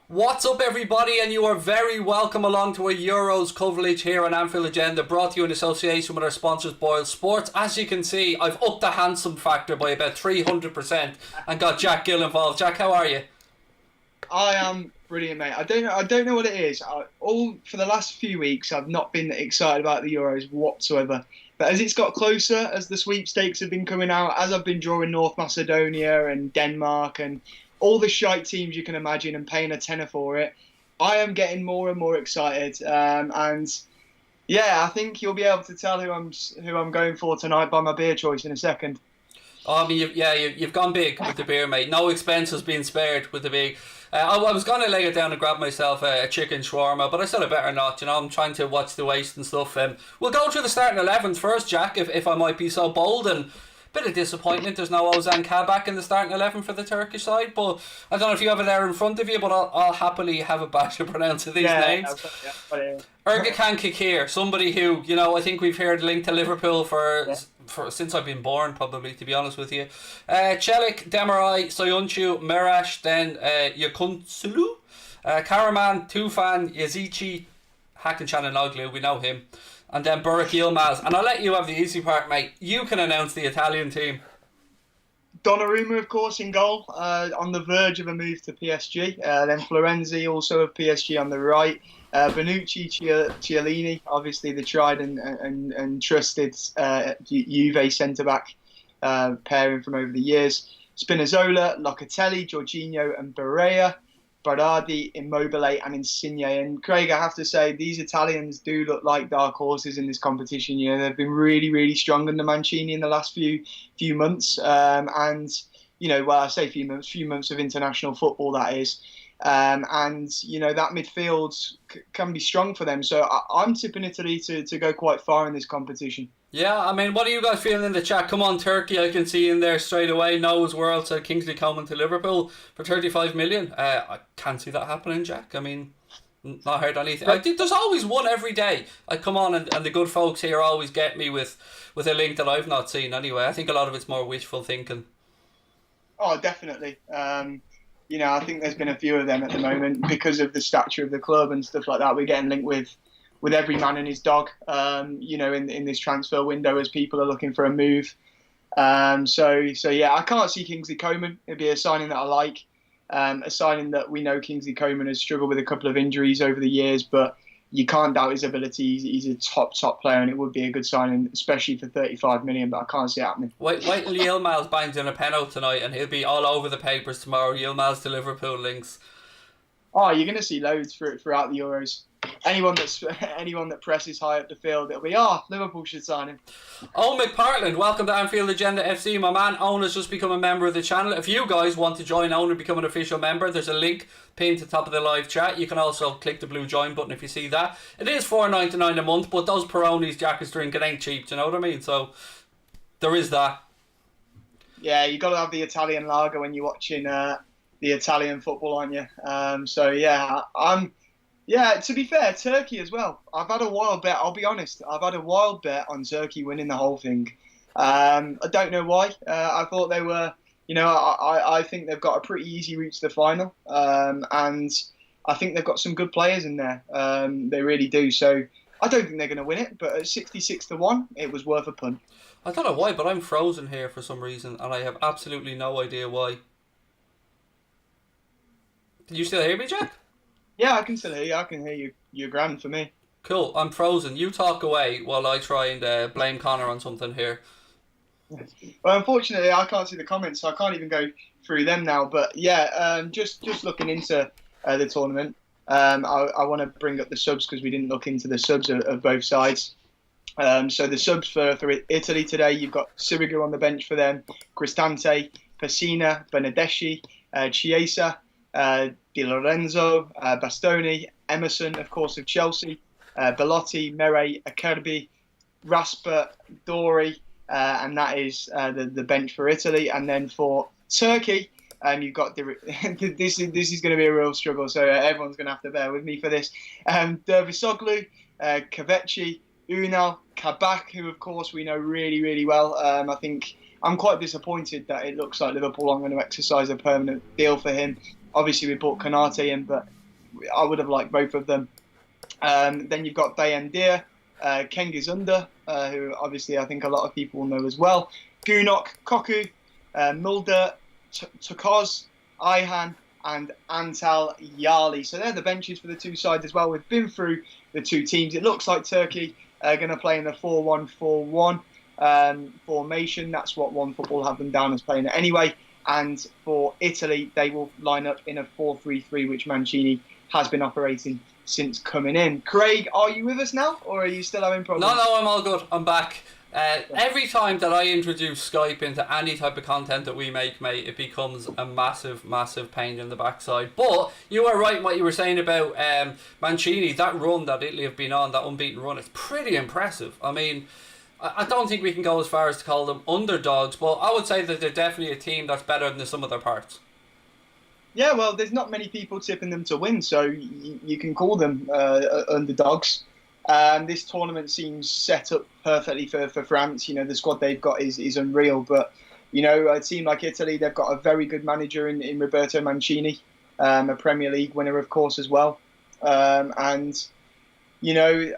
What's up, everybody, and you are very welcome along to a Euros coverage here on Anfield Agenda, brought to you in association with our sponsors, Boyle Sports. As you can see, I've upped the handsome factor by about 300% and got Jack Gill involved. Jack, how are you? I am brilliant, mate. I don't know what it is. All for the last few weeks, I've not been excited about the Euros whatsoever. But as it's got closer, as the sweepstakes have been coming out, as I've been drawing North Macedonia and Denmark and all the shite teams you can imagine and paying a tenner for it, I am getting more and more excited. And yeah, I think you'll be able to tell who I'm going for tonight by my beer choice in a second. Oh, I mean, you've gone big with the beer, mate. No expense has been spared with the big. I was going to lay it down and grab myself a chicken shawarma, but I said I better not. I'm trying to watch the waste and stuff. We'll go through the starting 11s first, Jack, if I might be so bold. And bit of disappointment, there's no Ozan Kabak in the starting 11 for the Turkish side, but I don't know if you have it there in front of you, but I'll happily have a bash of pronouncing these names. Ergakan Kikir, somebody who, I think we've heard linked to Liverpool for since I've been born, probably, to be honest with you. Çelik, Demiray, Soyuncu, Merash, then Yakunsulu, Karaman, Tufan, Yazici, Hakan Çalhanoğlu, we know him. And then Burak Yilmaz. And I'll let you have the easy part, mate. You can announce the Italian team. Donnarumma, of course, in goal, on the verge of a move to PSG. Then Florenzi, also of PSG, on the right. Bonucci, Chiellini, obviously the tried and trusted Juve centre-back pairing from over the years. Spinazzola, Locatelli, Jorginho and Barella. Berardi, Immobile and Insigne. And Craig, I have to say, these Italians do look like dark horses in this competition. They've been really, really strong under Mancini in the last few months. I say few months of international football, that is. That midfield can be strong for them. So I'm tipping Italy to go quite far in this competition. Yeah, I mean, what are you guys feeling in the chat? Come on, Turkey, I can see in there straight away. Noah's World said Kingsley Coman to Liverpool for 35 million. I can't see that happening, Jack. I mean, not heard anything. I think there's always one every day. I come on and the good folks here always get me with a link that I've not seen anyway. I think a lot of it's more wishful thinking. Oh, definitely. I think there's been a few of them at the moment because of the stature of the club and stuff like that. We're getting linked with every man and his dog, in this transfer window as people are looking for a move. I can't see Kingsley Coman. It'd be a signing that I like, a signing that we know Kingsley Coman has struggled with a couple of injuries over the years, but you can't doubt his ability. He's a top player, and it would be a good signing, especially for 35 million, but I can't see it happening. Wait till Yilmaz bangs in a penalty tonight, and he'll be all over the papers tomorrow. Yilmaz to Liverpool links. Oh, you're going to see loads throughout the Euros. Anyone that presses high up the field, it'll be, Liverpool should sign him. Owen McPartland, welcome to Anfield Agenda FC. My man Owen has just become a member of the channel. If you guys want to join Owen and become an official member, there's a link pinned to the top of the live chat. You can also click the blue join button if you see that. It is $4.99 a month, but those Peronis Jack is drinking ain't cheap, do you know what I mean? So there is that. Yeah, you got to have the Italian lager when you're watching the Italian football, aren't you? To be fair, Turkey as well. I've had a wild bet. I'll be honest. I've had a wild bet on Turkey winning the whole thing. I don't know why. I thought they were, I think they've got a pretty easy route to the final. And I think they've got some good players in there. They really do. So I don't think they're going to win it. But at 66-1, it was worth a punt. I don't know why, but I'm frozen here for some reason. And I have absolutely no idea why. Can you still hear me, Jack? Yeah, I can still hear you. I can hear you. You're grand for me. Cool. I'm frozen. You talk away while I try and blame Connor on something here. Well, unfortunately, I can't see the comments, so I can't even go through them now. But yeah, just looking into the tournament, I want to bring up the subs because we didn't look into the subs of both sides. So the subs for Italy today, you've got Sirigu on the bench for them, Cristante, Pessina, Benedeschi, Chiesa, Di Lorenzo, Bastoni, Emerson, of course, of Chelsea, Belotti, Mere, Acerbi, Rasper, Dori, and that is the bench for Italy. And then for Turkey, you've got this is going to be a real struggle, so everyone's going to have to bear with me for this. Dervisoglu, Kaveci, Unal, Kabak, who of course we know really, really well. I think I'm quite disappointed that it looks like Liverpool aren't going to exercise a permanent deal for him. Obviously, we brought Konate in, but I would have liked both of them. Then you've got Dayandir, Kengizunda, who obviously I think a lot of people will know as well. Gunok, Koku, Mulder, Tukoz, Ihan, and Antal Yali. So they're the benches for the two sides as well. We've been through the two teams. It looks like Turkey are going to play in the 4-1-4-1 formation. That's what One Football have them down as playing it anyway. And for Italy, they will line up in a 4-3-3, which Mancini has been operating since coming in. Craig, are you with us now, or are you still having problems? No, I'm all good. I'm back. Every time that I introduce Skype into any type of content that we make, mate, it becomes a massive, massive pain in the backside. But you are right in what you were saying about Mancini. That run that Italy have been on, that unbeaten run, it's pretty impressive. I mean, I don't think we can go as far as to call them underdogs, but I would say that they're definitely a team that's better than some of their parts. Yeah, well, there's not many people tipping them to win, so you can call them underdogs. This tournament seems set up perfectly for France. You know, the squad they've got is unreal. But, you know, a team like Italy, they've got a very good manager in Roberto Mancini, a Premier League winner, of course, as well. And, you know,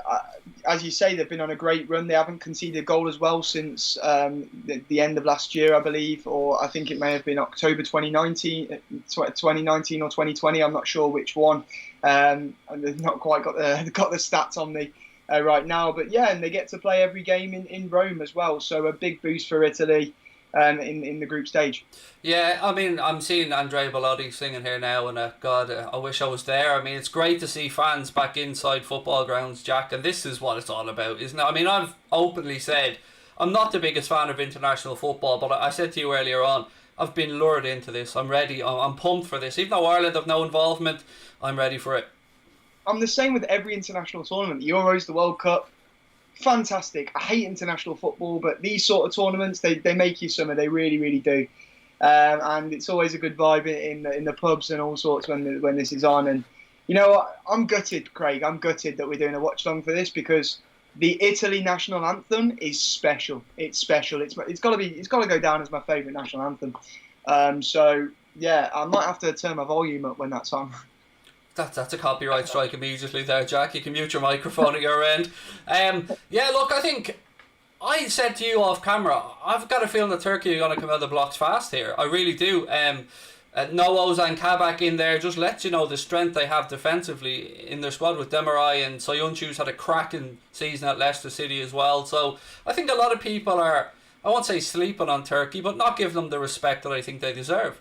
as you say, they've been on a great run. They haven't conceded a goal as well since the end of last year, I believe, or I think it may have been October 2019 or 2020. I'm not sure which one. And they've not quite got the stats on me right now. But yeah, and they get to play every game in Rome as well. So a big boost for Italy in the group stage. Yeah, I mean, I'm seeing Andrea Bellotti singing here now, and God, I wish I was there. I mean, it's great to see fans back inside football grounds, Jack, and this is what it's all about, isn't it? I mean, I've openly said I'm not the biggest fan of international football, but I said to you earlier on, I've been lured into this. I'm ready. I'm pumped for this. Even though Ireland have no involvement, I'm ready for it. I'm the same with every international tournament. The Euros, the World Cup. Fantastic. I hate international football, but these sort of tournaments, they make you summer. They really, really do. And it's always a good vibe in the pubs and all sorts when this is on. And you know, I'm gutted, Craig. I'm gutted that we're doing a watch along for this because the Italy national anthem is special. It's special. It's got to go down as my favourite national anthem. So yeah, I might have to turn my volume up when that's on. That's a copyright strike immediately there, Jack. You can mute your microphone at your end. Yeah, look, I think I said to you off camera, I've got a feeling that Turkey are going to come out of the blocks fast here. I really do. No Ozan Kabak in there just lets you know the strength they have defensively in their squad with Demirai, and Soyuncu's had a cracking season at Leicester City as well. So I think a lot of people are, I won't say sleeping on Turkey, but not giving them the respect that I think they deserve.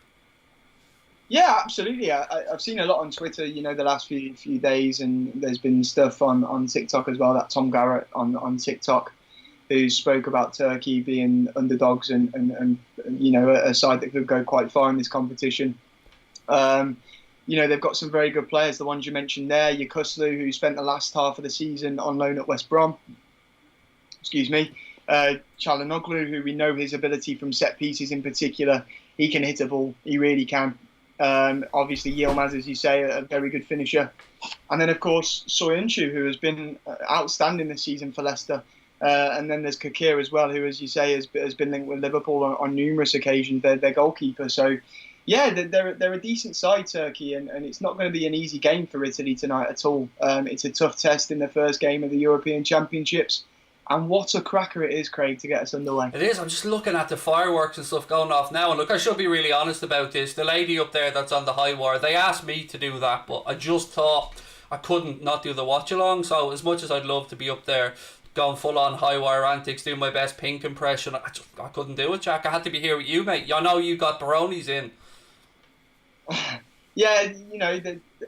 Yeah, absolutely. I've seen a lot on Twitter, you know, the last few days, and there's been stuff on TikTok as well. That Tom Garrett on TikTok, who spoke about Turkey being underdogs and you know, a side that could go quite far in this competition. You know, they've got some very good players. The ones you mentioned there, Yakuslu, who spent the last half of the season on loan at West Brom. Excuse me. Çalhanoğlu, who we know his ability from set pieces in particular. He can hit a ball. He really can. Obviously, Yilmaz, as you say, a very good finisher. And then, of course, Soyuncu, who has been outstanding this season for Leicester. And then there's Kakir as well, who, as you say, has been linked with Liverpool on numerous occasions. They're their goalkeeper. So, yeah, they're a decent side, Turkey, and it's not going to be an easy game for Italy tonight at all. It's a tough test in the first game of the European Championships. And what a cracker it is, Craig, to get us underway. It is. I'm just looking at the fireworks and stuff going off now. And look, I should be really honest about this. The lady up there that's on the high wire, they asked me to do that, but I just thought I couldn't not do the watch along. So as much as I'd love to be up there going full on high wire antics, doing my best Pink impression, I couldn't do it, Jack. I had to be here with you, mate. I know you got Baroni's in. Yeah, you know,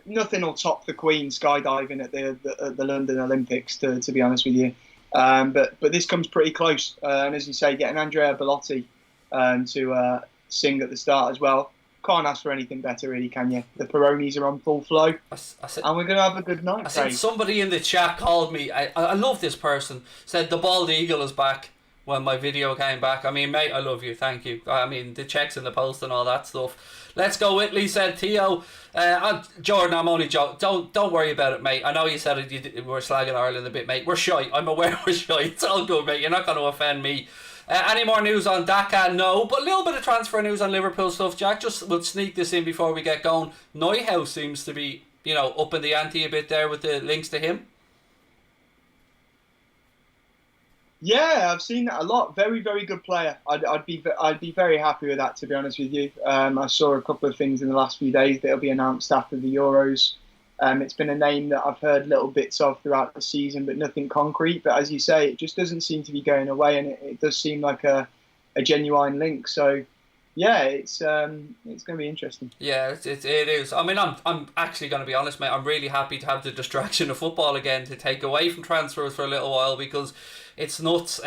nothing will top the Queen skydiving at the London Olympics, to be honest with you. But this comes pretty close, and as you say, getting Andrea Bellotti to sing at the start as well. Can't ask for anything better, really, can you? The Peronis are on full flow, and we're going to have a good night. I said somebody in the chat called me. I love this person. Said the bald eagle is back when my video came back. I mean, mate, I love you. Thank you. I mean, the checks in the post and all that stuff. Let's go, Italy, said Theo. Jordan, I'm only joking. Don't worry about it, mate. I know you said we're slagging Ireland a bit, mate. We're shy. I'm aware we're shy. It's all good, mate. You're not going to offend me. Any more news on Daka? No, but a little bit of transfer news on Liverpool stuff, Jack. Just we'll sneak this in before we get going. Neuhaus seems to be, up in the ante a bit there with the links to him. Yeah, I've seen that a lot. Very, very good player. I'd be very happy with that, to be honest with you. I saw a couple of things in the last few days that'll be announced after the Euros. It's been a name that I've heard little bits of throughout the season, but nothing concrete. But as you say, it just doesn't seem to be going away, and it does seem like a genuine link. So, yeah, it's going to be interesting. Yeah, it is. I mean, I'm actually going to be honest, mate. I'm really happy to have the distraction of football again to take away from transfers for a little while because it's nuts.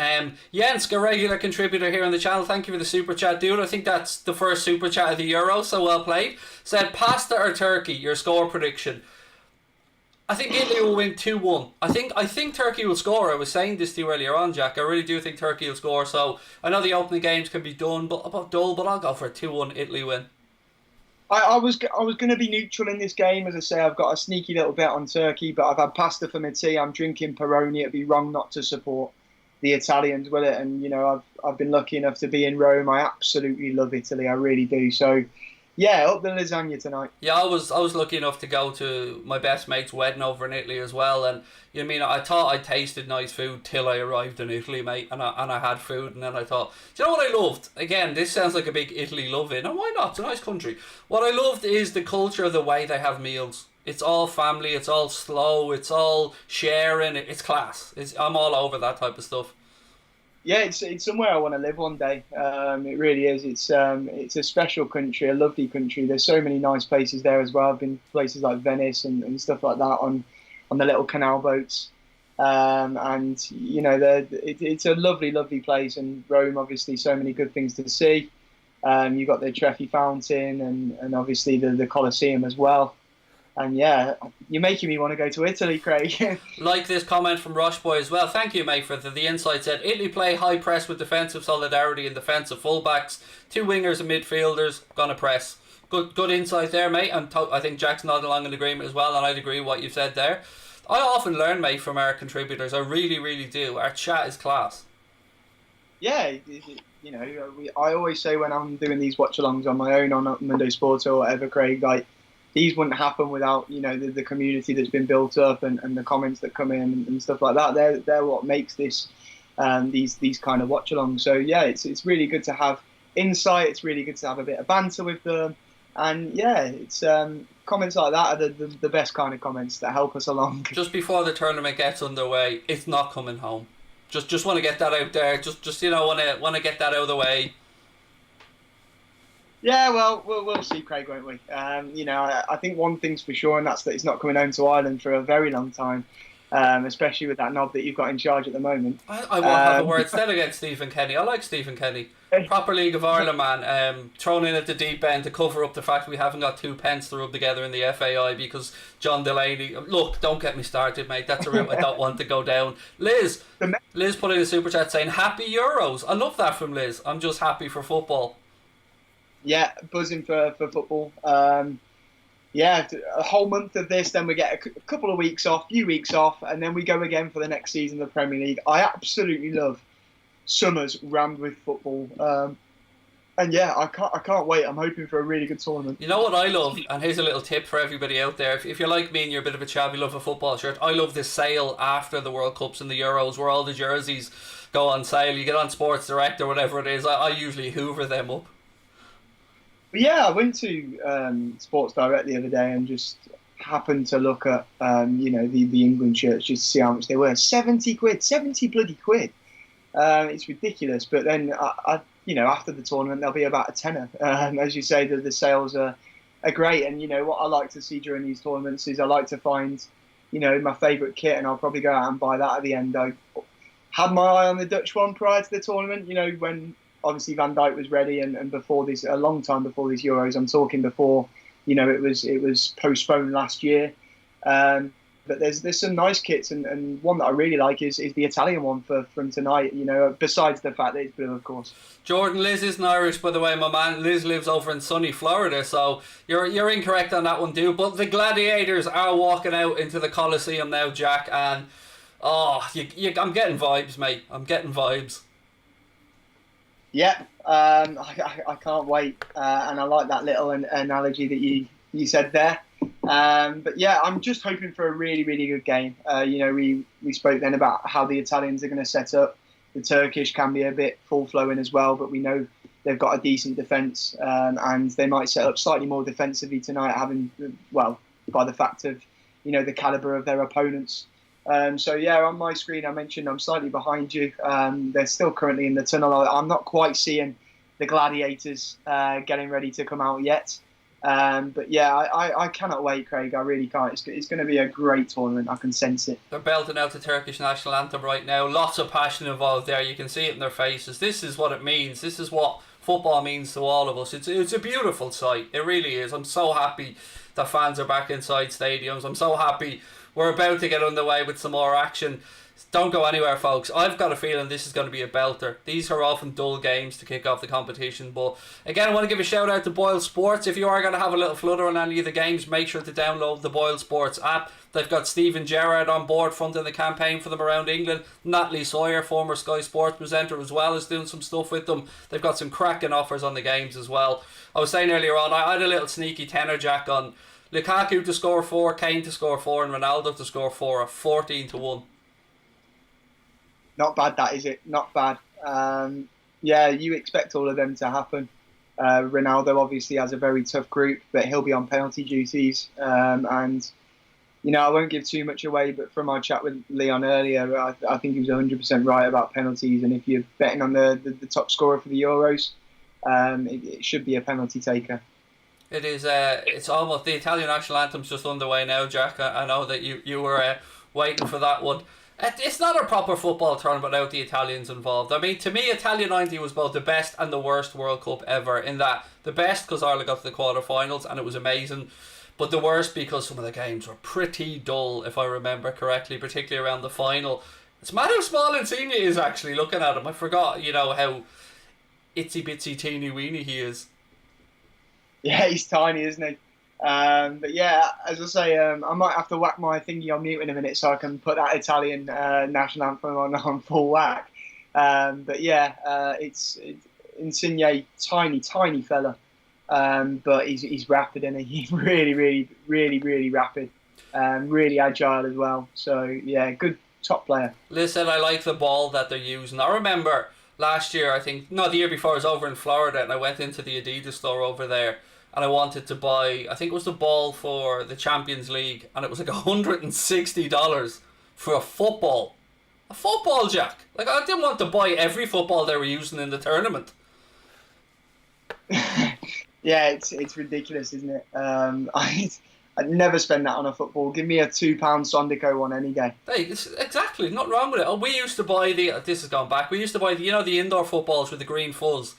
Jens, a regular contributor here on the channel. Thank you for the super chat, dude. I think that's the first super chat of the Euro, so well played. Said pasta or turkey, your score prediction. I think Italy will win 2-1. I think Turkey will score. I was saying this to you earlier on, Jack. I really do think Turkey will score. So I know the opening games can be dull, but I'll go for a 2-1 Italy win. I was going to be neutral in this game. As I say, I've got a sneaky little bet on Turkey, but I've had pasta for my tea. I'm drinking Peroni. It'd be wrong not to support the Italians with it. And, I've been lucky enough to be in Rome. I absolutely love Italy. I really do. So, yeah, up the lasagna tonight. Yeah, I was lucky enough to go to my best mate's wedding over in Italy as well, and I thought I tasted nice food till I arrived in Italy, mate, and I had food, and then I thought, do you know what I loved? Again, this sounds like a big Italy love-in, and why not? It's a nice country. What I loved is the culture of the way they have meals. It's all family, it's all slow, it's all sharing, it's class. I'm all over that type of stuff. Yeah, it's somewhere I want to live one day. It really is. It's a special country, a lovely country. There's so many nice places there as well. I've been to places like Venice and stuff like that on the little canal boats. It's a lovely, lovely place. And Rome, obviously, so many good things to see. You've got the Trevi Fountain and obviously the Colosseum as well. And yeah, you're making me want to go to Italy, Craig. Like this comment from Rushboy as well. Thank you, mate, for the insight. Said Italy play high press with defensive solidarity and defensive fullbacks. 2 wingers and midfielders gonna press. Good insight there, mate. I think Jack's nodding along in agreement as well, and I'd agree with what you've said there. I often learn, mate, from our contributors. I really, really do. Our chat is class. Yeah, I always say when I'm doing these watch-alongs on my own on Monday Sports or whatever, Craig, like, these wouldn't happen without the community that's been built up and the comments that come in and stuff like that. They're what makes this these kind of watch-alongs. So yeah, it's really good to have insight. It's really good to have a bit of banter with them, and yeah, it's comments like that are the best kind of comments that help us along. Just before the tournament gets underway, it's not coming home. Just want to get that out there. Just want to get that out of the way. Yeah, well, we'll see, Craig, won't we? I think one thing's for sure, and that's that it's not coming home to Ireland for a very long time, especially with that knob that you've got in charge at the moment. I won't have a word said against Stephen Kenny. I like Stephen Kenny. Proper League of Ireland man. Thrown in at the deep end to cover up the fact we haven't got 2 pence to rub together in the FAI because John Delaney... Look, don't get me started, mate. That's a route I don't want to go down. Liz put in a super chat saying, Happy Euros. I love that from Liz. I'm just happy for football. Yeah, buzzing for football. Yeah, a whole month of this, then we get a couple of weeks off, few weeks off, and then we go again for the next season of the Premier League. I absolutely love summers rammed with football. And yeah, I can't wait. I'm hoping for a really good tournament. You know what I love? And here's a little tip for everybody out there. If you're like me and you're a bit of a chap, you love a football shirt, I love this sale after the World Cups and the Euros where all the jerseys go on sale. You get on Sports Direct or whatever it is. I usually hoover them up. But yeah, I went to Sports Direct the other day and just happened to look at the England shirts just to see how much they were. 70 quid, 70 bloody quid. It's ridiculous. But then after the tournament they'll be about a tenner. As you say, the sales are great. And what I like to see during these tournaments is I like to find my favourite kit, and I'll probably go out and buy that at the end. I had my eye on the Dutch one prior to the tournament. When obviously Van Dijk was ready, and before this, a long time before these Euros. I'm talking before, it was postponed last year. But there's some nice kits, and one that I really like is the Italian one from tonight. Besides the fact that it's blue, of course. Jordan, Liz isn't Irish, by the way, my man. Liz lives over in sunny Florida, so you're incorrect on that one, too. But the Gladiators are walking out into the Colosseum now, Jack, and I'm getting vibes, mate. I'm getting vibes. Yeah, I can't wait, and I like that little analogy that you said there. But yeah, I'm just hoping for a really really good game. We spoke then about how the Italians are going to set up. The Turkish can be a bit full flowing as well, but we know they've got a decent defence, and they might set up slightly more defensively tonight, having well by the fact of the calibre of their opponents. So yeah, on my screen I mentioned I'm slightly behind you. They're still currently in the tunnel. I'm not quite seeing the gladiators getting ready to come out yet. But yeah, I cannot wait, Craig. I really can't. It's going to be a great tournament. I can sense it. They're belting out the Turkish national anthem right now. Lots of passion involved there. You can see it in their faces. This is what it means. This is what football means to all of us. It's a beautiful sight. It really is. I'm so happy that fans are back inside stadiums. I'm so happy we're about to get underway with some more action. Don't go anywhere, folks. I've got a feeling this is going to be a belter. These are often dull games to kick off the competition. But again, I want to give a shout out to Boyle Sports. If you are going to have a little flutter on any of the games, make sure to download the Boyle Sports app. They've got Stephen Gerrard on board fronting the campaign for them around England. Natalie Sawyer, former Sky Sports presenter as well, is doing some stuff with them. They've got some cracking offers on the games as well. I was saying earlier on, I had a little sneaky tenner jack on Lukaku to score 4, Kane to score 4 and Ronaldo to score 4 at 14-1. Not bad, that is it. Not bad. Yeah, you expect all of them to happen. Ronaldo obviously has a very tough group, but he'll be on penalty duties. And I won't give too much away, but from our chat with Leon earlier, I think he was 100% right about penalties. And if you're betting on the top scorer for the Euros, it should be a penalty taker. It is. It's almost the Italian national anthem's just underway now, Jack. I know that you were waiting for that one. It's not a proper football tournament without the Italians involved. I mean, to me, Italia 90 was both the best and the worst World Cup ever. In that, the best because Ireland got to the quarterfinals and it was amazing, but the worst because some of the games were pretty dull, if I remember correctly, particularly around the final. It's mad how small Insigne is actually. Looking at him, I forgot. How itsy bitsy teeny weeny he is. Yeah, he's tiny, isn't he? But yeah, as I say, I might have to whack my thingy on mute in a minute so I can put that Italian national anthem on full whack. But yeah, it's Insigne, tiny fella, but he's rapid and he's really rapid, really agile as well. So yeah, good top player. Listen, I like the ball that they're using. I remember last year, the year before, I was over in Florida and I went into the Adidas store over there. And I wanted to buy, I think it was the ball for the Champions League, and it was like $160 for a football. A football, Jack. Like, I didn't want to buy every football they were using in the tournament. Yeah, it's ridiculous, isn't it? I'd never spend that on a football. Give me a £2 Sondico one any day. Hey, exactly, not wrong with it. Oh, we used to buy this has gone back, we used to buy the indoor footballs with the green fuzz.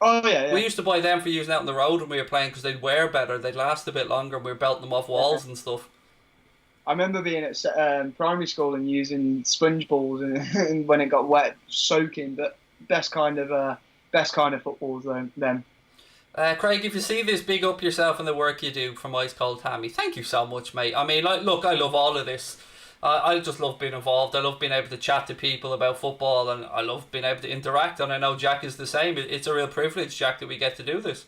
Oh yeah. We used to buy them for using out on the road when we were playing because they'd wear better, they'd last a bit longer, and we were belting them off walls and stuff. I remember being at primary school and using sponge balls and when it got wet, soaking. But best kind of footballs then. Craig, if you see this, big up yourself and the work you do from Ice Cold Tammy. Thank you so much, mate. I mean, look, I love all of this. I just love being involved. I love being able to chat to people about football, and I love being able to interact. And I know Jack is the same. It's a real privilege, Jack, that we get to do this.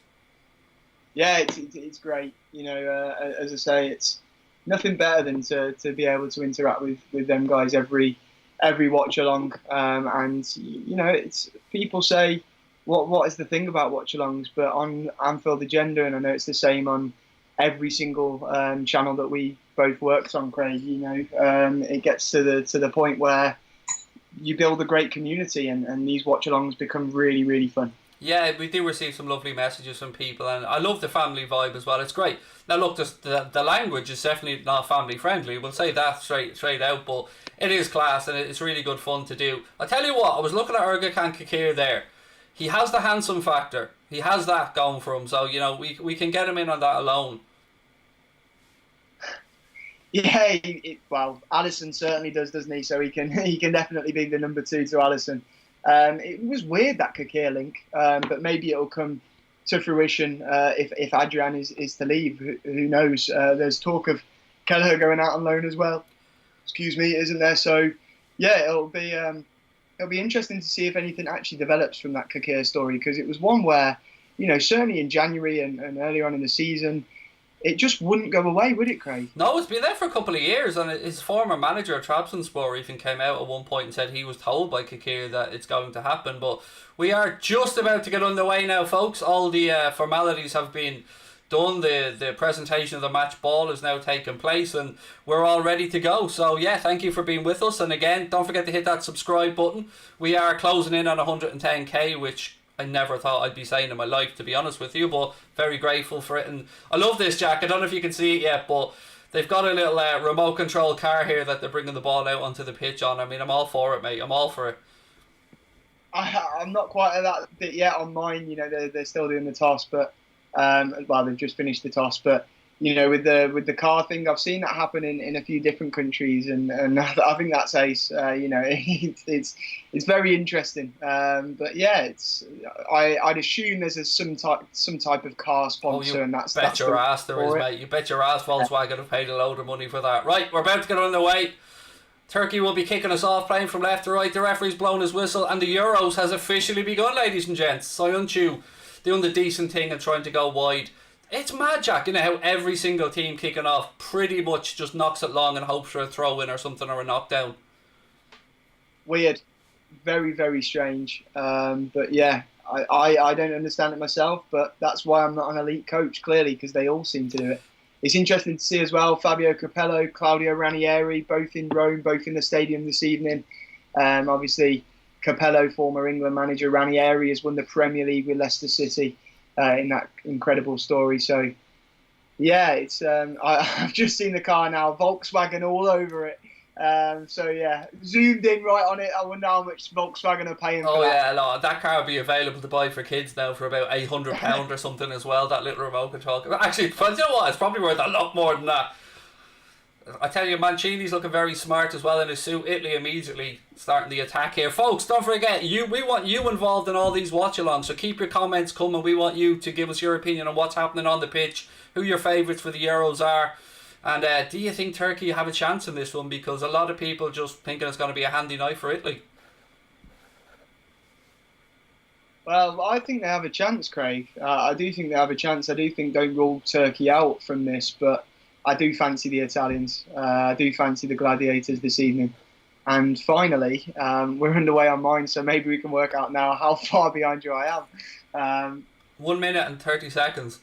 Yeah, it's great. As I say, it's nothing better than to be able to interact with them guys every watch along. And it's people say, what is the thing about watch alongs? But on Anfield Agenda, and I know it's the same on every single channel that we both worked on, Craig, it gets to the point where you build a great community and these watch-alongs become really, really fun. Yeah, we do receive some lovely messages from people, and I love the family vibe as well. It's great. Now look, the language is definitely not family friendly, we'll say that straight out, but it is class and it's really good fun to do. I'll tell you what, I was looking at Ergakan Kakir there. He has the handsome factor. He has that going for him, so we can get him in on that alone. Yeah, well, Alisson certainly does, doesn't he? So he can definitely be the number 2 to Alisson. It was weird, that Kakir link, but maybe it'll come to fruition if Adrian is to leave. Who knows? There's talk of Kelleher going out on loan as well. Excuse me, isn't there? So yeah, it'll be it'll be interesting to see if anything actually develops from that Kakir story, because it was one where, certainly in January and earlier on in the season, it just wouldn't go away, would it, Craig? No, it's been there for a couple of years, and his former manager at Trabzonspor even came out at one point and said he was told by Kakir that it's going to happen. But we are just about to get underway now, folks. All the formalities have been done. The presentation of the match ball is now taking place, and we're all ready to go. So yeah, thank you for being with us, and again, don't forget to hit that subscribe button. We are closing in on 110k, which I never thought I'd be saying in my life, to be honest with you, but very grateful for it. And I love this, Jack. I don't know if you can see it yet, but they've got a little remote control car here that they're bringing the ball out onto the pitch on. I mean, I'm all for it, mate. I'm all for it. I'm not quite at that bit yet on mine. They're still doing the toss, but they've just finished the toss. But with the car thing, I've seen that happen in a few different countries, and I think that's ace. It's very interesting. But yeah, I'd assume there's some type of car sponsor, and that's your ass there is, mate. You bet your ass Volkswagen have paid a load of money for that. Right, we're about to get underway. Turkey will be kicking us off, playing from left to right. The referee's blown his whistle, and the Euros has officially begun, ladies and gents. Soyuncu doing the decent thing and trying to go wide. It's mad, Jack, how every single team kicking off pretty much just knocks it long and hopes for a throw-in or something, or a knockdown. Weird. Very, very strange. But yeah, I don't understand it myself, but that's why I'm not an elite coach, clearly, because they all seem to do it. It's interesting to see as well, Fabio Capello, Claudio Ranieri, both in Rome, both in the stadium this evening. Obviously, Capello, former England manager, Ranieri has won the Premier League with Leicester City. In that incredible story. So yeah, it's I've just seen the car now, Volkswagen all over it. So yeah, zoomed in right on it. I wonder how much Volkswagen are paying for that. No, that car will be available to buy for kids now for about £800 or something as well, that little remote control. Actually, you know what, it's probably worth a lot more than that. I tell you, Mancini's looking very smart as well in his suit. Italy immediately starting the attack here. Folks, don't forget, we want you involved in all these watch-alongs, so keep your comments coming. We want you to give us your opinion on what's happening on the pitch, who your favourites for the Euros are, and do you think Turkey have a chance in this one? Because a lot of people just thinking it's going to be a handy night for Italy. Well, I think they have a chance, Craig. I do think they have a chance. I do think don't rule Turkey out from this, but I do fancy the Italians. I do fancy the Gladiators this evening. And finally, we're underway on mine, so maybe we can work out now how far behind you I am. 1 minute and 30 seconds.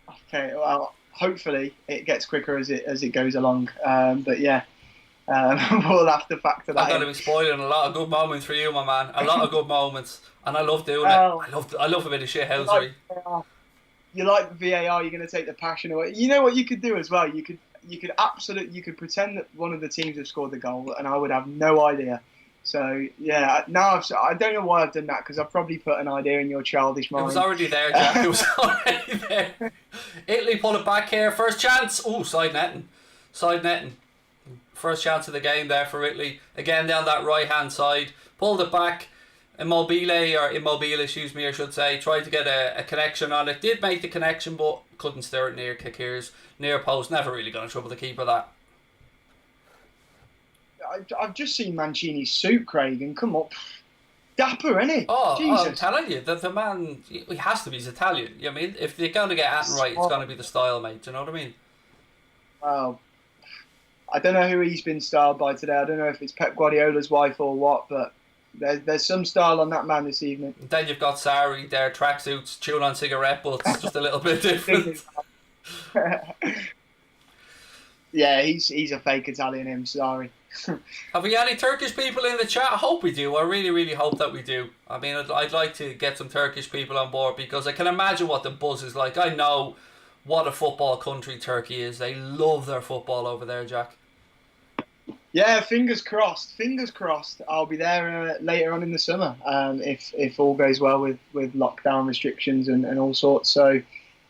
Okay, well, hopefully it gets quicker as it goes along. But yeah, we'll have to factor that in. I'm going to be spoiling a lot of good moments for you, my man. A lot of good moments. And I love doing it. I love a bit of shithousery. You like VAR, you're going to take the passion away. You know what you could do as well? You could pretend that one of the teams have scored the goal, and I would have no idea. So yeah, now I don't know why I've done that, because I've probably put an idea in your childish mind. It was already there, Jack. It was already there. Italy pull it back here. First chance. Oh, side netting. First chance of the game there for Italy. Again down that right hand side. Pulled it back. Immobile, I should say, tried to get a connection on it. Did make the connection, but couldn't steer it near Kakir's near post. Never really going to trouble the keeper, that. I've just seen Mancini's suit, Craig, and come up. Dapper, isn't he? Jesus. I'm telling you, the man, he has to be. He's Italian. You know what I mean? If they're going to get at right, it's going to be the style, mate. Do you know what I mean? Well, I don't know who he's been styled by today. I don't know if it's Pep Guardiola's wife or what, but there's some style on that man this evening. Then you've got Sarri there, tracksuits, chewing on cigarette butts, just a little bit different. Yeah, he's a fake Italian, him, sorry. Have we any Turkish people in the chat? I hope we do. I really, really hope that we do. I mean, I'd like to get some Turkish people on board, because I can imagine what the buzz is like. I know what a football country Turkey is. They love their football over there, Jack. Yeah, fingers crossed. Fingers crossed. I'll be there later on in the summer, if all goes well with lockdown restrictions and all sorts. So,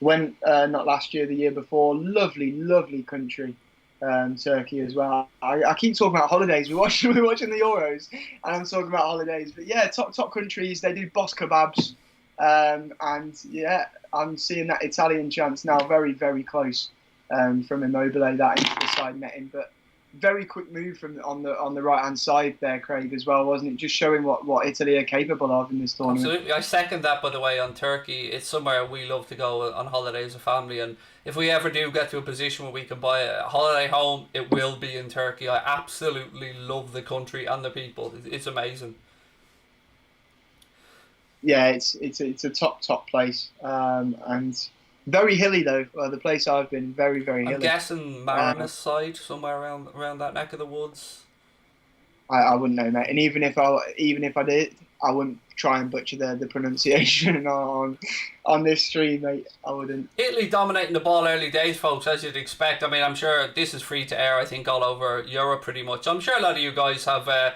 went not last year, the year before. Lovely, lovely country, Turkey as well. I keep talking about holidays. We're watching the Euros, and I'm talking about holidays. But yeah, top countries. They do boss kebabs, and yeah, I'm seeing that Italian chance now very, very close from Immobile, that into the side netting, but. very quick move from on the right hand side there, Craig, as well, wasn't it? Just showing what Italy are capable of in this tournament. Absolutely, I second that. By the way, on Turkey, it's somewhere we love to go on holiday as a family, and if we ever do get to a position where we can buy a holiday home, it will be in Turkey. I absolutely love the country and the people. It's amazing. Yeah, it's a top place, and very hilly though. The place I've been, very I'm hilly. guessing Uh, Marinus side, somewhere around that neck of the woods. I wouldn't know, mate. And even if I did, I wouldn't try and butcher the pronunciation on this stream, mate. I wouldn't. Italy dominating the ball early days, folks, as you'd expect. I mean, I'm sure this is free to air, I think, all over Europe pretty much. I'm sure a lot of you guys have a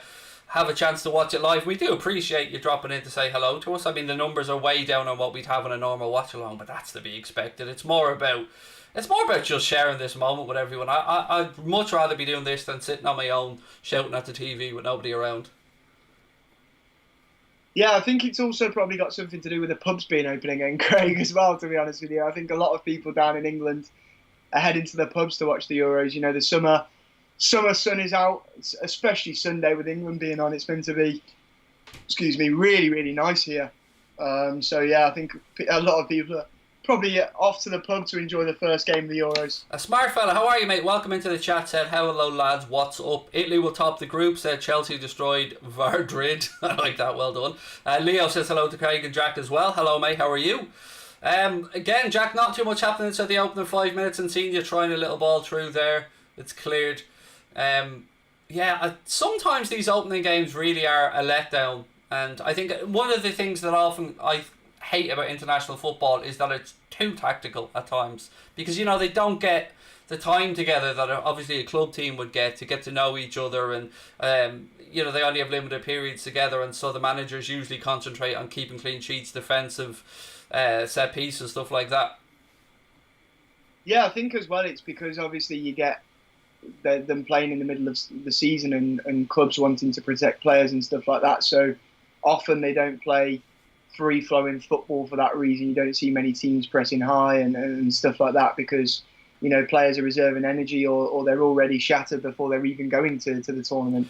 chance to watch it live. We do appreciate you dropping in to say hello to us. I mean, the numbers are way down on what we'd have on a normal watch along, but that's to be expected. It's more about just sharing this moment with everyone. I'd much rather be doing this than sitting on my own shouting at the TV with nobody around. Yeah, I think it's also probably got something to do with the pubs being open again, Craig, as well, to be honest with you. I think a lot of people down in England are heading to the pubs to watch the Euros. You know, the summer sun is out, especially Sunday with England being on. It's meant to be, really nice here. So yeah, I think a lot of people are probably off to the pub to enjoy the first game of the Euros. A smart fella, how are you, mate? Welcome into the chat. Said, hello, lads, what's up? Italy will top the group. Said, Chelsea destroyed Madrid. I like that, well done. Leo says hello to Craig and Jack as well. Hello, mate, how are you? Again, Jack, not too much happening inside the opening 5 minutes, and seeing you trying a little ball through there. It's cleared. Sometimes these opening games really are a letdown, and I think one of the things that often I hate about international football is that it's too tactical at times, because they don't get the time together that obviously a club team would get to know each other, and they only have limited periods together, and so the managers usually concentrate on keeping clean sheets, defensive set pieces, stuff like that. Yeah, I think as well it's because obviously you get them playing in the middle of the season, and clubs wanting to protect players and stuff like that, so often they don't play free-flowing football for that reason. You don't see many teams pressing high and stuff like that, because players are reserving energy, or they're already shattered before they're even going to the tournament.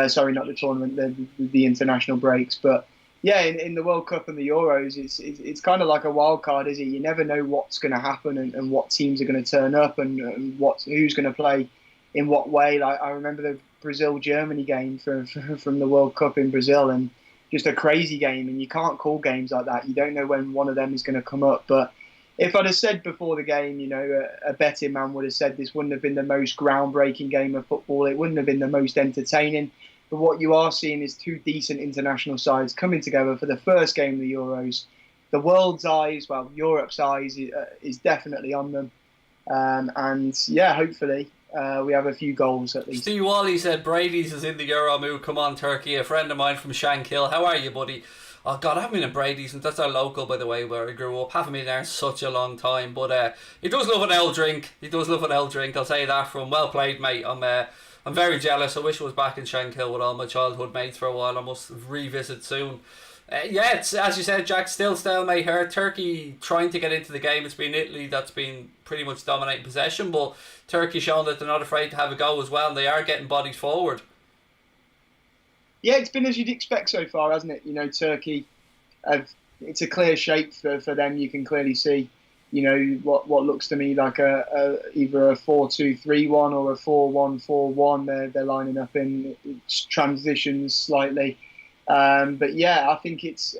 Sorry, not the tournament, the international breaks. But yeah, in the World Cup and the Euros, it's kind of like a wild card, is it? You never know what's going to happen, and what teams are going to turn up, and who's going to play in what way. Like, I remember the Brazil-Germany game from the World Cup in Brazil, and just a crazy game, and you can't call games like that. You don't know when one of them is going to come up. But if I'd have said before the game, a betting man would have said this wouldn't have been the most groundbreaking game of football. It wouldn't have been the most entertaining. But what you are seeing is two decent international sides coming together for the first game of the Euros. The world's eyes, well, Europe's eyes is definitely on them. And yeah, hopefully we have a few goals at least. Steve Wally said Brady's is in the Euro mood. Come on, Turkey. A friend of mine from Shankill. How are you, buddy? Oh God, I haven't been in Brady's, and that's our local, by the way, where I grew up. Haven't been there in such a long time, but he does love an L drink. I'll say that from well played, mate. I'm very jealous. I wish I was back in Shankill with all my childhood mates for a while. I must revisit soon. It's, as you said, Jack, still stalemate here. Turkey trying to get into the game. It's been Italy that's been pretty much dominating possession, but Turkey showing that they're not afraid to have a go as well, and they are getting bodies forward. Yeah, it's been as you'd expect so far, hasn't it? Turkey, it's a clear shape for them. You can clearly see, what looks to me like either a 4-2-3-1 or a 4-1-4-1. They're lining up in transitions slightly. But yeah, I think it's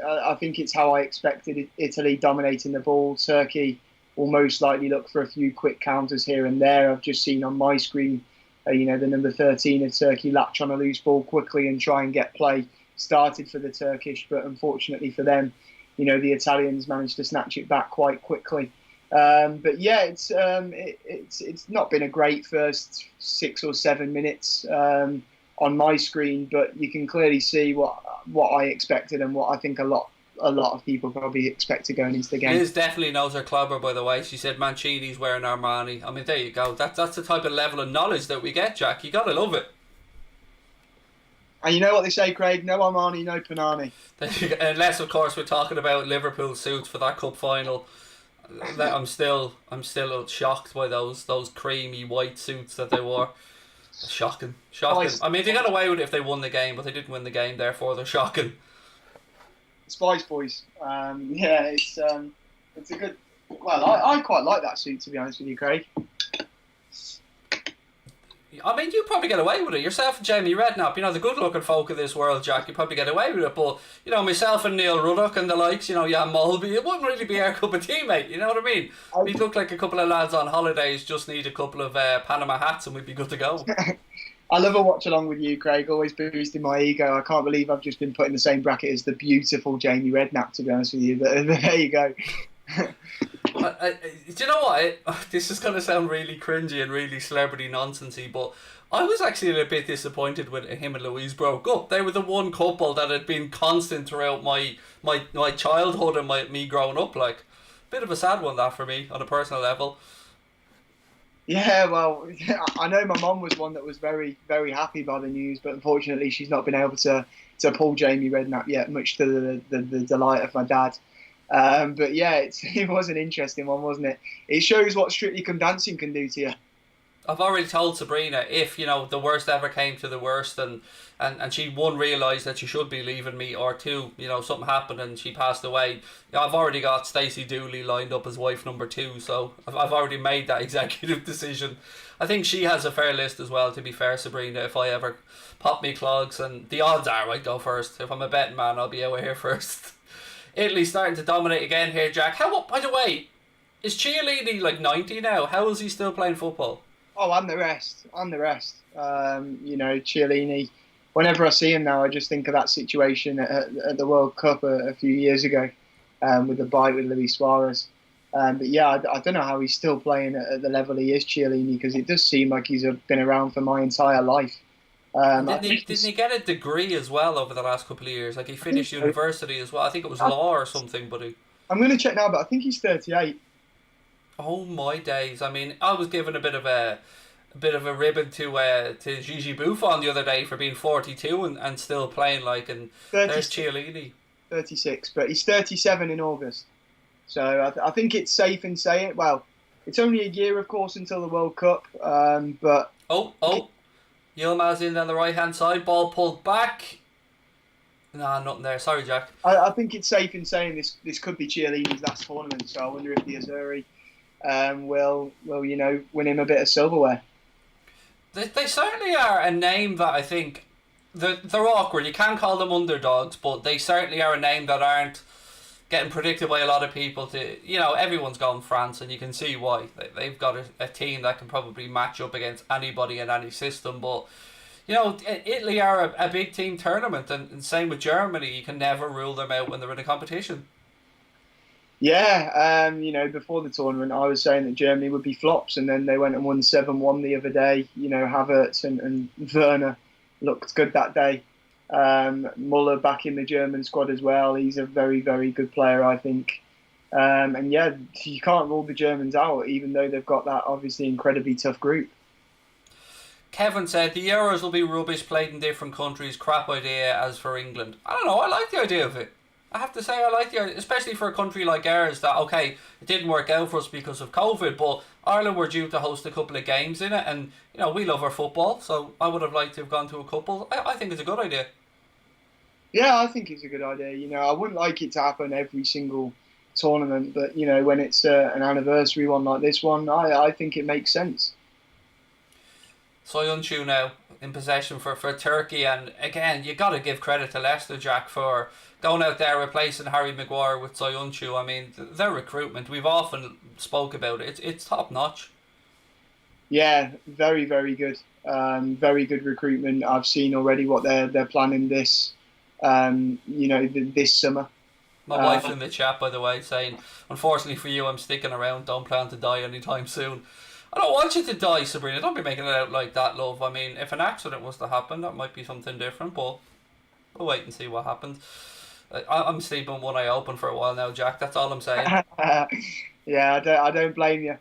how I expected. Italy dominating the ball. Turkey will most likely look for a few quick counters here and there. I've just seen on my screen, the number 13 of Turkey latch on a loose ball quickly and try and get play started for the Turkish. But unfortunately for them, the Italians managed to snatch it back quite quickly. But yeah, it's not been a great first 6 or 7 minutes on my screen, but you can clearly see what I expected and what I think a lot of people probably expected going into the game. Liz definitely knows her clever, by the way. She said Mancini's wearing Armani. I mean, there you go. That's the type of level of knowledge that we get, Jack. You gotta love it. And you know what they say, Craig? No Armani, no Panani. Unless, of course, we're talking about Liverpool suits for that cup final. I'm still shocked by those creamy white suits that they wore. Shocking. Spice, I mean, they got away with it if they won the game, but they didn't win the game, therefore they're shocking. Spice Boys. Yeah, it's a good. Well, I quite like that suit, to be honest with you, Craig. I mean, you probably get away with it. Yourself and Jamie Redknapp, the good-looking folk of this world, Jack, you probably get away with it. But, myself and Neil Ruddock and the likes, Jan Mulvey, it wouldn't really be our cup of tea, mate. You know what I mean? We'd look like a couple of lads on holidays, just need a couple of Panama hats and we'd be good to go. I love a watch along with you, Craig. Always boosting my ego. I can't believe I've just been put in the same bracket as the beautiful Jamie Redknapp, to be honest with you. But there you go. Do you know what? This is going to sound really cringy and really celebrity nonsensy, but I was actually a bit disappointed when him and Louise broke up. They were the one couple that had been constant throughout my childhood and me growing up. Like, bit of a sad one that for me on a personal level. Yeah, well, I know my mum was one that was very, very happy by the news, but unfortunately she's not been able to pull Jamie Redknapp yet, much to the delight of my dad. But yeah, it was an interesting one, wasn't it? It shows what Strictly Come Dancing can do to you. I've already told Sabrina if the worst ever came to the worst and she one realised that she should be leaving me, or two something happened and she passed away, I've already got Stacey Dooley lined up as wife number 2, so I've already made that executive decision. I think she has a fair list as well, to be fair, Sabrina. If I ever pop me clogs, and the odds are I'd go first. If I'm a betting man, I'll be out here first. Italy starting to dominate again here, Jack. By the way, is Chiellini like 90 now? How is he still playing football? Oh, I'm the rest. Chiellini. Whenever I see him now, I just think of that situation at the World Cup a few years ago, with the bite with Luis Suarez. But yeah, I don't know how he's still playing at the level he is, Chiellini, because it does seem like he's been around for my entire life. Didn't he get a degree as well over the last couple of years? Like, he finished university as well. I think it was law or something, but I'm going to check now, but I think he's 38. Oh my days! I mean, I was given a bit of a ribbon to Gigi Buffon the other day for being 42 and still playing and 30, there's Chiellini. 36, but he's 37 in August. So I think it's safe in saying, well, it's only a year, of course, until the World Cup. But Yilmaz in on the right hand side, ball pulled back. Nah, nothing there. Sorry, Jack. I think it's safe in saying this could be Chiellini's last tournament. So I wonder if the Azzurri will win him a bit of silverware. They certainly are a name that I think they're awkward. You can't call them underdogs, but they certainly are a name that aren't getting predicted by a lot of people. Everyone's gone France, and you can see why. They've got a team that can probably match up against anybody in any system. But Italy are a big team tournament, and same with Germany. You can never rule them out when they're in a competition. Yeah, before the tournament, I was saying that Germany would be flops, and then they went and won 7-1 the other day. Havertz and Werner looked good that day. Muller back in the German squad as well. He's a very, very good player, I think. And yeah, you can't rule the Germans out, even though they've got that obviously incredibly tough group. Kevin said the Euros will be rubbish, played in different countries. Crap idea as for England. I don't know, I like the idea of it. I have to say I like the idea, especially for a country like ours that, okay, it didn't work out for us because of COVID, but Ireland were due to host a couple of games in it, and we love our football, so I would have liked to have gone to a couple. I think it's a good idea. Yeah, I think it's a good idea. I wouldn't like it to happen every single tournament, but when it's an anniversary one like this one, I think it makes sense. Soyuncu now in possession for Turkey, and again, you got to give credit to Leicester, Jack, for going out there replacing Harry Maguire with Soyuncu. I mean, their recruitment, we've often spoke about it. It's top notch. Yeah, very, very good. Very good recruitment. I've seen already what they're planning this summer. My wife's in the chat, by the way, saying, unfortunately for you, I'm sticking around. Don't plan to die anytime soon. I don't want you to die, Sabrina. Don't be making it out like that, love. I mean, if an accident was to happen, that might be something different, but we'll wait and see what happens. I'm sleeping one eye open for a while now, Jack. That's all I'm saying. Yeah, I don't blame you.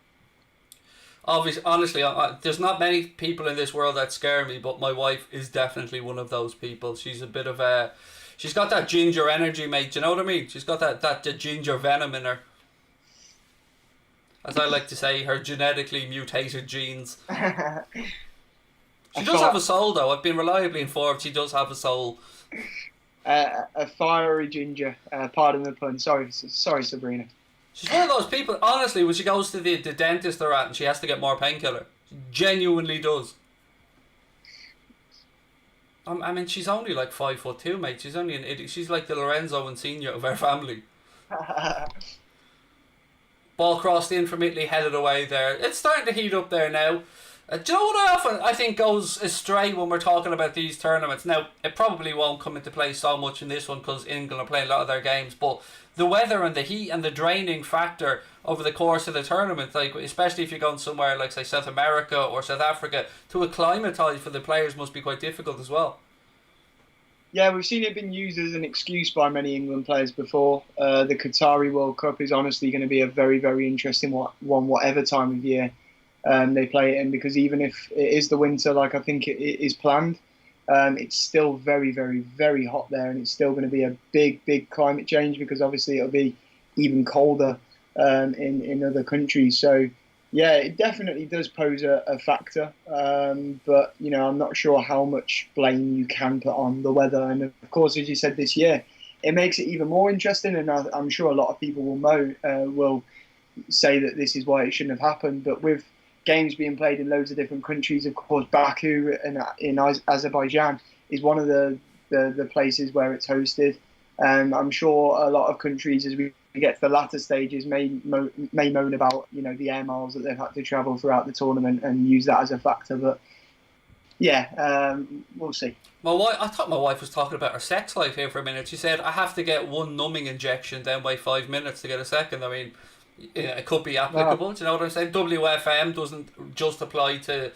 Obviously, honestly, there's not many people in this world that scare me, but my wife is definitely one of those people. She's a bit of a... She's got that ginger energy, mate. Do you know what I mean? She's got that ginger venom in her. As I like to say, her genetically mutated genes. She does have a soul, though. I've been reliably informed she does have a soul. A fiery ginger. Pardon the pun. Sorry, Sabrina. She's one of those people, honestly, when she goes to the dentist they're at and she has to get more painkiller. She genuinely does. I mean, she's only like 5'2", mate. She's only an idiot. She's like the Lorenzo Insigne of our family. Ball crossed in from Italy, headed away there. It's starting to heat up there now. Do you know what I think goes astray when we're talking about these tournaments? Now, it probably won't come into play so much in this one because England are playing a lot of their games, but the weather and the heat and the draining factor over the course of the tournament, like especially if you're going somewhere like, say, South America or South Africa, to acclimatise for the players must be quite difficult as well. Yeah, we've seen it been used as an excuse by many England players before. The Qatari World Cup is honestly going to be a very, very interesting one, whatever time of year they play it in, because even if it is the winter, like I think it is planned, it's still very, very, very hot there, and it's still going to be a big, big climate change because obviously it'll be even colder in other countries. So, yeah, it definitely does pose a factor, but I'm not sure how much blame you can put on the weather. And of course, as you said, this year it makes it even more interesting, and I'm sure a lot of people will say that this is why it shouldn't have happened. But with games being played in loads of different countries, of course, Baku in Azerbaijan is one of the places where it's hosted. I'm sure a lot of countries, as we get to the latter stages, may moan about the air miles that they've had to travel throughout the tournament and use that as a factor. But yeah, we'll see. I thought my wife was talking about her sex life here for a minute. She said, I have to get one numbing injection, then wait 5 minutes to get a second. I mean, it could be applicable. No. Do you know what I'm saying? WFM doesn't just apply to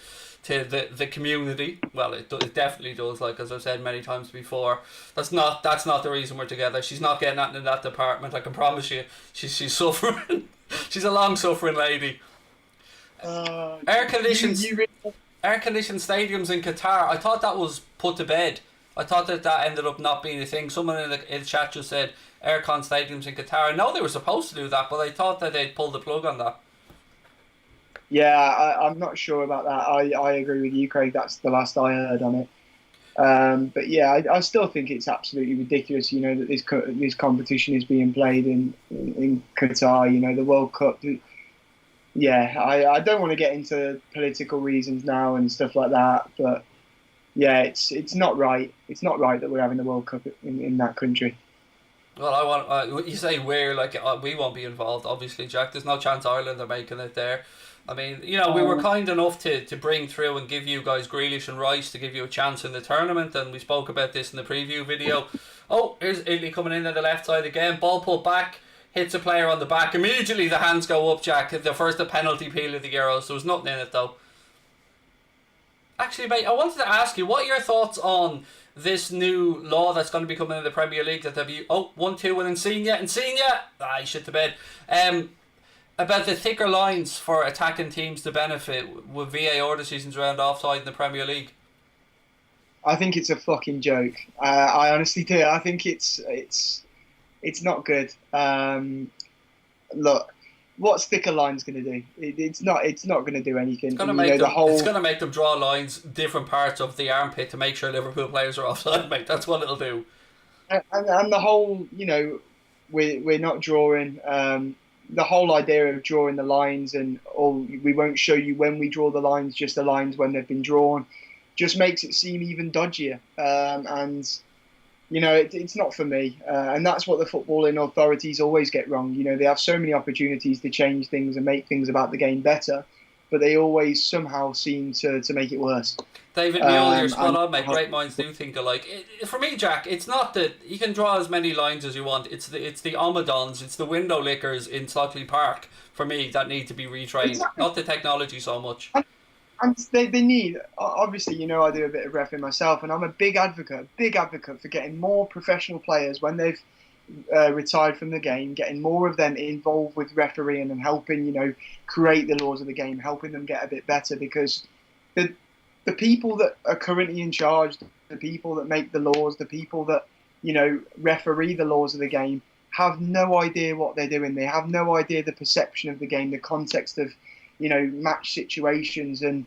the community. Well, it definitely does. Like as I've said many times before, that's not the reason we're together. She's not getting that in that department. I can promise you. She's suffering. She's a long suffering lady. Air conditioned stadiums in Qatar. I thought that was put to bed. I thought that ended up not being a thing. Someone in the chat just said aircon stadiums in Qatar. I know they were supposed to do that, but I thought that they'd pull the plug on that. Yeah, I'm not sure about that. I agree with you, Craig. That's the last I heard on it. But yeah, I still think it's absolutely ridiculous. That this competition is being played in Qatar. The World Cup. Yeah, I don't want to get into political reasons now and stuff like that, but yeah, it's not right. It's not right that we're having the World Cup in that country. Well, you say we won't be involved, obviously, Jack. There's no chance Ireland are making it there. I mean, we were kind enough to bring through and give you guys Grealish and Rice to give you a chance in the tournament, and we spoke about this in the preview video. Oh, here's Italy coming in on the left side again. Ball put back, hits a player on the back. Immediately the hands go up, Jack. The first penalty peel of the Euros. There was nothing in it, though. Actually, mate, I wanted to ask you, what are your thoughts on this new law that's going to be coming in the Premier League that 1-2 with Insigne. He shit the bed. About the thicker lines for attacking teams to benefit with VAR decisions around offside in the Premier League. I think it's a fucking joke. I honestly do. I think it's not good. Look, what's thicker lines going to do? It's not going to do anything. It's going to make it's going to make them draw lines different parts of the armpit to make sure Liverpool players are offside, mate. That's what it'll do. And the whole, we're not drawing. The whole idea of drawing the lines and we won't show you when we draw the lines, just the lines when they've been drawn, just makes it seem even dodgier. And it's not for me. And that's what the footballing authorities always get wrong. They have so many opportunities to change things and make things about the game better, but they always somehow seem to make it worse. David Mule, you're spot on, mate. Great minds do think alike. For me, Jack, it's not that you can draw as many lines as you want. It's the Omadons, it's the window lickers in Stockley Park, for me, that need to be retrained. Exactly. Not the technology so much. And they need, obviously, I do a bit of reffing myself, and I'm a big advocate for getting more professional players when they've retired from the game, getting more of them involved with refereeing and helping, create the laws of the game, helping them get a bit better, because the people that are currently in charge, the people that make the laws, the people that, referee the laws of the game, have no idea what they're doing. They have no idea the perception of the game, the context of, match situations. And,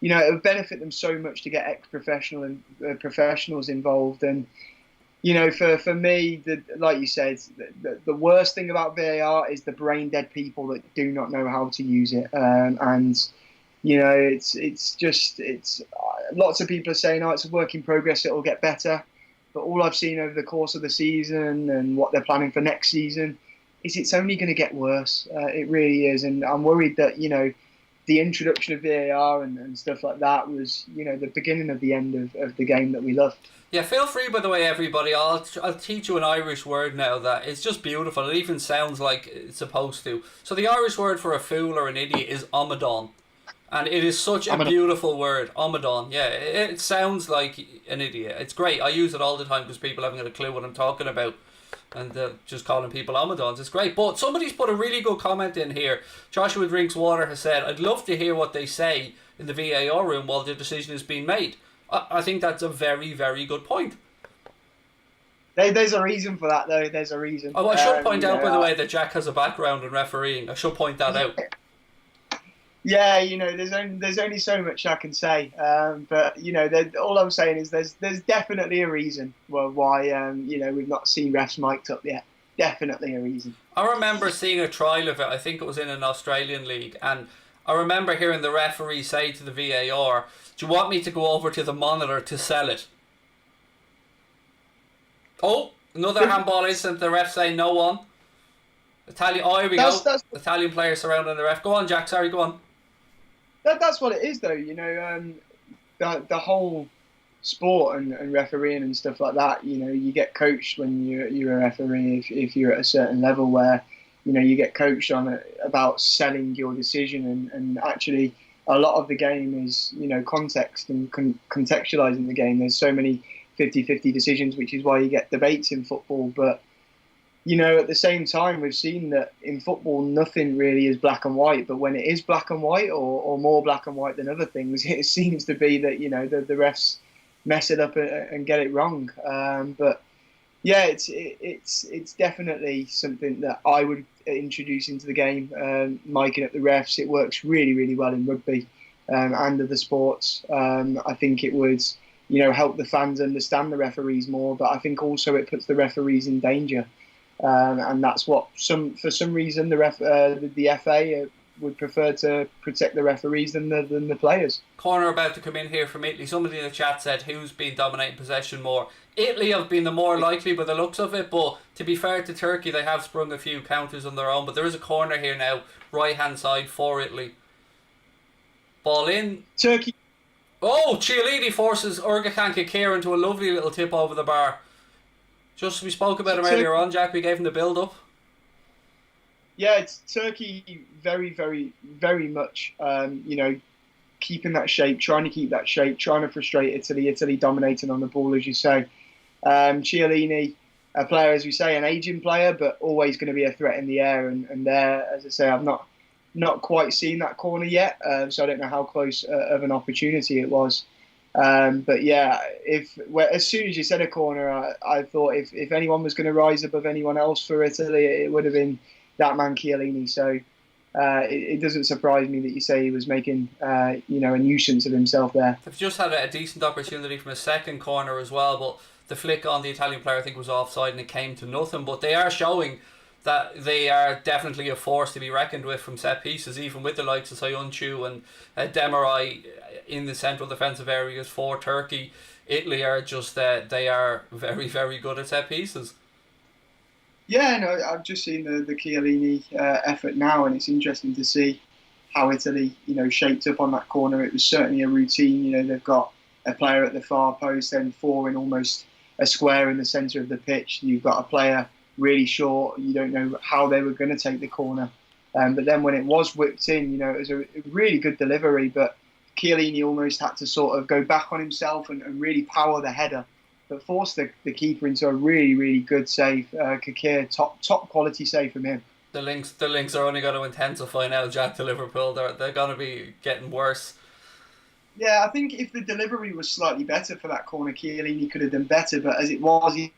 you know, it would benefit them so much to get ex-professional and professionals involved. And you know, for me, like you said, the worst thing about VAR is the brain dead people that do not know how to use it. And you know, it's lots of people are saying, oh, it's a work in progress, it'll get better. But all I've seen over the course of the season and what they're planning for next season is it's only going to get worse. It really is. And I'm worried that, you know, the introduction of VAR and stuff like that was, you know, the beginning of the end of the game that we loved. Yeah, feel free, by the way, everybody. I'll teach you an Irish word now that it's just beautiful. It even sounds like it's supposed to. So the Irish word for a fool or an idiot is omadon. And it is such a beautiful word, omadon. Yeah, it sounds like an idiot. It's great. I use it all the time because people haven't got a clue what I'm talking about. And just calling people omadons. It's great. But somebody's put a really good comment in here. Joshua Drinks Water has said, I'd love to hear what they say in the VAR room while the decision is being made. I think that's a very, very good point. There's a reason for that, though. There's a reason. Oh, I should point out, by the way, that Jack has a background in refereeing. I should point that out. Yeah, you know, there's only so much I can say, but you know, all I'm saying is there's definitely a reason why you know, we've not seen refs mic'd up yet. Definitely a reason. I remember seeing a trial of it. I think it was in an Australian league, and I remember hearing the referee say to the VAR, "Do you want me to go over to the monitor to sell it?" Oh, another handball incident. The ref saying no one. Italian. Oh, here we go. Italian player surrounding the ref. Go on, Jack. Sorry, go on. That's what it is, though. You know, the whole sport and refereeing and stuff like that. You know, you get coached when you're a referee if you're at a certain level where, you know, you get coached on about selling your decision and actually a lot of the game is, you know, context and contextualizing the game. There's so many 50-50 decisions, which is why you get debates in football. But you know, at the same time, we've seen that in football, nothing really is black and white. But when it is black and white, or more black and white than other things, it seems to be that, you know, the refs mess it up and get it wrong. But yeah, it's definitely something that I would introduce into the game. Miking up the refs, it works really, really well in rugby and other sports. I think it would, you know, help the fans understand the referees more. But I think also it puts the referees in danger. And that's what for some reason the FA would prefer to protect the referees than the players. Corner about to come in here from Italy. Somebody in the chat said who's been dominating possession more. Italy have been the more likely by the looks of it, but to be fair to Turkey, they have sprung a few counters on their own. But there is a corner here now, right hand side for Italy. Ball in. Turkey. Oh, Chiellini forces Erghan Kikir into a lovely little tip over the bar. Just, we spoke about him earlier on, Jack. We gave him the build-up. Yeah, it's Turkey very, very, very much, you know, keeping that shape, trying to keep that shape, trying to frustrate Italy. Italy dominating on the ball, as you say. Chiellini, a player, as we say, an aging player, but always going to be a threat in the air. And there, as I say, I've not quite seen that corner yet, so I don't know how close of an opportunity it was. But yeah, as soon as you said a corner, I thought if anyone was going to rise above anyone else for Italy, it would have been that man Chiellini. So it doesn't surprise me that you say he was making you know, a nuisance of himself there. They've just had a decent opportunity from a second corner as well, but the flick on the Italian player I think was offside and it came to nothing. But they are showing that they are definitely a force to be reckoned with from set pieces, even with the likes of Soyuncu and Demirai in the central defensive areas for Turkey. Italy are just they are very, very good at set pieces. Yeah, no, I've just seen the Chiellini effort now, and it's interesting to see how Italy, you know, shaped up on that corner. It was certainly a routine. You know, they've got a player at the far post, then four in almost a square in the centre of the pitch. You've got a player really short. You don't know how they were going to take the corner. But then when it was whipped in, you know, it was a really good delivery, but Chiellini almost had to sort of go back on himself and really power the header, but forced the keeper into a really, really good save. Kikir, top quality save from him. The links are only going to intensify now, Jack, to Liverpool. They're going to be getting worse. Yeah, I think if the delivery was slightly better for that corner, Chiellini could have done better, but as it was, he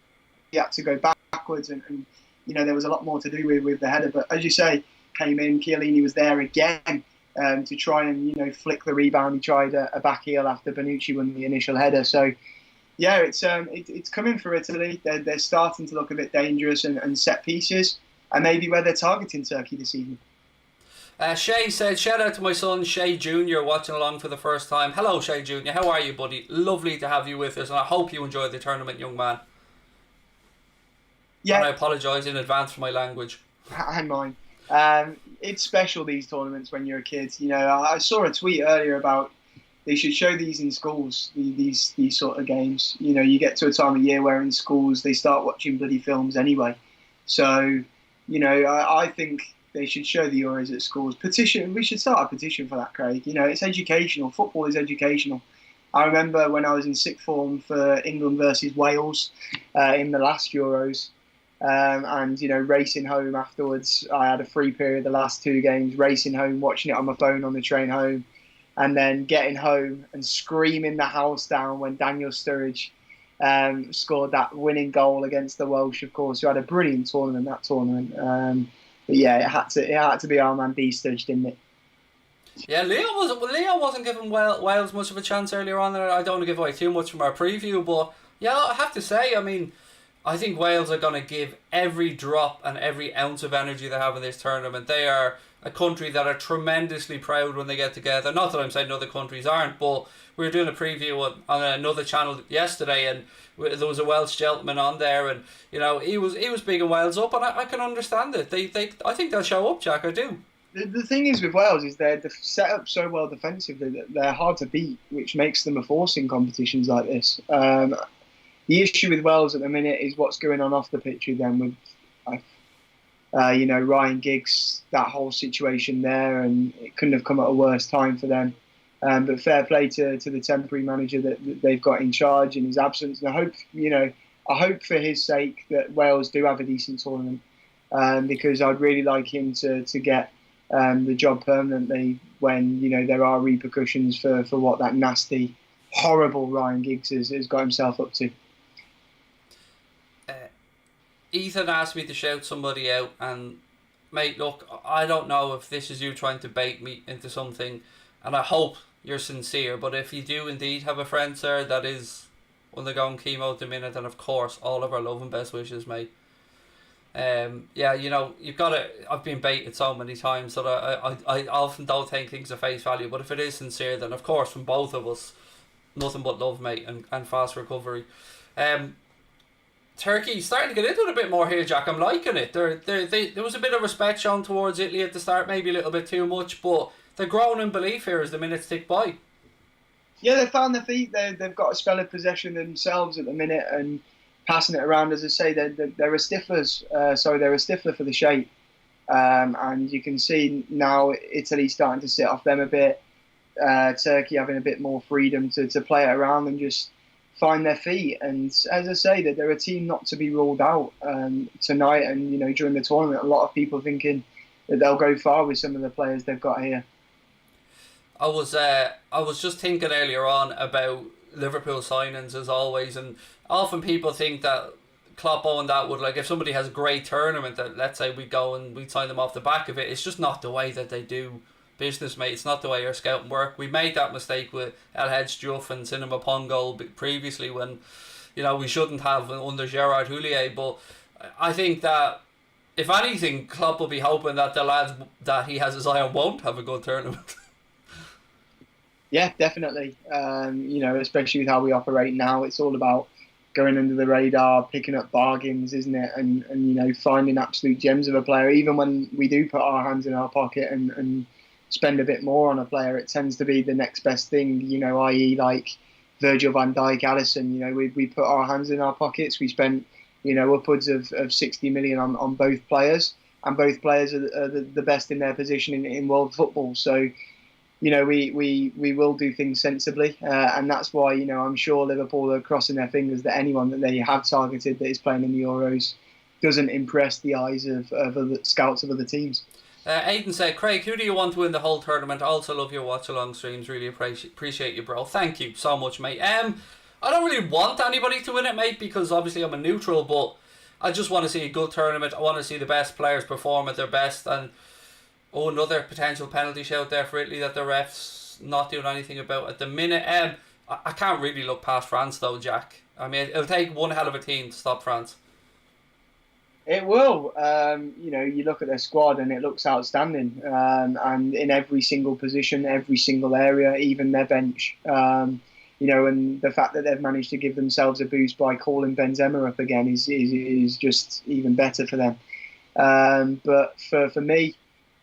had to go backwards, and you know, there was a lot more to do with the header. But as you say, came in, Chiellini was there again, to try and flick the rebound. He tried a back heel after Bonucci won the initial header. So yeah, it's coming for Italy. They're starting to look a bit dangerous and set pieces, and maybe where they're targeting Turkey this evening. Shay said, shout out to my son Shay Jr. watching along for the first time. Hello Shay Jr. How are you, buddy? Lovely to have you with us, and I hope you enjoyed the tournament, young man. Yeah. And I apologise in advance for my language. And mine. It's special, these tournaments, when you're a kid. I saw a tweet earlier about they should show these in schools, these sort of games. You get to a time of year where in schools they start watching bloody films anyway. So, I think they should show the Euros at schools. We should start a petition for that, Craig. It's educational. Football is educational. I remember when I was in sixth form for England versus Wales in the last Euros, and racing home afterwards. I had a free period the last two games, racing home, watching it on my phone on the train home, and then getting home and screaming the house down when Daniel Sturridge scored that winning goal against the Welsh, of course, who had a brilliant tournament, that tournament. But yeah, it had to be our man D Sturridge, didn't it? Yeah, Leo wasn't giving Wales much of a chance earlier on. I don't want to give away too much from our preview, but yeah, I have to say, I think Wales are going to give every drop and every ounce of energy they have in this tournament. They are a country that are tremendously proud when they get together. Not that I'm saying other countries aren't, but we were doing a preview on another channel yesterday, and there was a Welsh gentleman on there, and he was bigging Wales up, and I can understand it. I think they'll show up, Jack. I do. The thing is with Wales is they're set up so well defensively that they're hard to beat, which makes them a force in competitions like this. The issue with Wales at the minute is what's going on off the pitch with them, with Ryan Giggs, that whole situation there, and it couldn't have come at a worse time for them. But fair play to the temporary manager that they've got in charge in his absence. And I hope for his sake that Wales do have a decent tournament, because I'd really like him to get the job permanently when there are repercussions for what that nasty, horrible Ryan Giggs has got himself up to. Ethan asked me to shout somebody out, and mate, look, I don't know if this is you trying to bait me into something, and I hope you're sincere, but if you do indeed have a friend, sir, that is undergoing chemo at the minute, and of course all of our love and best wishes, mate. You've got to. I've been baited so many times that I often don't take things at face value, but if it is sincere, then of course from both of us, nothing but love, mate, and fast recovery. Turkey starting to get into it a bit more here, Jack. I'm liking it. There was a bit of respect shown towards Italy at the start, maybe a little bit too much, but they're growing in belief here as the minutes tick by. Yeah, they found their feet. They've got a spell of possession themselves at the minute and passing it around. As I say, they're a stiflers. They're a stifler for the shape. And you can see now Italy starting to sit off them a bit. Turkey having a bit more freedom to play it around and just find their feet. And as I say, that they're a team not to be ruled out tonight. And during the tournament, a lot of people thinking that they'll go far with some of the players they've got here. I was just thinking earlier on about Liverpool signings as always, and often people think that Klopp and that would, like, if somebody has a great tournament, that let's say we go and we sign them off the back of it. It's just not the way that they do business, mate. It's not the way our scouting work. We made that mistake with El Hadj Diouf and Cinema Pongo previously when we shouldn't have under Gerard Houllier. But I think that if anything, Klopp will be hoping that the lads that he has his eye on won't have a good tournament. Yeah, definitely. Especially with how we operate now, it's all about going under the radar, picking up bargains, isn't it? And finding absolute gems of a player. Even when we do put our hands in our pocket and spend a bit more on a player, it tends to be the next best thing, i.e. like Virgil van Dijk, Alisson. We put our hands in our pockets. We spent, upwards of 60 million on both players, and both players are the best in their position in world football. So, we will do things sensibly, and that's why, I'm sure Liverpool are crossing their fingers that anyone that they have targeted that is playing in the Euros doesn't impress the eyes of other scouts of other teams. Aidan said, Craig, who do you want to win the whole tournament? Also love your watch-along streams. Really appreciate you, bro. Thank you so much, mate. I don't really want anybody to win it, mate, because obviously I'm a neutral, but I just want to see a good tournament. I want to see the best players perform at their best, and Oh, another potential penalty shout there for Italy that the refs not doing anything about at the minute. I can't really look past France though, Jack. I mean, it'll take one hell of a team to stop France. It will. You look at their squad and it looks outstanding. And in every single position, every single area, even their bench. And the fact that they've managed to give themselves a boost by calling Benzema up again is just even better for them. But for me,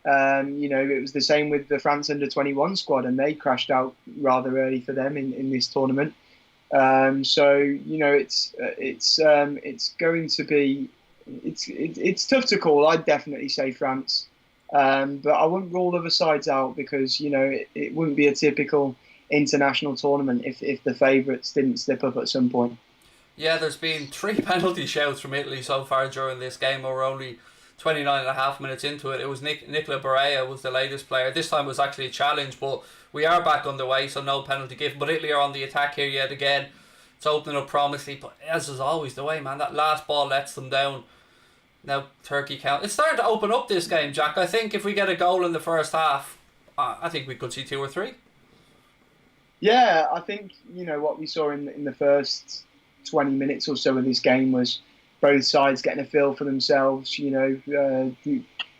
it was the same with the France under-21 squad, and they crashed out rather early for them in this tournament. It's going to be it's tough to call. I'd definitely say France, but I wouldn't rule other sides out because it wouldn't be a typical international tournament if the favourites didn't slip up at some point. Yeah, there's been 3 penalty shouts from Italy so far during this game. We're only 29 and a half minutes into it. It was Nicola Barea was the latest player. This time it was actually a challenge, but we are back underway, so no penalty given. But Italy are on the attack here yet again. It's opening up promisingly, but as is always the way, man, that last ball lets them down. Now Turkey count. It's starting to open up this game, Jack. I think if we get a goal in the first half, I think we could see 2 or 3. Yeah, I think what we saw in the first 20 minutes or so of this game was both sides getting a feel for themselves.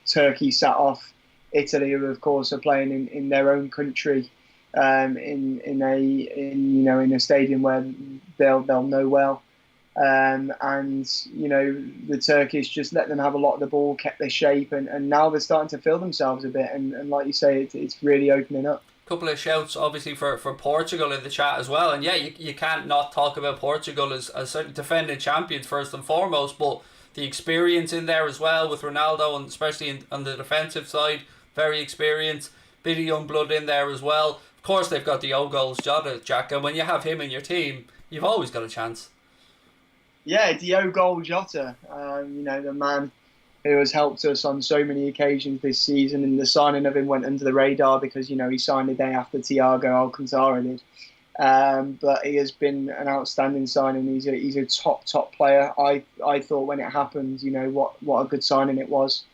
Turkey sat off Italy, who of course are playing in their own country, in a stadium where they'll know well. The Turkish just let them have a lot of the ball, kept their shape, and now they're starting to feel themselves a bit. And like you say, it's really opening up. Couple of shouts obviously for Portugal in the chat as well, and yeah, you can't not talk about Portugal as certain defending champions first and foremost, but the experience in there as well with Ronaldo, and especially on the defensive side, very experienced, bit of young blood in there as well. Of course they've got the goals Jota, Jack, and when you have him in your team, you've always got a chance. Yeah, Diogo Jota, the man who has helped us on so many occasions this season, and the signing of him went under the radar because he signed the day after Thiago Alcantara did. But he has been an outstanding signing. He's a top player. I thought when it happened, what a good signing it was.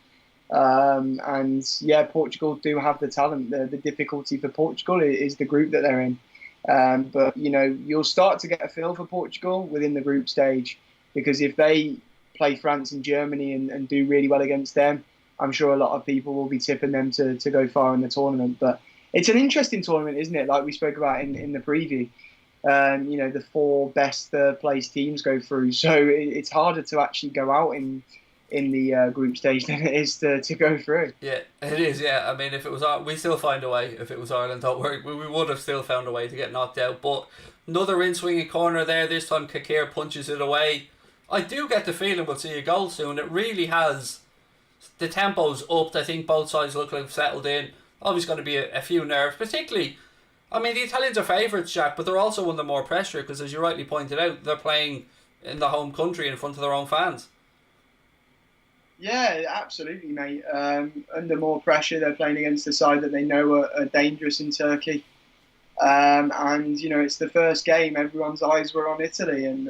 Portugal do have the talent. The difficulty for Portugal is the group that they're in. But you'll start to get a feel for Portugal within the group stage, because if they play France and Germany and do really well against them, I'm sure a lot of people will be tipping them to go far in the tournament. But it's an interesting tournament, isn't it? Like we spoke about in the preview. The 4 best third-place teams go through, so it's harder to actually go out in the group stage than it is to go through. Yeah, it is. Yeah, I mean, if it was we still find a way. If it was Ireland, don't worry, we would have still found a way to get knocked out. But another in-swinging corner there. This time, Kakir punches it away. I do get the feeling we'll see a goal soon. It really has. The tempo's upped. I think both sides look like they've settled in. Obviously, going to be a few nerves, particularly. I mean, the Italians are favourites, Jack, but they're also under more pressure because, as you rightly pointed out, they're playing in the home country in front of their own fans. Yeah, absolutely, mate. Under more pressure, they're playing against a side that they know are dangerous in Turkey. It's the first game. Everyone's eyes were on Italy, and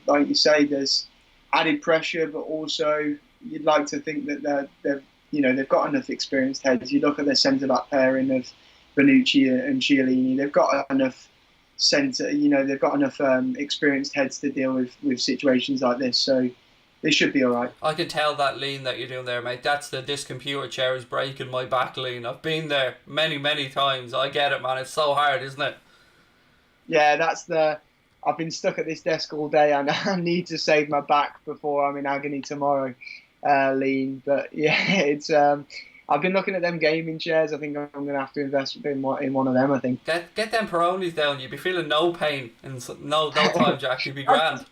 like you say, there's added pressure, but also you'd like to think that they've got enough experienced heads. You look at their centre back pairing of Bonucci and Chiellini. They've got enough they've got enough experienced heads to deal with situations like this. So they should be all right. I can tell that lean that you're doing there, mate. That's this computer chair is breaking my back lean. I've been there many times. I get it, man. It's so hard, isn't it? Yeah, I've been stuck at this desk all day, and I need to save my back before I'm in agony tomorrow. Lean, but yeah, it's. I've been looking at them gaming chairs. I think I'm going to have to invest in one of them. I think. Get them Peronis down. You'd be feeling no pain in no time, Jack. You'd be grand.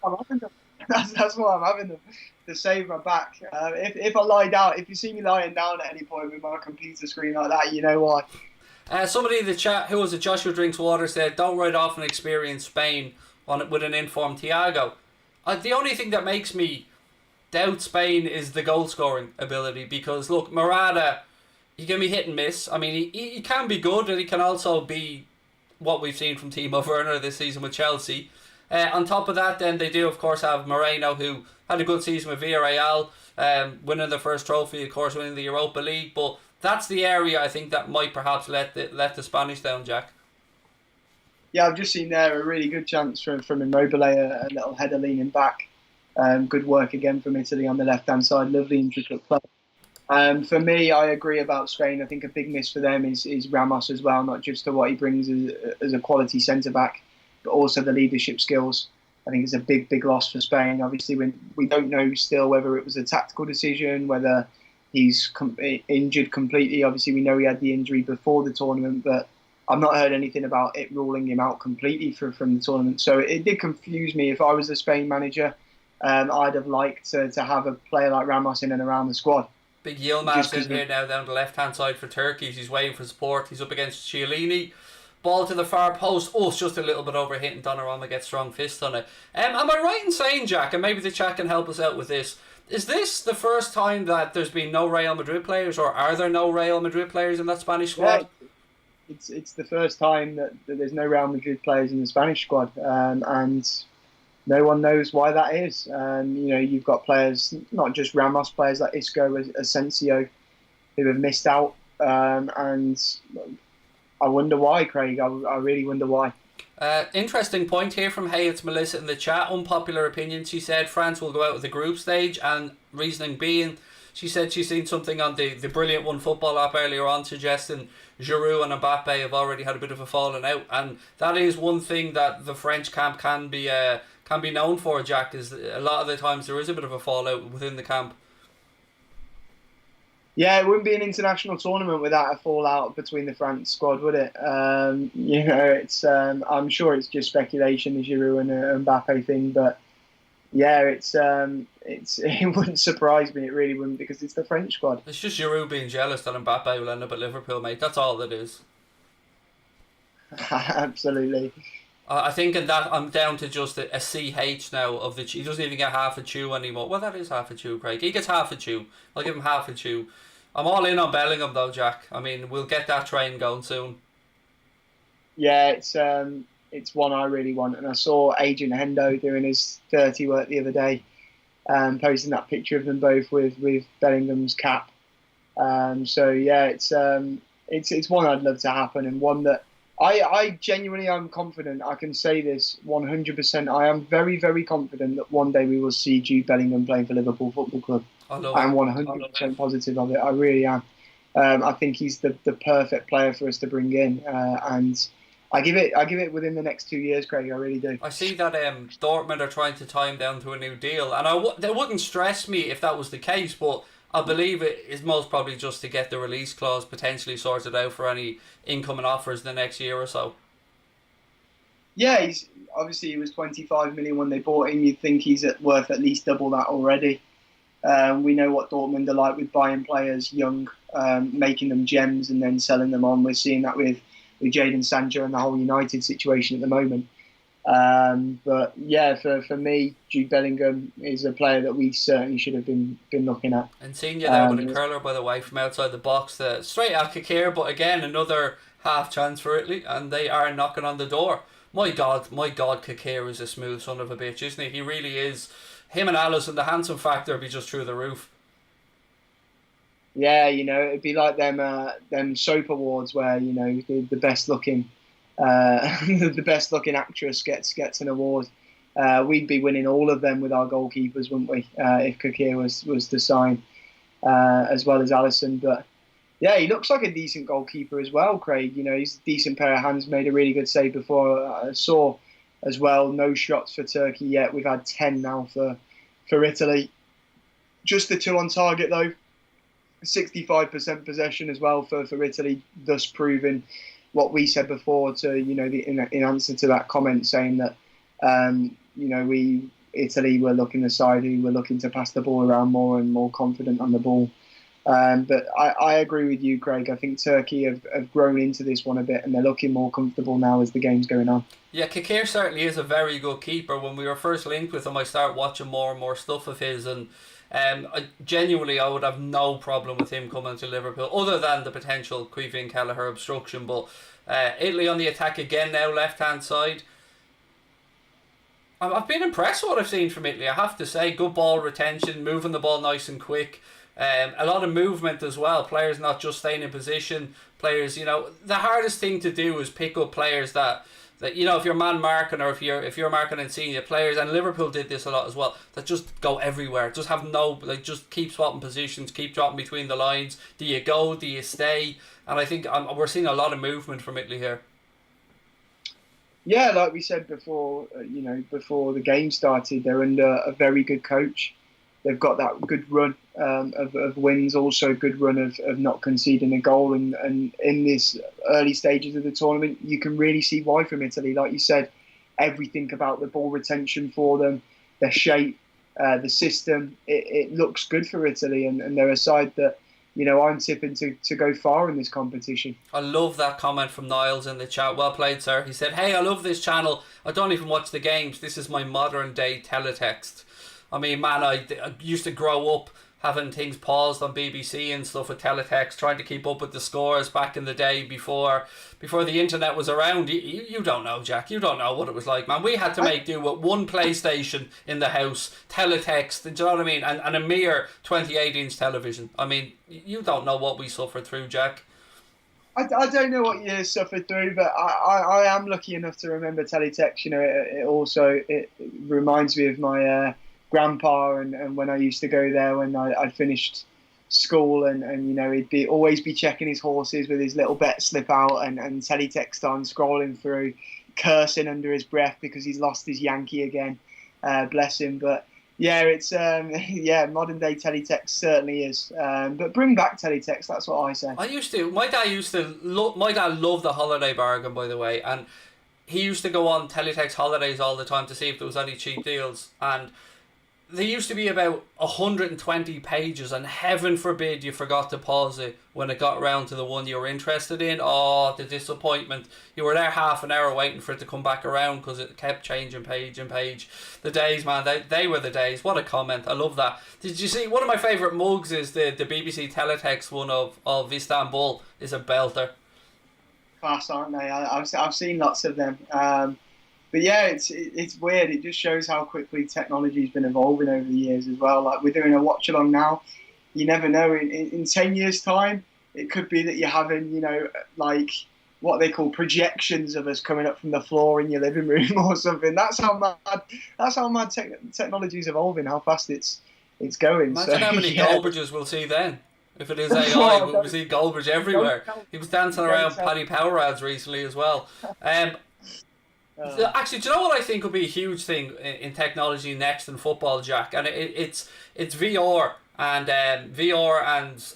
That's why I'm having them, to save my back. If I lie down, if you see me lying down at any point with my computer screen like that, you know why. Somebody in the chat, who was it, Joshua Drinks Water, said, don't write off an experienced Spain with an informed Thiago. The only thing that makes me doubt Spain is the goal scoring ability, because look, Morata, he can be hit and miss. I mean, he can be good, and he can also be what we've seen from Timo Werner this season with Chelsea. On top of that, then they do of course have Moreno, who had a good season with Villarreal, winning the first trophy, of course winning the Europa League, but that's the area I think that might perhaps let the Spanish down, Jack. Yeah, I've just seen there a really good chance from Immobile, a little header leaning back. Good work again from Italy on the left-hand side. Lovely intricate play. For me, I agree about Spain. I think a big miss for them is Ramos as well, not just to what he brings as a quality centre-back, but also the leadership skills. I think it's a big, big loss for Spain. Obviously, we don't know still whether it was a tactical decision, whether he's injured completely. Obviously, we know he had the injury before the tournament, but I've not heard anything about it ruling him out completely from the tournament. So it did confuse me. If I was the Spain manager, I'd have liked to have a player like Ramos in and around the squad. Big Yilmaz in here now down the left-hand side for Turkey. He's waiting for support. He's up against Chiellini. Ball to the far post. Oh, it's just a little bit overhit and Donnarumma gets strong fist on it. Am I right in saying, Jack, and maybe the chat can help us out with this, is this the first time that there's been no Real Madrid players, or are there no Real Madrid players in that Spanish squad? Yeah, it's the first time that there's no Real Madrid players in the Spanish squad, and no one knows why that is. You've got players, not just Ramos, players like Isco, Asensio, who have missed out, and I wonder why, Craig. I really wonder why. Interesting point here from Hey, it's Melissa in the chat. Unpopular opinion, she said France will go out with the group stage, and reasoning being, she said she's seen something on the Brilliant One football app earlier on suggesting Giroud and Mbappe have already had a bit of a falling out, and that is one thing that the French camp can be known for, Jack, is a lot of the times there is a bit of a fallout within the camp. Yeah, it wouldn't be an international tournament without a fallout between the France squad, would it? It's I'm sure it's just speculation, the Giroud and Mbappe thing, but yeah, it wouldn't surprise me. It really wouldn't, because it's the French squad. It's just Giroud being jealous that Mbappe will end up at Liverpool, mate. That's all it is. Absolutely. I think in that I'm down to just a CH now of the. He doesn't even get half a chew anymore. Well, that is half a chew, Craig. He gets half a chew. I'll give him half a chew. I'm all in on Bellingham though, Jack. I mean, we'll get that train going soon. Yeah, it's one I really want, and I saw Agent Hendo doing his dirty work the other day, posting that picture of them both with Bellingham's cap. So yeah, it's one I'd love to happen, and one that I genuinely am confident. I can say this 100%. I am very, very confident that one day we will see Jude Bellingham playing for Liverpool Football Club. I'm 100% positive of it. I really am. I think he's the perfect player for us to bring in, and I give it within the next 2 years, Craig. I really do. I see that Dortmund are trying to tie him down to a new deal, and that wouldn't stress me if that was the case, but I believe it is most probably just to get the release clause potentially sorted out for any incoming offers the next year or so. Yeah, he was 25 million when they bought him. You'd think he's worth at least double that already. We know what Dortmund are like with buying players young, making them gems and then selling them on. We're seeing that with Jadon Sancho and the whole United situation at the moment. But yeah, for me, Jude Bellingham is a player that we certainly should have been looking at. And seeing you there with a curler, by the way, from outside the box, straight at Kikir, but again, another half chance for Italy, and they are knocking on the door. My God, Kikir is a smooth son of a bitch, isn't he? He really is. Him and Alisson, the handsome factor would be just through the roof. Yeah, it'd be like them soap awards where the best looking the best looking actress gets an award. We'd be winning all of them with our goalkeepers, wouldn't we? If Kikir was to sign, as well as Alisson. But yeah, he looks like a decent goalkeeper as well, Craig. He's a decent pair of hands. Made a really good save before. I saw as well, no shots for Turkey yet. We've had 10 now for Italy. Just the 2 on target though. 65% possession as well for Italy, thus proving what we said before to in answer to that comment saying that Italy were looking the side who were looking to pass the ball around more and more confident on the ball. But I agree with you, Craig. I think Turkey have grown into this one a bit, and they're looking more comfortable now as the game's going on. Yeah, Kikir certainly is a very good keeper. When we were first linked with him, I started watching more and more stuff of his, and genuinely I would have no problem with him coming to Liverpool, other than the potential Queevy and Kelleher obstruction. But Italy on the attack again now, left-hand side. I've been impressed with what I've seen from Italy, I have to say. Good ball retention, moving the ball nice and quick. A lot of movement as well. Players not just staying in position. Players, the hardest thing to do is pick up players that if you're man marking, or if you're marking and senior players, and Liverpool did this a lot as well, that just go everywhere, just have just keep swapping positions, keep dropping between the lines. Do you go? Do you stay? And I think we're seeing a lot of movement from Italy here. Yeah, like we said before, before the game started, they're under a very good coach. They've got that good run of wins, also a good run of not conceding a goal. And in this early stages of the tournament, you can really see why from Italy. Like you said, everything about the ball retention for them, their shape, the system, it looks good for Italy. And they're a side that, I'm tipping to go far in this competition. I love that comment from Niles in the chat. Well played, sir. He said, "Hey, I love this channel. I don't even watch the games. This is my modern day teletext." I mean, man, I used to grow up having things paused on BBC and stuff with teletext, trying to keep up with the scores back in the day before the internet was around. You don't know, Jack. You don't know what it was like, man. We had to make do with one PlayStation in the house, teletext, do you know what I mean? And a mere 28-inch television. I mean, you don't know what we suffered through, Jack. I don't know what you suffered through, but I am lucky enough to remember teletext. It reminds me of my grandpa and when I used to go there when I'd finished school and he'd always be checking his horses with his little bet slip out and teletext on, scrolling through, cursing under his breath because he's lost his Yankee again. Bless him. But yeah, it's modern day teletext certainly is. But bring back teletext. That's what I say. My dad loved the holiday bargain, by the way, and he used to go on teletext holidays all the time to see if there was any cheap deals. And they used to be about 120 pages, and heaven forbid you forgot to pause it when it got around to the one you were interested in. Oh, the disappointment. You were there half an hour waiting for it to come back around because it kept changing page and page. The days, man, they were the days. What a comment. I love that. Did you see, one of my favourite mugs is the BBC Teletext one of Istanbul is a belter. Class, aren't they? I've seen lots of them. But yeah, it's weird. It just shows how quickly technology's been evolving over the years as well. Like we're doing a watch along now. You never know. In 10 years' time, it could be that you're having, like what they call projections of us coming up from the floor in your living room or something. That's how mad technology is evolving. How fast it's going. Imagine how many Goldbridges we'll see then. If it is AI, we'll see Goldbridge everywhere. He was dancing around Paddy Power recently as well. Actually, do you know what I think would be a huge thing in technology next in football, Jack? And it's VR and VR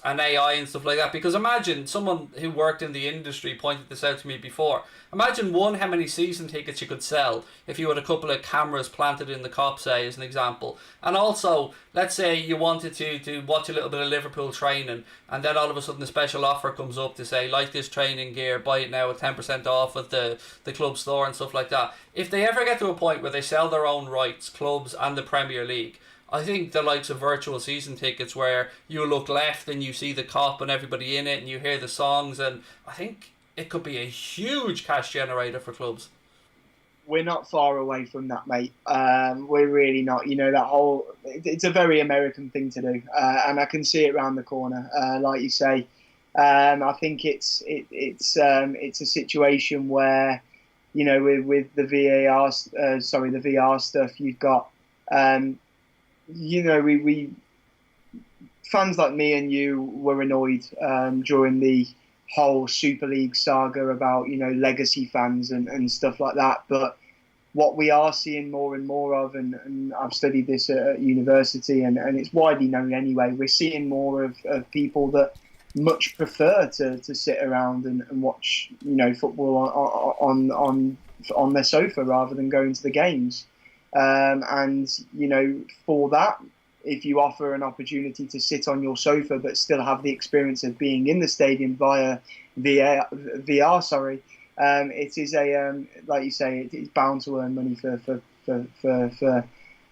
and AI and stuff like that. Because imagine someone who worked in the industry pointed this out to me before. Imagine how many season tickets you could sell if you had a couple of cameras planted in the Kop, say, as an example. And also, let's say you wanted to watch a little bit of Liverpool training, and then all of a sudden a special offer comes up to say, like this training gear, buy it now at 10% off at the club store and stuff like that. If they ever get to a point where they sell their own rights, clubs and the Premier League, I think the likes of virtual season tickets where you look left and you see the Kop and everybody in it and you hear the songs, and I think it could be a huge cash generator for clubs. We're not far away from that, mate. We're really not. It's a very American thing to do, and I can see it around the corner. Like you say, I think it's a situation where, with the the VR stuff, you've got, we fans like me and you were annoyed during the whole Super League saga about legacy fans and stuff like that. But what we are seeing more and more of, and I've studied this at university, and it's widely known anyway, we're seeing more of people that much prefer to sit around and watch football on their sofa rather than going to the games. And for that, if you offer an opportunity to sit on your sofa but still have the experience of being in the stadium via VR, it is like you say, it's bound to earn money for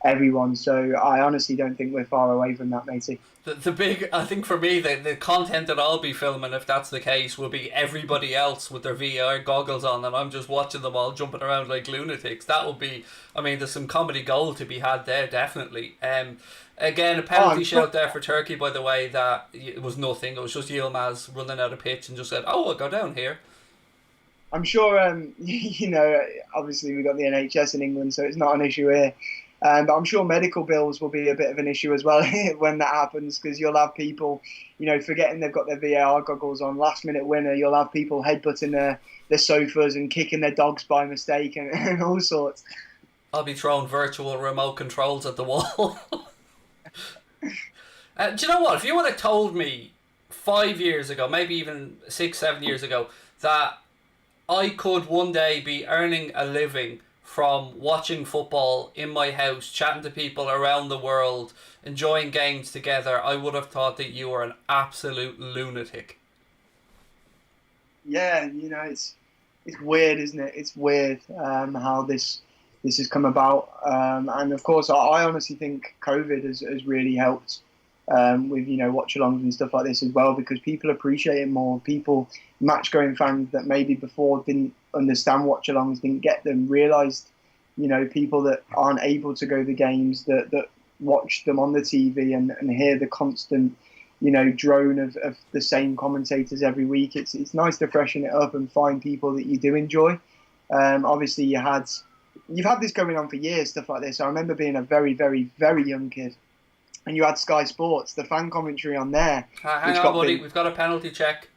everyone. So I honestly don't think we're far away from that, matey. The big, I think for me, the content that I'll be filming, if that's the case, will be everybody else with their VR goggles on, and I'm just watching them all jumping around like lunatics. That would be, I mean, there's some comedy gold to be had there, definitely. Again, a penalty shout there for Turkey, by the way, that it was nothing. It was just Yilmaz running out of pitch and just said, "Oh, I'll go down here." I'm sure, obviously we've got the NHS in England, so it's not an issue here. But I'm sure medical bills will be a bit of an issue as well when that happens, because you'll have people, forgetting they've got their VAR goggles on, last minute winner. You'll have people headbutting their sofas and kicking their dogs by mistake and all sorts. I'll be throwing virtual remote controls at the wall. Do you know what? If you would have told me 5 years ago, maybe even 6, 7 years ago, that I could one day be earning a living from watching football in my house, chatting to people around the world, enjoying games together, I would have thought that you were an absolute lunatic. Yeah, it's weird, isn't it? It's weird how this has come about, and of course, I honestly think COVID has really helped with watch-alongs and stuff like this as well, because people appreciate it more. People, match-going fans that maybe before didn't understand watch-alongs, didn't get them, realised, people that aren't able to go to the games, that watch them on the TV and hear the constant, drone of the same commentators every week. It's nice to freshen it up and find people that you do enjoy. Obviously, you've had this going on for years, stuff like this. I remember being a very, very, very young kid, and you had Sky Sports, the fan commentary on there. Hang on, buddy. We've got a penalty check.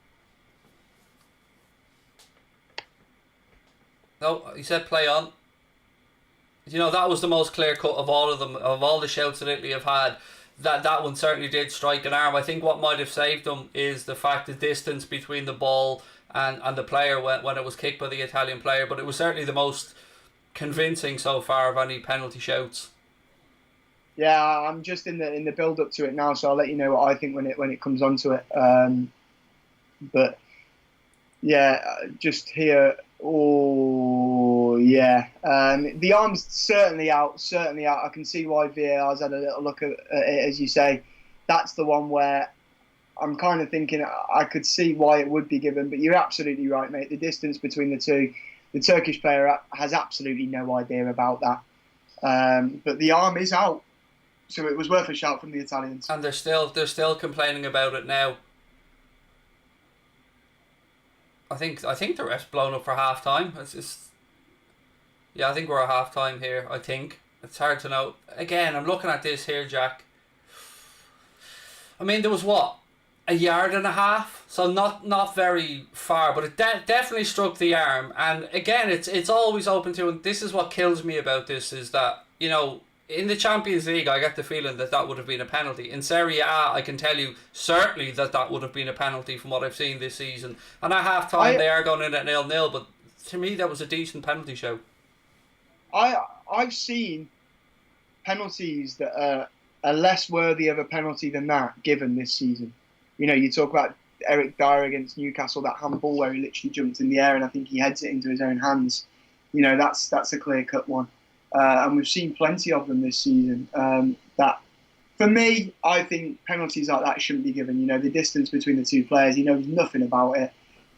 No, he said play on. That was the most clear cut of all of them, of all the shouts that Italy have had. That one certainly did strike an arm. I think what might have saved them is the fact the distance between the ball and the player when it was kicked by the Italian player. But it was certainly the most convincing so far of any penalty shouts. Yeah, I'm just in the build up to it now, so I'll let you know what I think when it comes onto it. But yeah, just here. Oh yeah, the arm's certainly out. I can see why VAR's had a little look at it, as you say. That's the one where I'm kind of thinking I could see why it would be given, but you're absolutely right, mate. The distance between the two, the Turkish player has absolutely no idea about that. But the arm is out, so it was worth a shout from the Italians. And they're still complaining about it now. I think the ref's blown up for half time. I think we're at half time here. I think it's hard to know. Again, I'm looking at this here, Jack. I mean, there was a yard and a half, so not very far, but it definitely struck the arm. And again, it's always open to. And this is what kills me about this, is that in the Champions League, I get the feeling that would have been a penalty. In Serie A, I can tell you certainly that would have been a penalty from what I've seen this season. And at half time, they are going in at 0-0, but to me, that was a decent penalty show. I've seen penalties that are less worthy of a penalty than that given this season. You talk about Eric Dyer against Newcastle, that handball where he literally jumped in the air and I think he heads it into his own hands. That's a clear-cut one. And we've seen plenty of them this season. That, for me, I think penalties like that shouldn't be given. The distance between the two players, he knows nothing about it.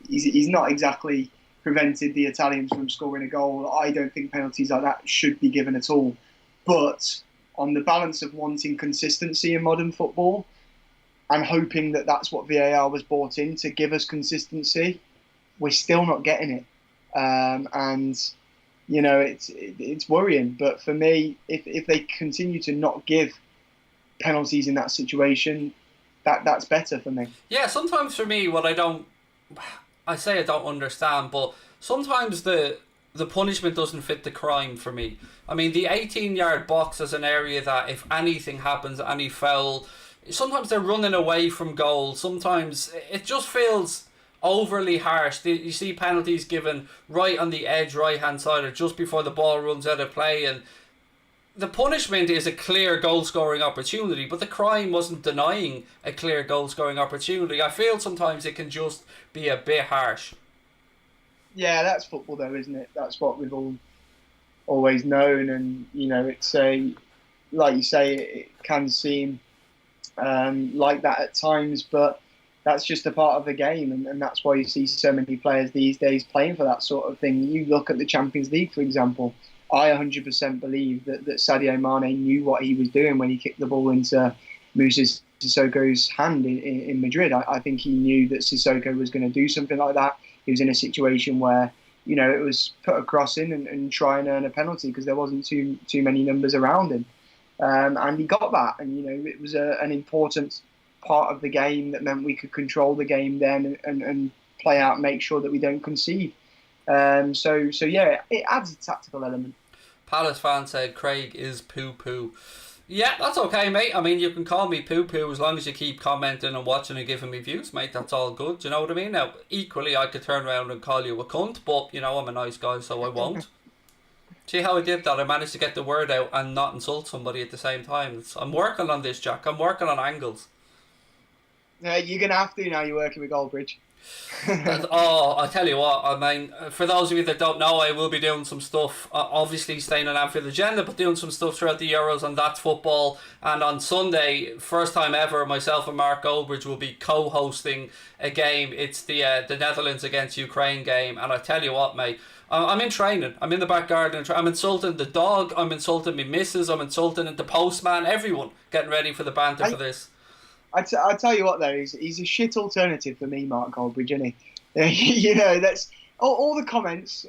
He's not exactly prevented the Italians from scoring a goal. I don't think penalties like that should be given at all. But on the balance of wanting consistency in modern football and hoping that that's what VAR was brought in to give us consistency, we're still not getting it. It's worrying. But for me, if they continue to not give penalties in that situation, that's better for me. Yeah, sometimes for me, I don't understand, but sometimes the punishment doesn't fit the crime for me. I mean, the 18-yard box is an area that if anything happens, any foul, sometimes they're running away from goal. Sometimes it just feels overly harsh. You see penalties given right on the edge, right-hand side, or just before the ball runs out of play, and the punishment is a clear goal-scoring opportunity, but the crime wasn't denying a clear goal-scoring opportunity. I feel sometimes it can just be a bit harsh. Yeah, that's football though, isn't it? That's what we've all always known, and like you say, it can seem like that at times, but that's just a part of the game, and that's why you see so many players these days playing for that sort of thing. You look at the Champions League, for example. I 100% believe that Sadio Mane knew what he was doing when he kicked the ball into Moussa Sissoko's hand in Madrid. I think he knew that Sissoko was going to do something like that. He was in a situation where, it was put a cross in and try and earn a penalty because there wasn't too many numbers around him. And he got that. And, it was an important part of the game that meant we could control the game then and play out, make sure that we don't concede. So yeah, it adds a tactical element. Palace fan said Craig is poo-poo. Yeah, that's okay, mate. I mean, you can call me poo-poo as long as you keep commenting and watching and giving me views, mate. That's all good. Do you know what I mean? Now, equally, I could turn around and call you a cunt, but, I'm a nice guy, so I won't. See how I did that? I managed to get the word out and not insult somebody at the same time. I'm working on this, Jack. I'm working on angles. You're going to have to now you're working with Goldbridge. I tell you what, I mean, for those of you that don't know, I will be doing some stuff, obviously staying on Anfield agenda, but doing some stuff throughout the Euros on That's Football. And on Sunday, first time ever, myself and Mark Goldbridge will be co-hosting a game. It's the Netherlands against Ukraine game, and I tell you what, mate, I'm in training. I'm in the back garden. I'm insulting the dog. I'm insulting my missus. I'm insulting the postman. Everyone getting ready for the banter for this. I tell you what, though, he's a shit alternative for me, Mark Goldbridge, isn't he? That's all the comments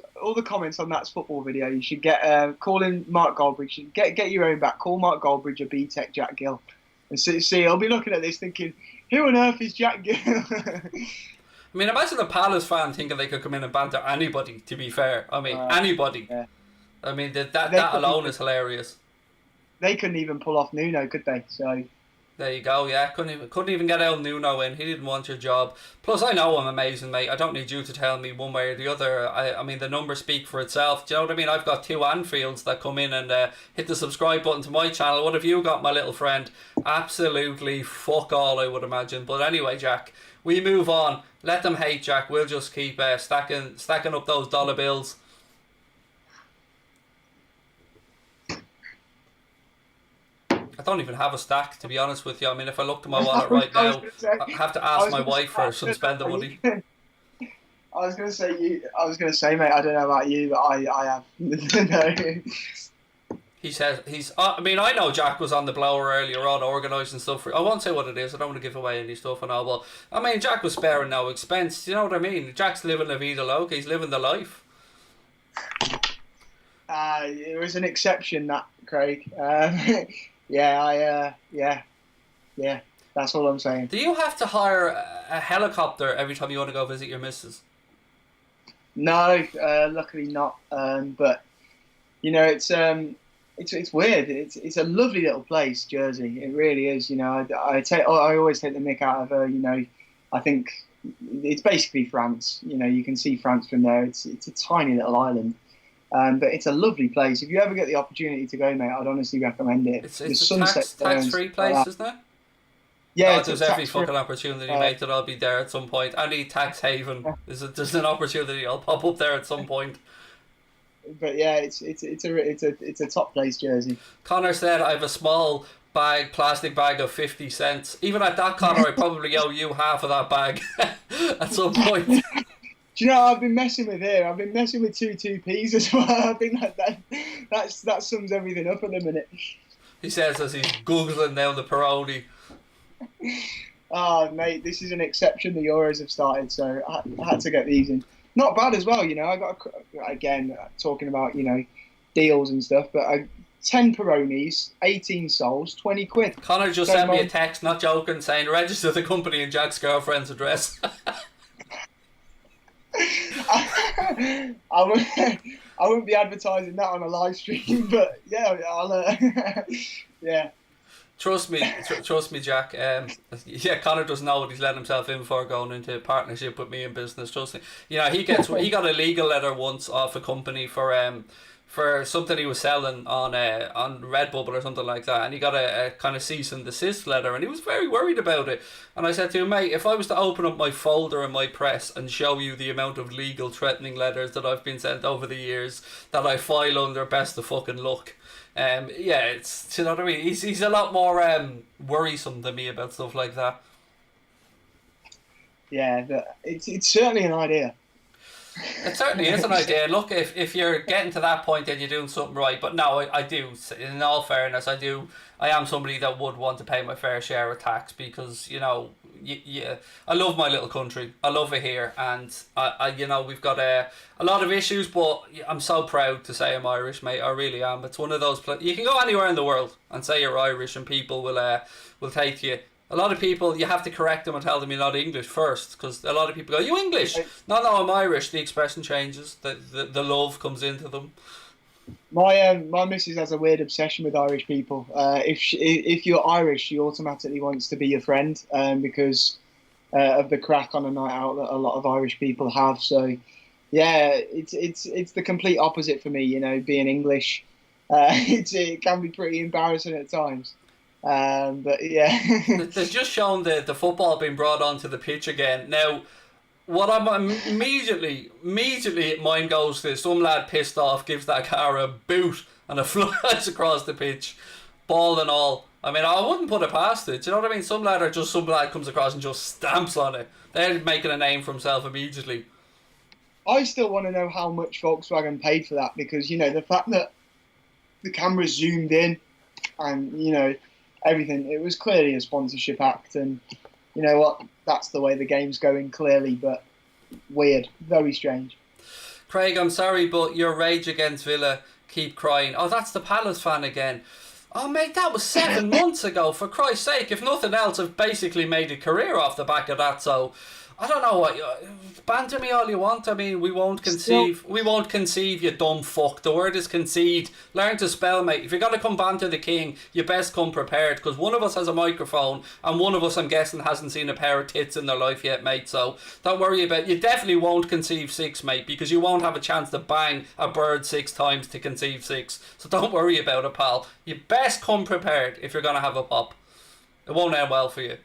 on That's Football video. You should get calling Mark Goldbridge. Get your own back. Call Mark Goldbridge a B-Tech Jack Gill, and see. I'll be looking at this thinking, who on earth is Jack Gill? I mean, imagine a Palace fan thinking they could come in and banter anybody. To be fair, I mean anybody. Yeah. I mean that alone is hilarious. They couldn't even pull off Nuno, could they? So. There you go, yeah. Couldn't even get El Nuno in. He didn't want your job. Plus, I know I'm amazing, mate. I don't need you to tell me one way or the other. I mean, the numbers speak for itself. Do you know what I mean? I've got 2 Anfields that come in and hit the subscribe button to my channel. What have you got, my little friend? Absolutely fuck all, I would imagine. But anyway, Jack, we move on. Let them hate, Jack. We'll just keep stacking up those dollar bills. I don't even have a stack, to be honest with you. I mean, if I look to my wallet right now, I have to ask my wife first and spend the money. I was going to say, mate, I don't know about you, but I have. No. He says I mean, I know Jack was on the blower earlier on organising stuff. I won't say what it is. I don't want to give away any stuff and all. But I mean, Jack was sparing no expense. Do you know what I mean? Jack's living la vida loca. He's living the life. It was an exception, that, Craig. Yeah, that's all I'm saying. Do you have to hire a helicopter every time you want to go visit your missus? No, luckily not. But it's weird. It's a lovely little place, Jersey. It really is. I always take the mick out of her. I think it's basically France. You can see France from there. It's a tiny little island. But it's a lovely place. If you ever get the opportunity to go, mate, I'd honestly recommend it. It's a tax-free place, isn't it? Yeah, there's every fucking opportunity, mate, that I'll be there at some point. Any tax haven, there's an opportunity. I'll pop up there at some point. But yeah, it's a top place, Jersey. Connor said I have a small plastic bag of 50 cents. Even at that, Connor, I probably owe you half of that bag at some point. Do you know I've been messing with here? I've been messing with 2p as well. I think that sums everything up in a minute. He says as he's googling down the parody. Oh, mate, this is an exception. The Euros have started, so I had to get these in. Not bad as well, I got, again, talking about, deals and stuff, but 10 Peronis, 18 sols, 20 quid. Connor just sent me a text, not joking, saying register the company in Jack's girlfriend's address. I wouldn't be advertising that on a live stream, but yeah, I'll yeah. Trust me, Jack. Yeah, Connor doesn't know what he's letting himself in for going into a partnership with me in business. Trust me. He got a legal letter once off a company for for something he was selling on Redbubble or something like that, and he got a kind of cease and desist letter, and he was very worried about it. And I said to him, mate, if I was to open up my folder in my press and show you the amount of legal threatening letters that I've been sent over the years that I file under, best of fucking luck. Yeah, it's, you know what I mean. He's a lot more worrisome than me about stuff like that. Yeah, it's certainly an idea. It certainly is an idea. Look, if you're getting to that point, then you're doing something right. But no, I do. In all fairness, I do. I am somebody that would want to pay my fair share of tax because, you know, yeah, I love my little country. I love it here, and I you know, we've got a lot of issues, but I'm so proud to say I'm Irish, mate. I really am. It's one of those you can go anywhere in the world and say you're Irish, and people will take you. A lot of people, you have to correct them and tell them you're not English first, because a lot of people go, "You English?" No, I'm Irish. The expression changes. The love comes into them. My missus has a weird obsession with Irish people. If you're Irish, she automatically wants to be your friend because of the crack on a night out that a lot of Irish people have. So, yeah, it's the complete opposite for me. You know, being English, it can be pretty embarrassing at times. But yeah, they've just shown the football being brought onto the pitch again. Now, what I'm immediately mind goes to some lad pissed off gives that car a boot and it flies across the pitch, ball and all. I mean, I wouldn't put it past it. Do you know what I mean? Some lad comes across and just stamps on it. They're making a name for himself immediately. I still want to know how much Volkswagen paid for that, because, you know, the fact that the camera's zoomed in and, you know, everything, it was clearly a sponsorship act, and you know what, that's the way the game's going, clearly, but weird, very strange. Craig, I'm sorry, but your rage against Villa, keep crying. Oh, that's the Palace fan again. Oh mate, that was 7 months ago, for Christ's sake. If nothing else, I've basically made a career off the back of that, so I don't know what banter me all you want. I mean, we won't conceive, you dumb fuck. The word is concede. Learn to spell, mate. If you're gonna come banter the king, you best come prepared, because one of us has a microphone and one of us, I'm guessing, hasn't seen a pair of tits in their life yet, mate. So don't worry about it. You definitely won't conceive 6, mate, because you won't have a chance to bang a bird 6 times to conceive 6. So don't worry about it, pal. You best come prepared if you're gonna have a pop. It won't end well for you.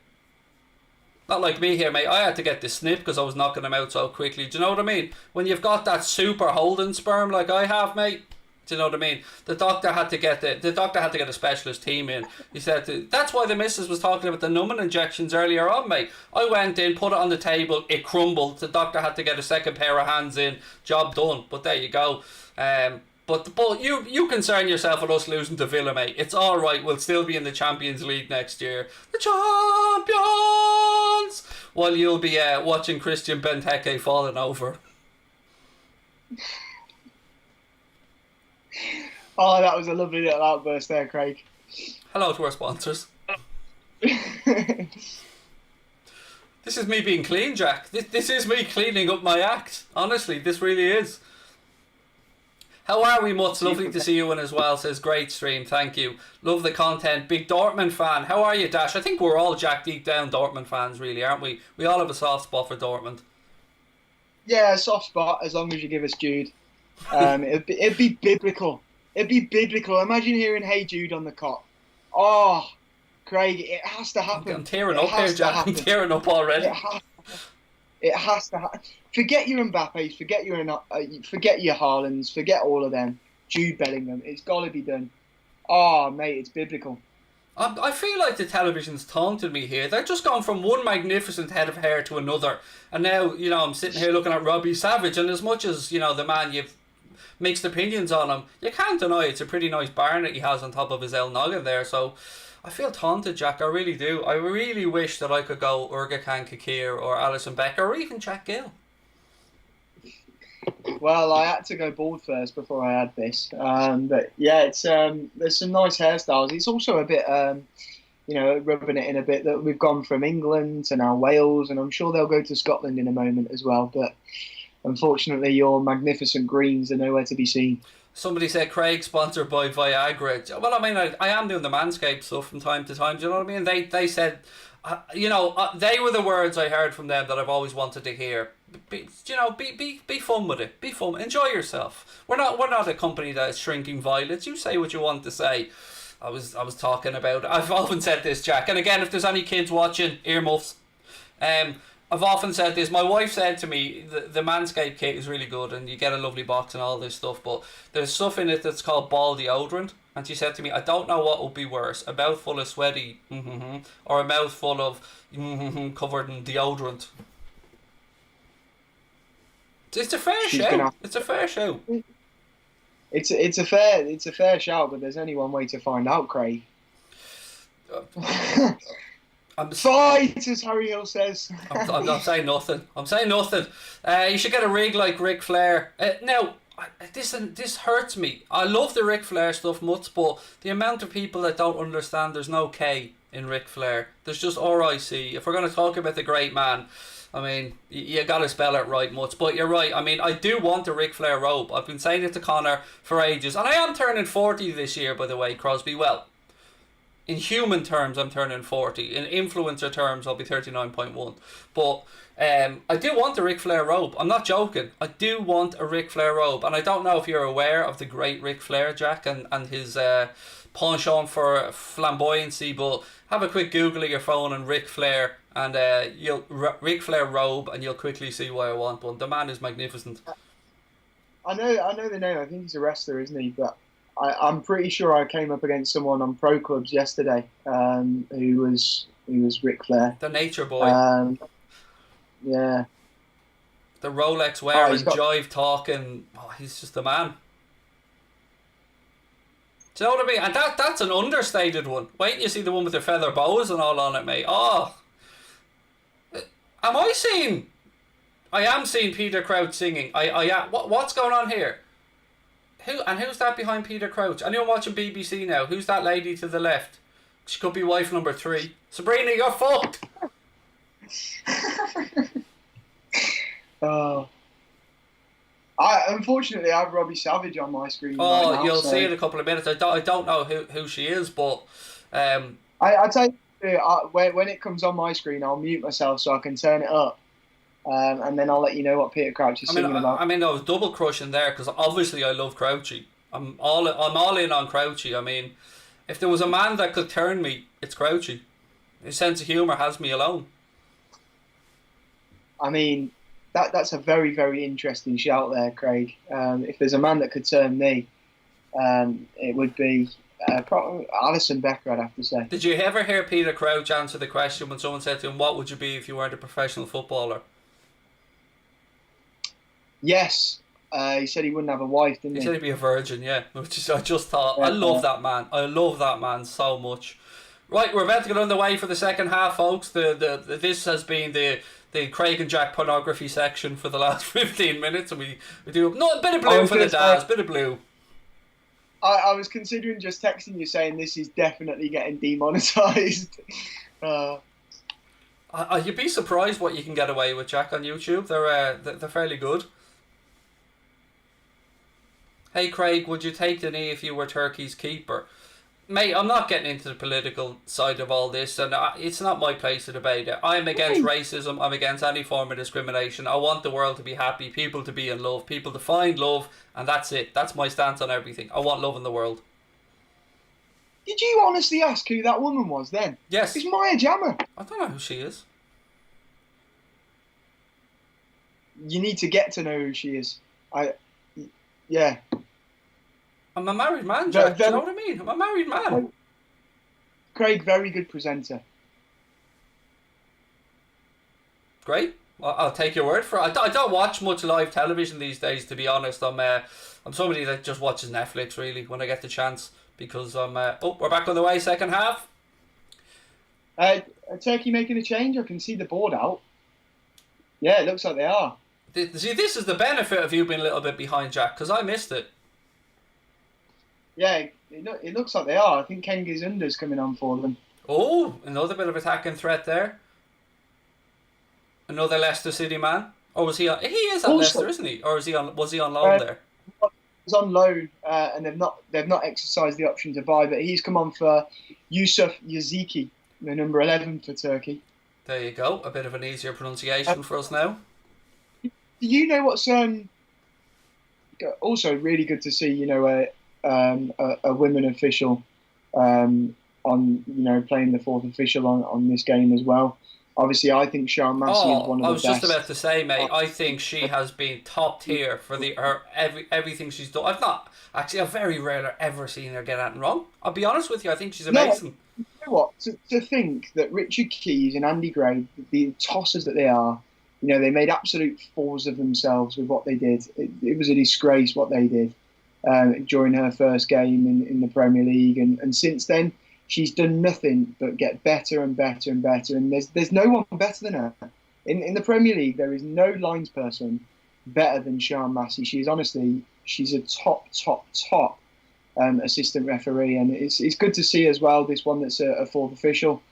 Not like me here, mate. I had to get the snip because I was knocking them out so quickly. Do you know what I mean? When you've got that super holding sperm like I have, mate. Do you know what I mean? The doctor had to get a specialist team in. He said that's why the missus was talking about the numbing injections earlier on, mate. I went in, put it on the table, it crumbled. The doctor had to get a second pair of hands in. Job done. But there you go. But you concern yourself with us losing to Villa, mate. It's all right. We'll still be in the Champions League next year. The champions! While you'll be watching Christian Benteke falling over. Oh, that was a lovely little outburst there, Craig. Hello to our sponsors. This is me being clean, Jack. This is me cleaning up my act. Honestly, this really is. How are we, Mutz? Lovely to see you in as well. Says, great stream, thank you. Love the content. Big Dortmund fan. How are you, Dash? I think we're all, Jack, deep down Dortmund fans, really, aren't we? We all have a soft spot for Dortmund. Yeah, a soft spot, as long as you give us Jude. It'd be biblical. It'd be biblical. Imagine hearing Hey Jude on the cot. Oh, Craig, it has to happen. I'm tearing up here, Jack. I'm tearing up already. It has to happen. Forget your Mbappes, forget your Haalands, forget all of them. Jude Bellingham, it's got to be done. Oh, mate, it's biblical. I feel like the television's taunted me here. They're just gone from one magnificent head of hair to another. And now, you know, I'm sitting here looking at Robbie Savage, and as much as, you know, the man, you've mixed opinions on him, you can't deny it's a pretty nice barn that he has on top of his El Noggin there. So I feel taunted, Jack. I really do. I really wish that I could go Urga Khan Kakir or Alison Becker or even Jack Gill. Well, I had to go bald first before I had this. But yeah, it's there's some nice hairstyles. It's also a bit, you know, rubbing it in a bit that we've gone from England to now Wales, and I'm sure they'll go to Scotland in a moment as well. But unfortunately, your magnificent greens are nowhere to be seen. Somebody said Craig sponsored by Viagra. Well, I mean, I am doing the Manscaped stuff from time to time. Do you know what I mean? They said They were the words I heard from them that I've always wanted to hear. Be fun with it. Be fun. Enjoy yourself. We're not a company that is shrinking violets. You say what you want to say. I was talking about. I've often said this, Jack. And again, if there's any kids watching, earmuffs. I've often said this. My wife said to me, the Manscaped kit is really good, and you get a lovely box and all this stuff. But there's stuff in it that's called ball deodorant. And she said to me, I don't know what would be worse, a mouthful of sweaty, or a mouthful of covered in deodorant. It's a fair shout. It's a fair shout. It's a fair shout, but there's only one way to find out, Craig. Fight, as Harry Hill says. I'm saying nothing. You should get a rig like Ric Flair. Now, this hurts me. I love the Ric Flair stuff much, but the amount of people that don't understand there's no K in Ric Flair. There's just R-I-C. If we're going to talk about the great man, I mean, you got to spell it right much. But you're right. I mean, I do want a Ric Flair robe. I've been saying it to Connor for ages. And I am turning 40 this year, by the way, Crosby. Well, in human terms, I'm turning 40. In influencer terms, I'll be 39.1. But I do want a Ric Flair robe. I'm not joking. I do want a Ric Flair robe. And I don't know if you're aware of the great Ric Flair, Jack, and his penchant for flamboyancy, but have a quick Google of your phone and Ric Flair, and Ric Flair robe, and you'll quickly see why I want one. The man is magnificent. I know the name. I think he's a wrestler, isn't he? But I'm pretty sure I came up against someone on Pro Clubs yesterday who was Ric Flair. The Nature Boy. Yeah. The Rolex wearing, jive talking. Oh, he's just a man. Do you know what I mean? And that's an understated one. Wait till you see the one with the feather bows and all on it, mate. Oh. I am seeing Peter Crouch singing. What's going on here? Who's that behind Peter Crouch? Anyone watching BBC now? Who's that lady to the left? She could be wife number 3. Sabrina, you're fucked. Unfortunately, I have Robbie Savage on my screen. Oh, right now, you'll see in a couple of minutes. I don't know who she is, but I tell you, when it comes on my screen, I'll mute myself so I can turn it up, and then I'll let you know what Peter Crouch is singing about. I was double crushing there because obviously I love Crouchy. I'm all in on Crouchy. I mean, if there was a man that could turn me, it's Crouchy. His sense of humour has me alone. I mean, that's a very, very interesting shout there, Craig. If there's a man that could turn me, it would be probably Alison Becker, I'd have to say. Did you ever hear Peter Crouch answer the question when someone said to him, what would you be if you weren't a professional footballer? Yes. He said he wouldn't have a wife, didn't he? He said he'd be a virgin, yeah. Which is, I just thought, I love that man. I love that man so much. Right, we're about to get underway for the second half, folks. This has been the Craig and Jack pornography section for the last 15 minutes, and we do a bit of blue for the dads, bit of blue. I was considering just texting you saying this is definitely getting demonetised. You'd be surprised what you can get away with, Jack, on YouTube. They're fairly good. Hey Craig, would you take the knee if you were Turkey's keeper? Mate, I'm not getting into the political side of all this, and it's not my place to debate it. I'm against racism. I'm against any form of discrimination. I want the world to be happy, people to be in love, people to find love, and that's it. That's my stance on everything. I want love in the world. Did you honestly ask who that woman was then? Yes. It's Maya Jama. I don't know who she is. You need to get to know who she is. Yeah. I'm a married man, Jack. Do you know what I mean? I'm a married man. Craig, very good presenter. Great. I'll take your word for it. I don't watch much live television these days, to be honest. I'm somebody that just watches Netflix, really, when I get the chance, because we're back on the way, second half. Turkey making a change? I can see the board out. Yeah, it looks like they are. See, this is the benefit of you being a little bit behind, Jack, because I missed it. Yeah, it looks like they are. I think Kengi's Under's coming on for them. Oh, another bit of attacking threat there. Another Leicester City man. Or was he on? He is at Leicester, isn't he? Or was he on loan there? He's on loan, and they've not exercised the option to buy. But he's come on for Yusuf Yaziki. the number 11 for Turkey. There you go. A bit of an easier pronunciation for us now. Do you know what's also really good to see? A women official on playing the fourth official on this game as well. Obviously, I think Sian Massey is one of I the was best. just about to say, mate. I think she has been top tier for everything she's done. I've very rarely ever seen her get anything wrong. I'll be honest with you. I think she's No, amazing. you know what? To think that Richard Keys and Andy Gray, the tossers that they are, they made absolute fools of themselves with what they did. It was a disgrace what they did during her first game in the Premier League, and since then she's done nothing but get better and better and better. And there's no one better than her in the Premier League. There is no lines person better than Sian Massey. She's a top assistant referee, and it's good to see as well this one that's a fourth official.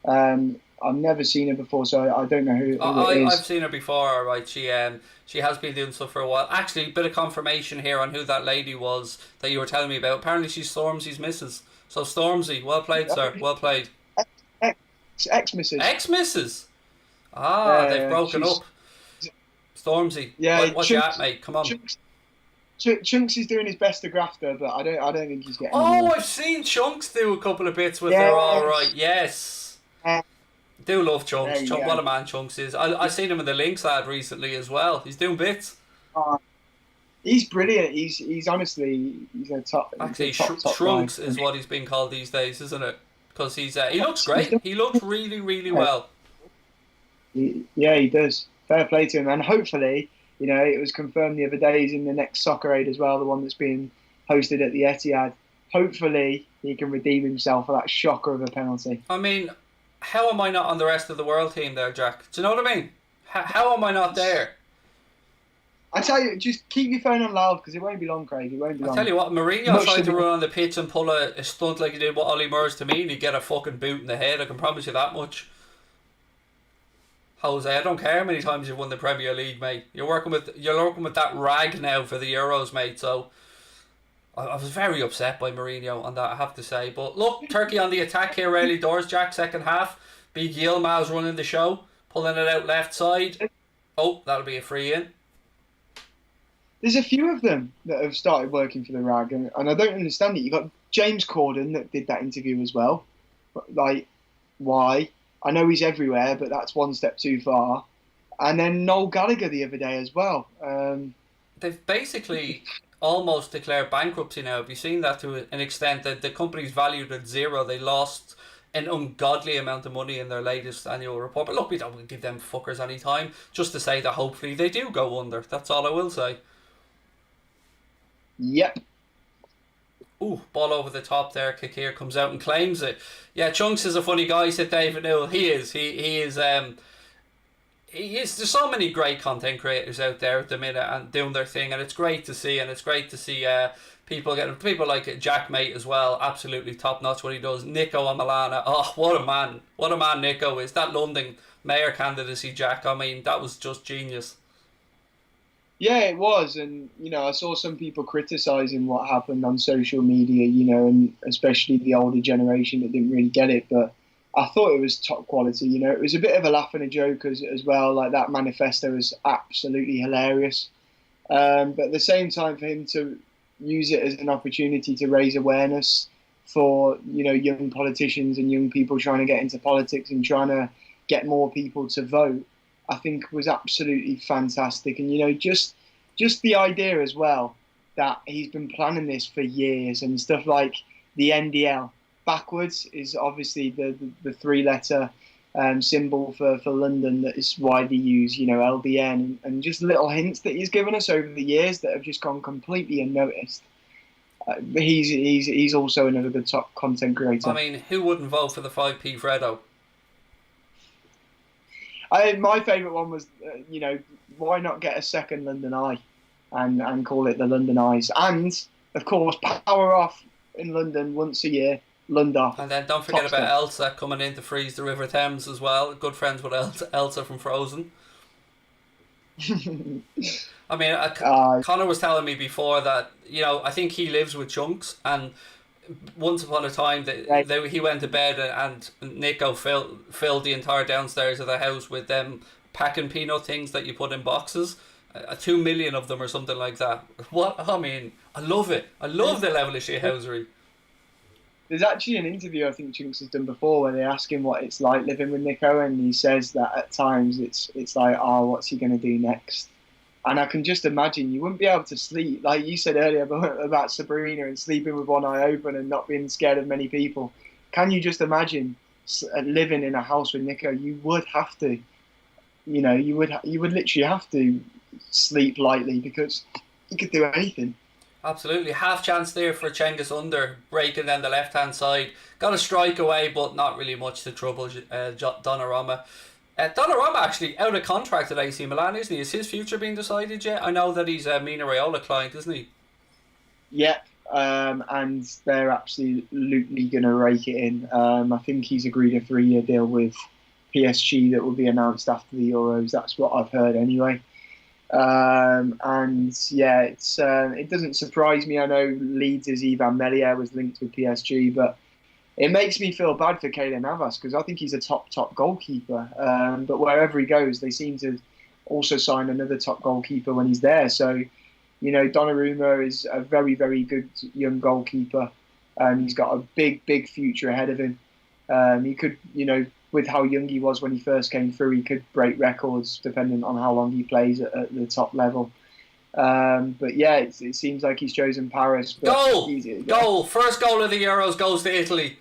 I've never seen her before, so I don't know who it is. I've seen her before, all right. She has been doing stuff for a while. Actually, a bit of confirmation here on who that lady was that you were telling me about. Apparently she's Stormzy's missus. So Stormzy, well played, sir. Well played. Ex-missus. Ex-missus? They've broken up. Stormzy. Yeah, what's you at, mate? Come on. Chunks is doing his best to graft her, but I don't think he's getting. I've seen Chunks do a couple of bits with her. All right, yes. Do love Chunks. What a man Chunks is. I seen him in the Links ad recently as well. He's doing bits. He's brilliant. He's honestly a top. Actually, top Trunks guy. is what he's being called these days, isn't it? Because he looks great. He looks really, really well. He does. Fair play to him, and hopefully, it was confirmed the other day he's in the next Soccer Aid as well, the one that's being hosted at the Etihad. Hopefully, he can redeem himself for that shocker of a penalty. I mean, how am I not on the rest of the world team there, Jack? Do you know what I mean? How am I not there? I tell you, just keep your phone on loud because it won't be long, Craig. It won't be long. I tell you what, Mourinho tried to run on the pitch and pull a stunt like he did with Ollie Murs to me, and he'd get a fucking boot in the head. I can promise you that much. Jose, I don't care how many times you've won the Premier League, mate. You're working with that rag now for the Euros, mate. So I was very upset by Mourinho on that, I have to say. But look, Turkey on the attack here early doors, Jack. Second half, Big Yilmaz running the show, pulling it out left side. Oh, that'll be a free in. There's a few of them that have started working for the rag, and I don't understand it. You've got James Corden that did that interview as well. Like, why? I know he's everywhere, but that's one step too far. And then Noel Gallagher the other day as well. They've basically almost declared bankruptcy now. Have you seen that to an extent that the company's valued at zero? They lost an ungodly amount of money in their latest annual report. But look, we don't give them fuckers any time. Just to say that hopefully they do go under. That's all I will say. Yep. Ooh, ball over the top there. Kikir comes out and claims it. Yeah, Chunks is a funny guy, said David Newell. He is. He is. There's so many great content creators out there at the minute and doing their thing, and it's great to see. And it's great to see people like Jack Mate as well. Absolutely top notch what he does. Nico Amalana. Oh, what a man! What a man Nico is. That London mayor candidacy, Jack. I mean, that was just genius. Yeah, it was, and I saw some people criticising what happened on social media, and especially the older generation that didn't really get it. But I thought it was top quality. It was a bit of a laugh and a joke as well. Like that manifesto was absolutely hilarious. But at the same time, for him to use it as an opportunity to raise awareness for young politicians and young people trying to get into politics and trying to get more people to vote, I think was absolutely fantastic. And, just the idea as well that he's been planning this for years, and stuff like the NDL backwards is obviously the three-letter symbol for London that is widely used, LDN, and just little hints that he's given us over the years that have just gone completely unnoticed. He's also another good top content creator. I mean, who wouldn't vote for the 5p Fredo? My favourite one was, why not get a second London Eye and call it the London Eyes? And, of course, power off in London once a year, Lundoff. And then don't forget about Elsa coming in to freeze the River Thames as well. Good friends with Elsa from Frozen. I mean, Connor was telling me before that, I think he lives with Chunks, and once upon a time he went to bed and Nico filled the entire downstairs of the house with them packing peanut things that you put in boxes. 2 million of them or something like that. What I mean, I love it. I love the level of shithousery. There's actually an interview I think Chinks has done before where they ask him what it's like living with Nico, and he says that at times it's like, oh, what's he going to do next? And I can just imagine you wouldn't be able to sleep. Like you said earlier about Sabrina and sleeping with one eye open and not being scared of many people. Can you just imagine living in a house with Nico? You would have to, you would literally have to sleep lightly because he could do anything. Absolutely. Half chance there for Cengiz Under, breaking down the left-hand side. Got a strike away, but not really much to trouble Donnarumma. Donnarumma actually out of contract at AC Milan, isn't he? Is his future being decided yet? I know that he's a Mina Raiola client, isn't he? Yep, and they're absolutely going to rake it in. I think he's agreed a 3-year deal with PSG that will be announced after the Euros. That's what I've heard anyway. And yeah, it doesn't surprise me. I know Leeds' Ivan Melier was linked with PSG, but it makes me feel bad for Keylor Navas because I think he's a top goalkeeper. But wherever he goes, they seem to also sign another top goalkeeper when he's there. So, Donnarumma is a very, very good young goalkeeper. He's got a big future ahead of him. He could, with how young he was when he first came through, he could break records depending on how long he plays at the top level. But yeah, it seems like he's chosen Paris. But goal! First goal of the Euros goes to Italy.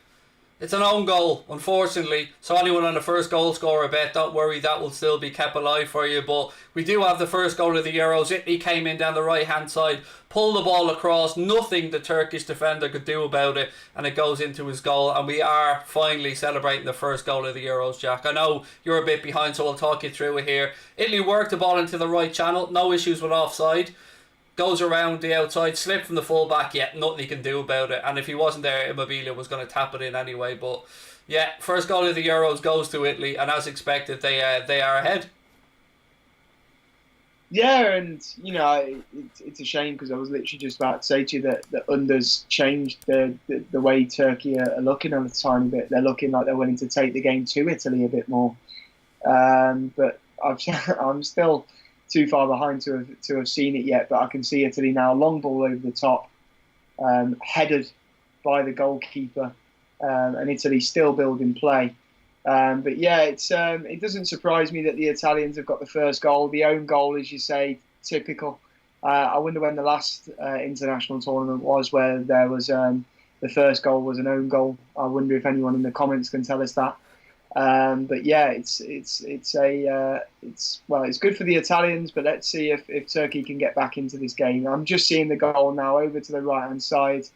It's an own goal, unfortunately. So anyone on the first goal scorer bet, don't worry, that will still be kept alive for you. But we do have the first goal of the Euros. Italy came in down the right-hand side, pulled the ball across, nothing the Turkish defender could do about it, and it goes into his goal. And we are finally celebrating the first goal of the Euros, Jack. I know you're a bit behind, so I'll talk you through it here. Italy worked the ball into the right channel, no issues with offside. Goes around the outside, slip from the fullback, yet nothing he can do about it. And if he wasn't there, Immobile was going to tap it in anyway. But yeah, first goal of the Euros goes to Italy, and as expected, they are ahead. Yeah, and it's a shame because I was literally just about to say to you that the unders changed the way Turkey are looking a tiny bit. They're looking like they're willing to take the game to Italy a bit more. But I'm still too far behind to have seen it yet, but I can see Italy now. Long ball over the top, headed by the goalkeeper, and Italy still building play. But yeah, it doesn't surprise me that the Italians have got the first goal. The own goal, as you say, typical. I wonder when the last international tournament was where there was the first goal was an own goal. I wonder if anyone in the comments can tell us that. But yeah, it's good for the Italians, but let's see if Turkey can get back into this game. I'm just seeing the goal now over to the right hand side,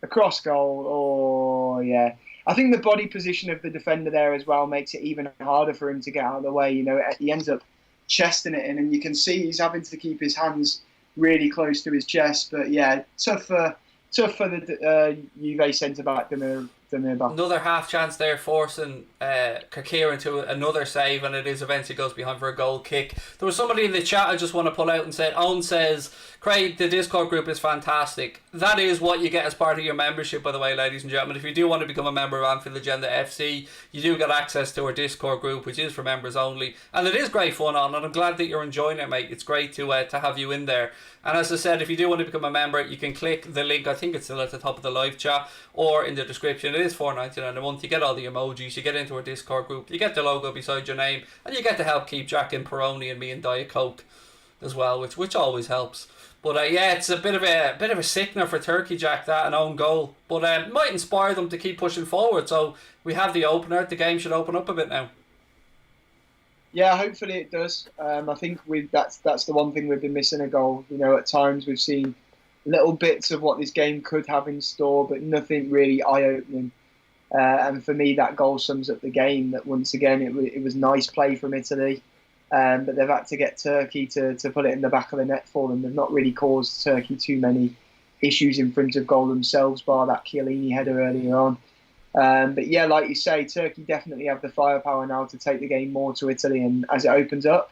across goal. Oh yeah, I think the body position of the defender there as well makes it even harder for him to get out of the way. He ends up chesting it in, and you can see he's having to keep his hands really close to his chest. But yeah, tough for the Juve centre back Demirbay. Another half chance there, forcing Kakir into another save, and it is eventually goes behind for a goal kick. There was somebody in the chat I just want to pull out and said, Owen says, Craig, the Discord group is fantastic. That is what you get as part of your membership, by the way, ladies and gentlemen. If you do want to become a member of Anfield Agenda FC, you do get access to our Discord group, which is for members only, and it is great fun on, and I'm glad that you're enjoying it, mate. It's great to have you in there. And as I said, if you do want to become a member, you can click the link. I think it's still at the top of the live chat or in the description. It is $4.99 a month. You get all the emojis, you get into our Discord group, you get the logo beside your name, and you get to help keep Jack in Peroni and me in Diet Coke as well, which always helps. But yeah, it's a bit of a sickener for Turkey, Jack, that an own goal. But it might inspire them to keep pushing forward. So we have the opener. The game should open up a bit now. Yeah, hopefully it does. I think that's the one thing we've been missing, a goal. At times we've seen little bits of what this game could have in store, but nothing really eye-opening. And for me, that goal sums up the game. That once again, it was nice play from Italy, but they've had to get Turkey to put it in the back of the net for them. They've not really caused Turkey too many issues in front of goal themselves, bar that Chiellini header earlier on. But yeah, like you say, Turkey definitely have the firepower now to take the game more to Italy, and as it opens up,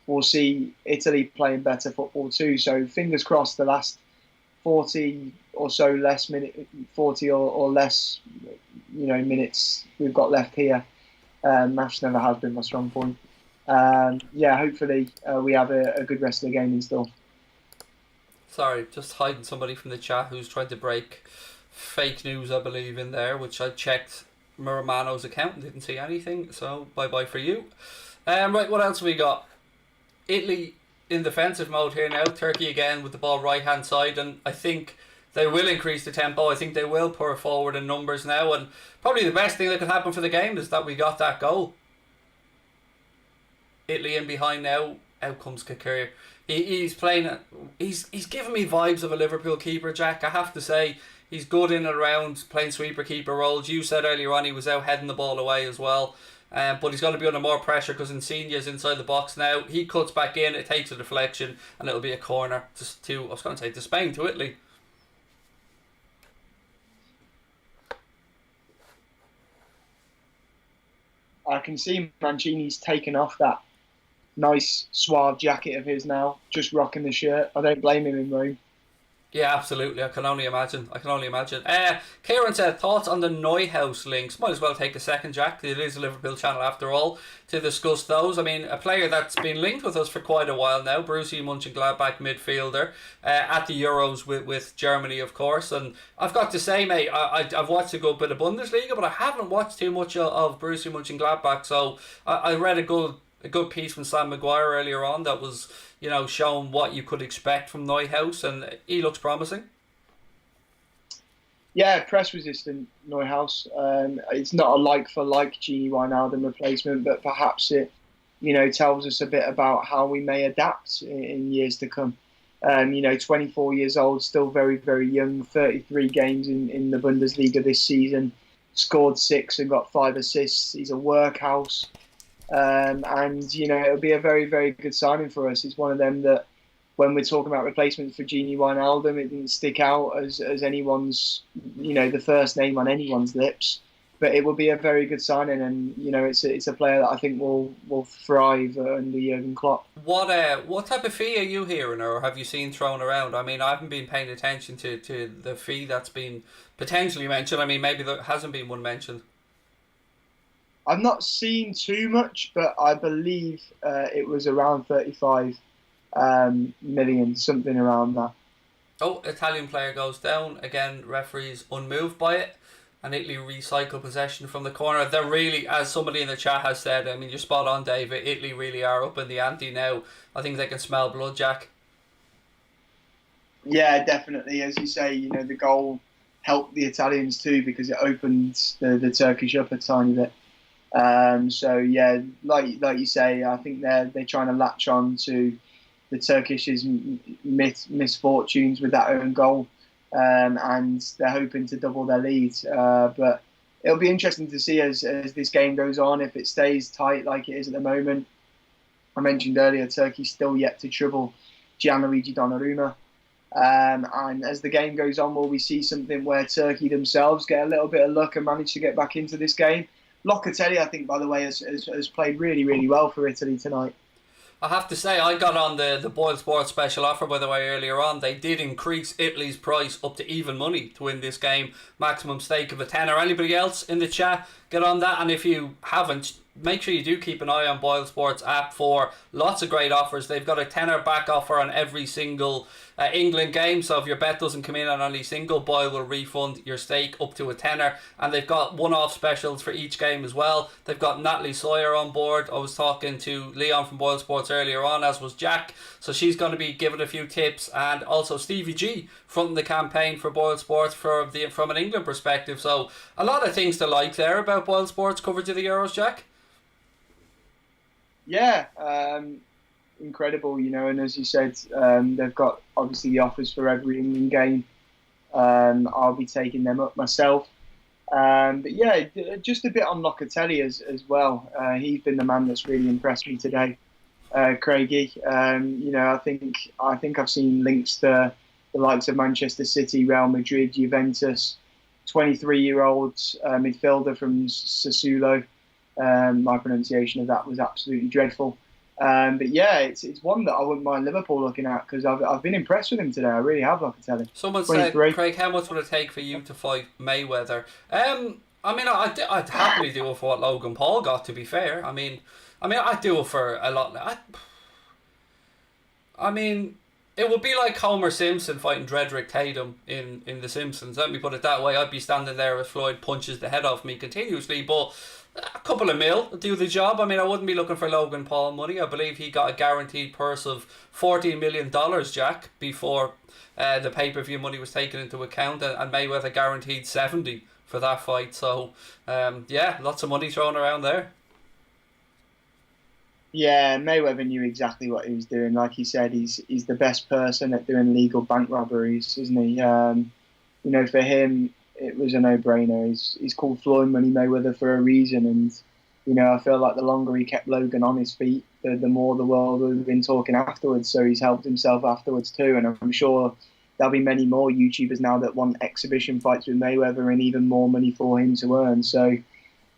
we'll see Italy playing better football too. So fingers crossed the last 40 or so less minute, 40 or less, minutes we've got left here. Maths never has been my strong point. Hopefully we have a good rest of the game in store. Sorry, just hiding somebody from the chat who's trying to break fake news, I believe, in there, which I checked Muramano's account and didn't see anything, so bye-bye for you. Right, what else have we got? Italy in defensive mode here now. Turkey again with the ball right-hand side, and I think they will increase the tempo. I think they will pour forward in numbers now, and probably the best thing that could happen for the game is that we got that goal. Italy in behind now. Out comes Kakir. He's playing. He's giving me vibes of a Liverpool keeper, Jack. I have to say, he's good in and around playing sweeper keeper roles. You said earlier on he was out heading the ball away as well. But he's got to be under more pressure because Insigne's inside the box now. He cuts back in, it takes a deflection, and it'll be a corner to I was going to say to Spain, to Italy. I can see Mancini's taken off that nice suave jacket of his now, just rocking the shirt. I don't blame him in Rome. Yeah, absolutely. I can only imagine. Kieran said, thoughts on the Neuhaus links? Might as well take a second, Jack. It is a Liverpool channel after all, to discuss those. I mean, a player that's been linked with us for quite a while now, Borussia Mönchengladbach midfielder, at the Euros with Germany, of course. And I've got to say, mate, I've watched a good bit of Bundesliga, but I haven't watched too much of Borussia Mönchengladbach. So I read a good piece from Sam Maguire earlier on that was, showing what you could expect from Neuhaus, and he looks promising. Yeah, press resistant Neuhaus. It's not a like for like Gini Wijnaldum replacement, but perhaps it, tells us a bit about how we may adapt in years to come. 24 years old, still very, very young. 33 games in the Bundesliga this season. Scored 6 and got 5 assists. He's a workhorse. It'll be a very, very good signing for us. It's one of them that, when we're talking about replacements for Gini Wijnaldum, it didn't stick out as anyone's, the first name on anyone's lips. But it will be a very good signing, and it's a player that I think will thrive under Jurgen Klopp. What type of fee are you hearing, or have you seen thrown around? I mean, I haven't been paying attention to the fee that's been potentially mentioned. I mean, maybe there hasn't been one mentioned. I've not seen too much, but I believe it was around 35 million, something around that. Oh, Italian player goes down. Again, referees unmoved by it. And Italy recycle possession from the corner. They're really, as somebody in the chat has said, I mean, you're spot on, David. Italy really are up in the ante now. I think they can smell blood, Jack. Yeah, definitely. As you say, the goal helped the Italians too, because it opened the Turkish up a tiny bit. Like you say, I think they're trying to latch on to the Turkish's misfortunes with that own goal, and they're hoping to double their lead. But it'll be interesting to see as this game goes on, if it stays tight like it is at the moment. I mentioned earlier, Turkey's still yet to trouble Gianluigi Donnarumma. And as the game goes on, will we see something where Turkey themselves get a little bit of luck and manage to get back into this game? Locatelli, I think, by the way, has played really, really well for Italy tonight. I have to say, I got on the Boyle Sports special offer, by the way, earlier on. They did increase Italy's price up to even money to win this game. Maximum stake of a tenner. Anybody else in the chat, get on that. And if you haven't, make sure you do keep an eye on Boyle Sports app for lots of great offers. They've got a tenner back offer on every single England game, so if your bet doesn't come in on any single, Boyle will refund your stake up to a tenner. And they've got one-off specials for each game as well. They've got Natalie Sawyer on board. I was talking to Leon from Boyle Sports earlier on, as was Jack, so she's going to be giving a few tips, and also Stevie G fronting the campaign for Boyle Sports from an England perspective. So a lot of things to like there about Boyle Sports coverage of the Euros, Jack. Yeah, incredible, and as you said, they've got obviously the offers for every England game. I'll be taking them up myself. But yeah, just a bit on Locatelli as well. He's been the man that's really impressed me today, Craigie. I think I've seen links to the likes of Manchester City, Real Madrid, Juventus. 23-year-old midfielder from Sassuolo. My pronunciation of that was absolutely dreadful. But yeah, it's one that I wouldn't mind Liverpool looking at because I've been impressed with him today. I really have, like I tell him. Someone said, 23. Craig, how much would it take for you to fight Mayweather? I mean, I'd happily do it for what Logan Paul got. To be fair, I'd do it for a lot. I mean, it would be like Homer Simpson fighting Dredrick Tatum in The Simpsons. Let me put it that way. I'd be standing there as Floyd punches the head off me continuously, but a couple of mil would do the job. I mean, I wouldn't be looking for Logan Paul money. I believe he got a guaranteed purse of $14 million, Jack, before the pay-per-view money was taken into account, and Mayweather guaranteed 70 for that fight. So, yeah, lots of money thrown around there. Yeah, Mayweather knew exactly what he was doing. Like he said, he's the best person at doing legal bank robberies, isn't he? For him, it was a no-brainer. He's called Floyd Money Mayweather for a reason, and I feel like the longer he kept Logan on his feet, the more the world would have been talking afterwards. So he's helped himself afterwards too, and I'm sure there'll be many more YouTubers now that want exhibition fights with Mayweather and even more money for him to earn. So,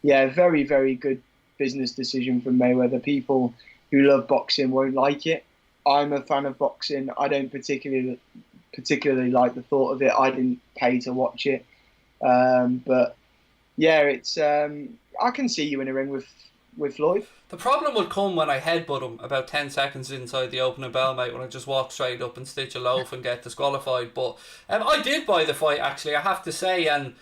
yeah, very, very good business decision from Mayweather. People who love boxing won't like it. I'm a fan of boxing. I don't particularly like the thought of it. I didn't pay to watch it, but yeah, it's I can see you in a ring with Floyd. The problem would come when I headbutt him about 10 seconds inside the opening bell, mate, when I just walk straight up and stitch a loaf and get disqualified. But I did buy the fight, actually, I have to say, and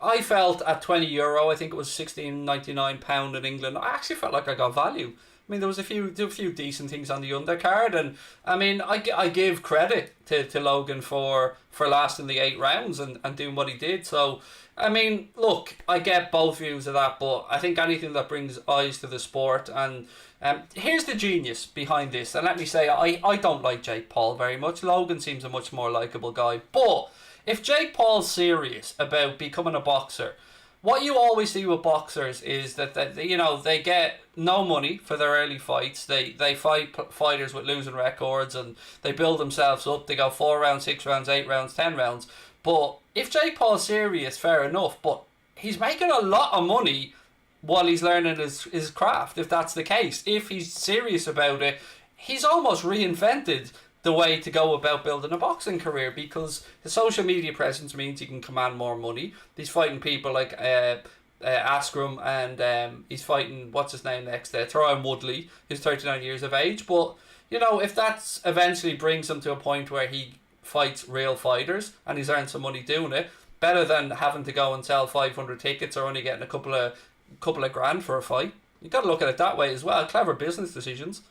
I felt at €20, I think it was £16.99 in England, I actually felt like I got value. I mean, there was a few decent things on the undercard, and I mean, I give credit to Logan for lasting the 8 rounds and doing what he did. So, I mean, look, I get both views of that, but I think anything that brings eyes to the sport, and here's the genius behind this, and let me say, I don't like Jake Paul very much. Logan seems a much more likeable guy, but if Jake Paul's serious about becoming a boxer, what you always see with boxers is that they get no money for their early fights. They fight fighters with losing records, and they build themselves up. They go 4 rounds, 6 rounds, 8 rounds, 10 rounds. But if Jake Paul's serious, fair enough. But he's making a lot of money while he's learning his craft, if that's the case. If he's serious about it, he's almost reinvented the way to go about building a boxing career, because his social media presence means he can command more money. He's fighting people like Askren, and he's fighting, what's his name next, Tyron Woodley, who's 39 years of age. But if that eventually brings him to a point where he fights real fighters and he's earned some money doing it, better than having to go and sell 500 tickets or only getting a couple of grand for a fight. You got to look at it that way as well. Clever business decisions.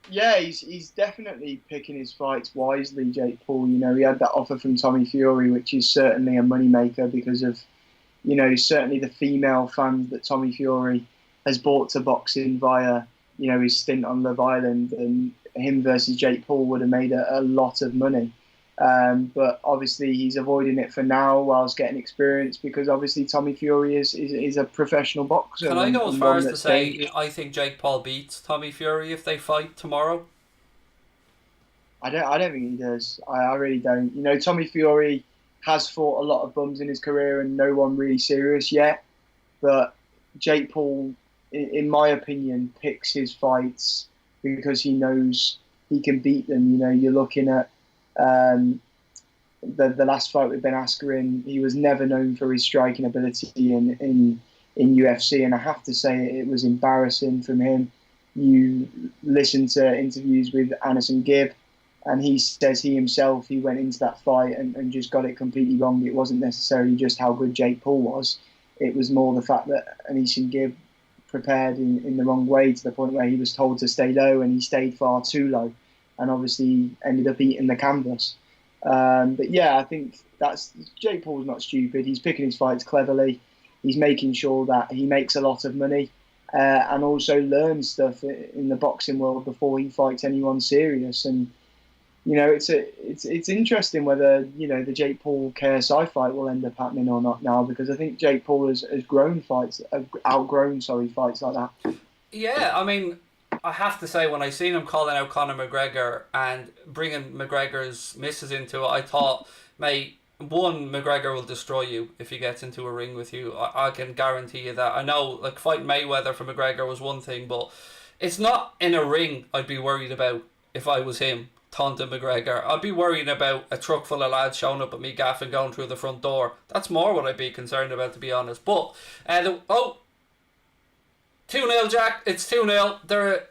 Yeah, he's definitely picking his fights wisely, Jake Paul. He had that offer from Tommy Fury, which is certainly a moneymaker because of, certainly the female fans that Tommy Fury has brought to boxing via, his stint on Love Island, and him versus Jake Paul would have made a lot of money. But obviously he's avoiding it for now whilst getting experience, because obviously Tommy Fury is a professional boxer. Can I go as far as to say I think Jake Paul beats Tommy Fury if they fight tomorrow? I don't think he does. I really don't. Tommy Fury has fought a lot of bums in his career and no one really serious yet. But Jake Paul, in my opinion, picks his fights because he knows he can beat them. You're looking at the last fight with Ben Askren. He was never known for his striking ability in UFC, and I have to say it was embarrassing from him. You listen to interviews with Anderson Gibb, and he says he went into that fight and just got it completely wrong. It wasn't necessarily just how good Jake Paul was. It was more the fact that Anderson Gibb prepared in the wrong way, to the point where he was told to stay low and he stayed far too low, and obviously ended up eating the canvas. But yeah, I think Jake Paul's not stupid. He's picking his fights cleverly. He's making sure that he makes a lot of money and also learns stuff in the boxing world before he fights anyone serious. And it's interesting whether the Jake Paul KSI fight will end up happening or not now, because I think Jake Paul has outgrown fights like that. Yeah, I mean, I have to say, when I seen him calling out Conor McGregor and bringing McGregor's misses into it, I thought, mate, McGregor will destroy you if he gets into a ring with you. I can guarantee you that. I know, like, fighting Mayweather for McGregor was one thing, but It's not in a ring I'd be worried about if I was him, taunting McGregor. I'd be worrying about a truck full of lads showing up at me gaff and going through the front door. That's more what I'd be concerned about, to be honest. But, 2-0, Jack. It's 2-0.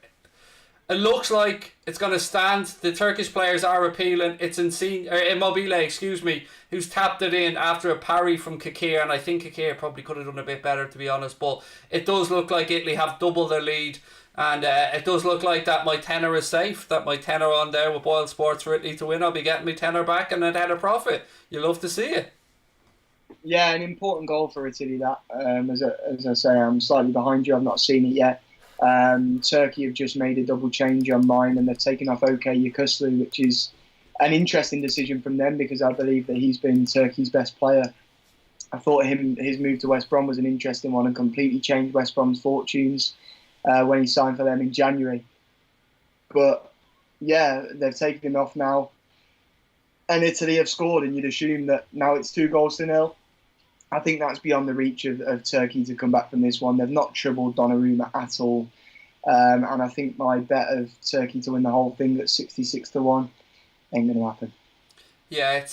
It looks like it's going to stand. The Turkish players are appealing. It's Immobile, excuse me, who's tapped it in after a parry from Kikir, and I think Kikir probably could have done a bit better, to be honest. But it does look like Italy have doubled their lead, and it does look like that my tenner is safe. That my tenner on there with Boyle Sports for Italy to win. I'll be getting my tenner back and I'd had a profit. You love to see it. Yeah, an important goal for Italy. That, as I say, I'm slightly behind you. I've not seen it yet. Turkey have just made a double change on mine, and they've taken off OK Yakuslu, which is an interesting decision from them because I believe that he's been Turkey's best player. I thought his move to West Brom was an interesting one and completely changed West Brom's fortunes when he signed for them in January. But yeah, they've taken him off now, and Italy have scored, and you'd assume that now it's 2-0. I think that's beyond the reach of Turkey to come back from this one. They've not troubled Donnarumma at all. And I think my bet of Turkey to win the whole thing at 66-1 ain't going to happen. Yeah,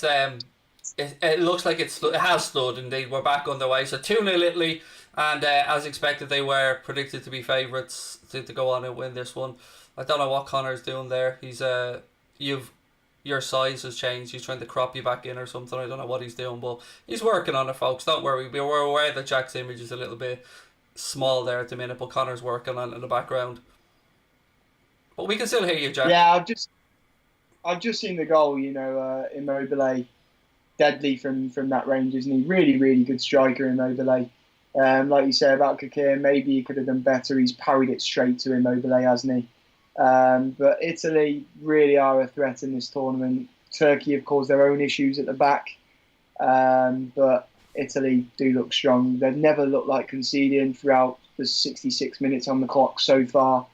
it looks like it has stood indeed. We're back on the way. So 2-0 Italy, and as expected, they were predicted to be favourites to go on and win this one. I don't know what Connor's doing there. He's your size has changed. He's trying to crop you back in or something. I don't know what he's doing, but he's working on it, folks. Don't worry. We're aware that Jack's image is a little bit small there at the minute, but Connor's working on it in the background. But we can still hear you, Jack. Yeah, I've just seen the goal. Immobile, deadly from that range, isn't he? Really, really good striker, Immobile. Like you say about Kikir, maybe he could have done better. He's parried it straight to Immobile, hasn't he? But Italy really are a threat in this tournament. Turkey have caused their own issues at the back, but Italy do look strong. They've never looked like conceding throughout the 66 minutes on the clock so far,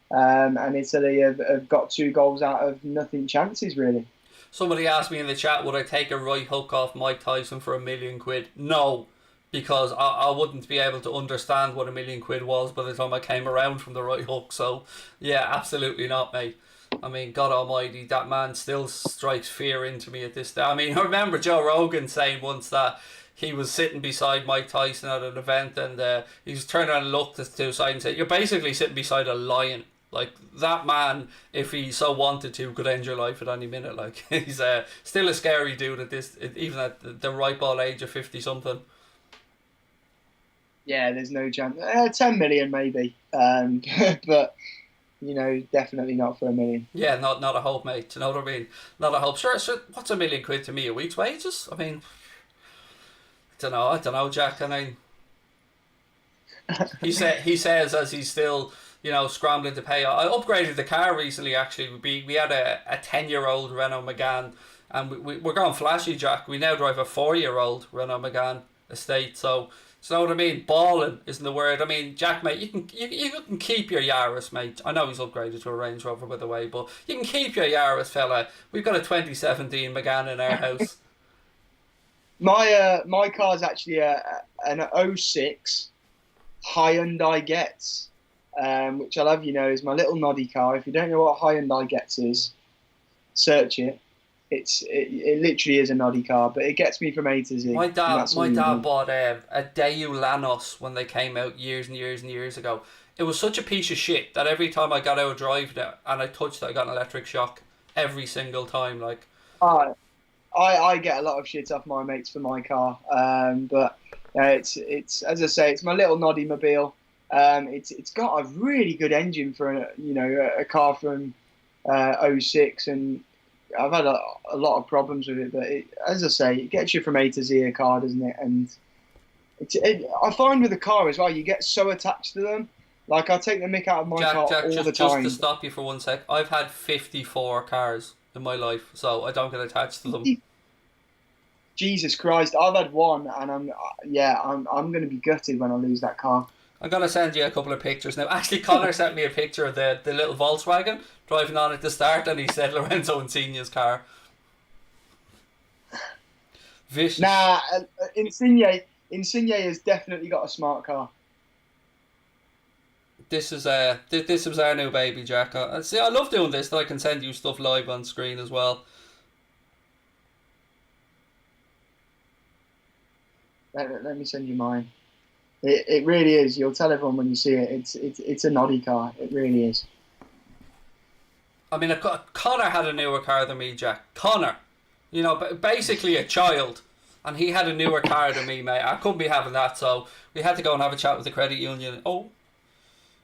and Italy have got 2 goals out of nothing chances, really. Somebody asked me in the chat, would I take a right hook off Mike Tyson for £1 million? No, because I wouldn't be able to understand what £1 million was by the time I came around from the right hook. So, yeah, absolutely not, mate. I mean, God almighty, that man still strikes fear into me at this day. I mean, I remember Joe Rogan saying once that he was sitting beside Mike Tyson at an event, and he was turning around and looked to the side and said, "You're basically sitting beside a lion." Like, that man, if he so wanted to, could end your life at any minute. Like, he's still a scary dude at this, even at the ripe old age of 50-something. Yeah, there's no chance. 10 million maybe, but definitely not for $1 million. Yeah, not a hope, mate. Do you know what I mean? Not a hope. Sure. What's £1 million to me? A week's wages? I mean, I don't know, Jack. I mean, he says as he's still scrambling to pay. I upgraded the car recently. Actually, we had a 10-year-old Renault Megane, and we're going flashy, Jack. We now drive a 4-year-old Renault Megane estate. So. You know what I mean? Balling isn't the word. I mean, Jack, mate, you can keep your Yaris, mate. I know he's upgraded to a Range Rover, by the way, but you can keep your Yaris, fella. We've got a 2017 Megane in our house. My car's actually an '06 Hyundai Getz, which I love. Is my little noddy car. If you don't know what Hyundai Getz is, search it. It literally is a noddy car, but it gets me from A to Z. My dad bought a Daewoo Lanos when they came out years and years and years ago. It was such a piece of shit that every time I got out driving it and I touched it, I got an electric shock every single time. Like, I get a lot of shit off my mates for my car, but it's as I say, it's my little noddy mobile. It's got a really good engine for a car from '06, and I've had a lot of problems with it, but as I say, it gets you from A to Z a car, doesn't it? And I find with a car as well, you get so attached to them. Like, I take the mick out of my car all the time. Just to stop you for 1 sec, I've had 54 cars in my life, so I don't get attached to them. Jesus Christ, I've had one, and I'm going to be gutted when I lose that car. I'm going to send you a couple of pictures now. Actually, Connor sent me a picture of the little Volkswagen driving on at the start, and he said Lorenzo Insigne's car. Vicious. Nah, Insigne has definitely got a smart car. This was our new baby, Jack. See, I love doing this. That I can send you stuff live on screen as well. Let me send you mine. It really is. You'll tell everyone when you see it. It's a noddy car. It really is. I mean, Connor had a newer car than me, Jack. Connor, basically a child, and he had a newer car than me, mate. I couldn't be having that, so we had to go and have a chat with the credit union. Oh,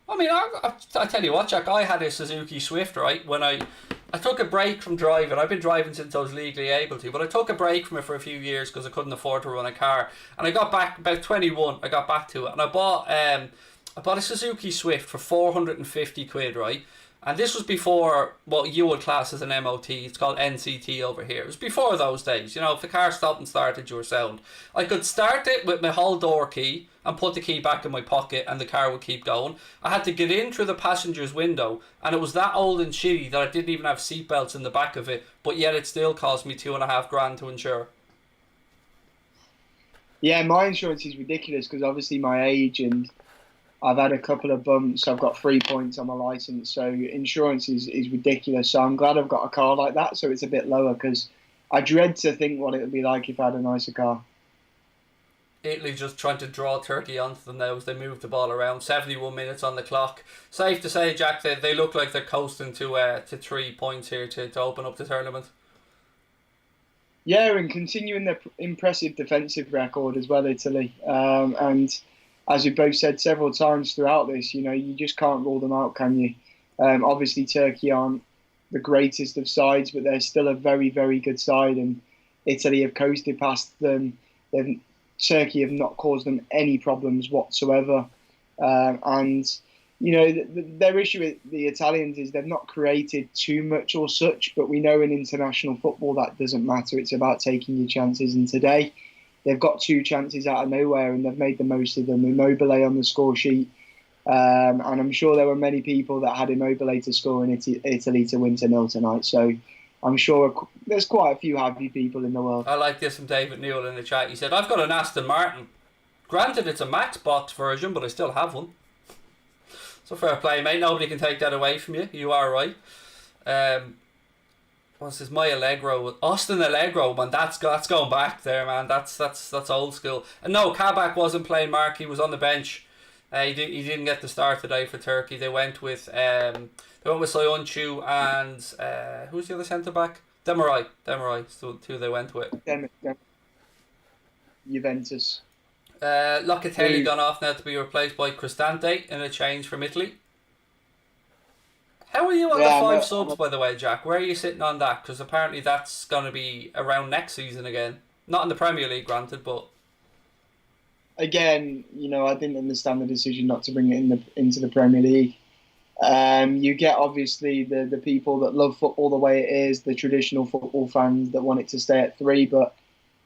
I mean, I tell you what, Jack, I had a Suzuki Swift, right? When I took a break from driving. I've been driving since I was legally able to, but I took a break from it for a few years because I couldn't afford to run a car. And I got back, about 21, I got back to it. And I bought a Suzuki Swift for 450 quid, right? And this was before what you would class as an MOT. It's called NCT over here. It was before those days. If the car stopped and started, you were sound. I could start it with my whole door key and put the key back in my pocket and the car would keep going. I had to get in through the passenger's window, and it was that old and shitty that I didn't even have seatbelts in the back of it, but yet it still cost me $2,500 to insure. Yeah, my insurance is ridiculous because obviously my age, and I've had a couple of bumps. I've got 3 points on my license, so insurance is ridiculous. So I'm glad I've got a car like that, so it's a bit lower, because I dread to think what it would be like if I had a nicer car. Italy just trying to draw Turkey onto them now as they move the ball around. 71 minutes on the clock. Safe to say, Jack, they look like they're coasting to 3 points here to open up the tournament. Yeah, and continuing their impressive defensive record as well, Italy. And as we both said several times throughout this, you just can't rule them out, can you? Obviously, Turkey aren't the greatest of sides, but they're still a very, very good side, and Italy have coasted past them. Turkey have not caused them any problems whatsoever. And their issue with the Italians is they've not created too much or such, but we know in international football that doesn't matter. It's about taking your chances, and today they've got 2 chances out of nowhere, and they've made the most of them. Immobile on the score sheet, and I'm sure there were many people that had Immobile to score in Italy to win 0 tonight. So I'm sure there's quite a few happy people in the world. I like this from David Newell in the chat. He said, I've got an Aston Martin. Granted, it's a Max box version, but I still have one. So fair play, mate. Nobody can take that away from you. You are right. What's this? My Allegro, Austin Allegro, man. That's going back there, man. That's old school. And no, Kabak wasn't playing. Mark, he was on the bench. He didn't get the start today for Turkey. They went with Soyuncu and who's the other centre back? Demirai. So 2 they went with. Juventus. Locatelli gone off now to be replaced by Cristante in a change from Italy. How are you on the 5 subs, by the way, Jack? Where are you sitting on that? Because apparently that's going to be around next season again. Not in the Premier League, granted, but... Again, I didn't understand the decision not to bring it into the Premier League. You get, obviously, the people that love football the way it is, the traditional football fans that want it to stay at 3, but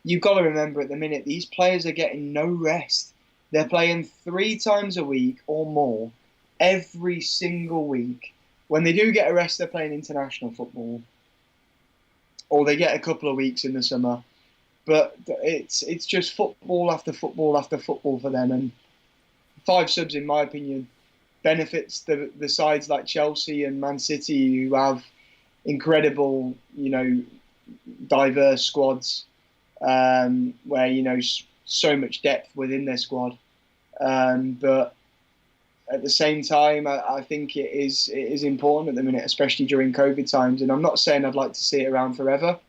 you've got to remember at the minute, these players are getting no rest. They're playing 3 times a week or more every single week. When they do get a rest, they're playing international football, or they get a couple of weeks in the summer. But it's just football after football after football for them. And 5 subs, in my opinion, benefits the sides like Chelsea and Man City, who have incredible, diverse squads, where so much depth within their squad. But at the same time, I think it is important at the minute, especially during COVID times. And I'm not saying I'd like to see it around forever,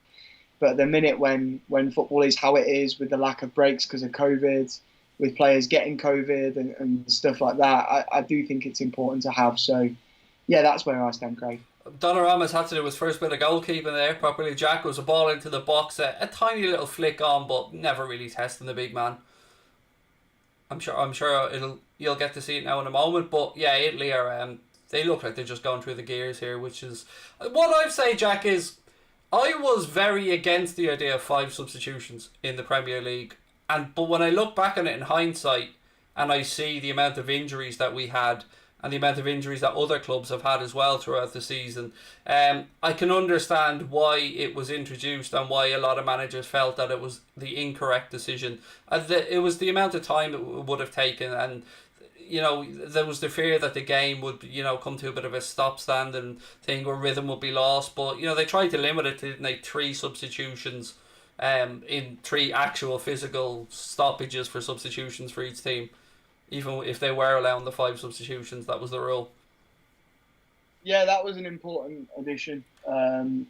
but at the minute when football is how it is, with the lack of breaks because of COVID, with players getting COVID and stuff like that, I do think it's important to have. So, yeah, that's where I stand, Craig. Donnarumma's had to do his first bit of goalkeeping there properly. Jack was a ball into the box, a tiny little flick on, but never really testing the big man. I'm sure you'll get to see it now in a moment. But yeah, Italy are they look like they're just going through the gears here, which is what I'd say, Jack, is I was very against the idea of 5 substitutions in the Premier League, but when I look back on it in hindsight and I see the amount of injuries that we had and the amount of injuries that other clubs have had as well throughout the season, I can understand why it was introduced and why a lot of managers felt that it was the incorrect decision. It was the amount of time it would have taken, and there was the fear that the game would, come to a bit of a stop stand and thing where rhythm would be lost. But, they tried to limit it to, didn't they, 3 substitutions in 3 actual physical stoppages for substitutions for each team. Even if they were allowing the 5 substitutions, that was the rule. Yeah, that was an important addition.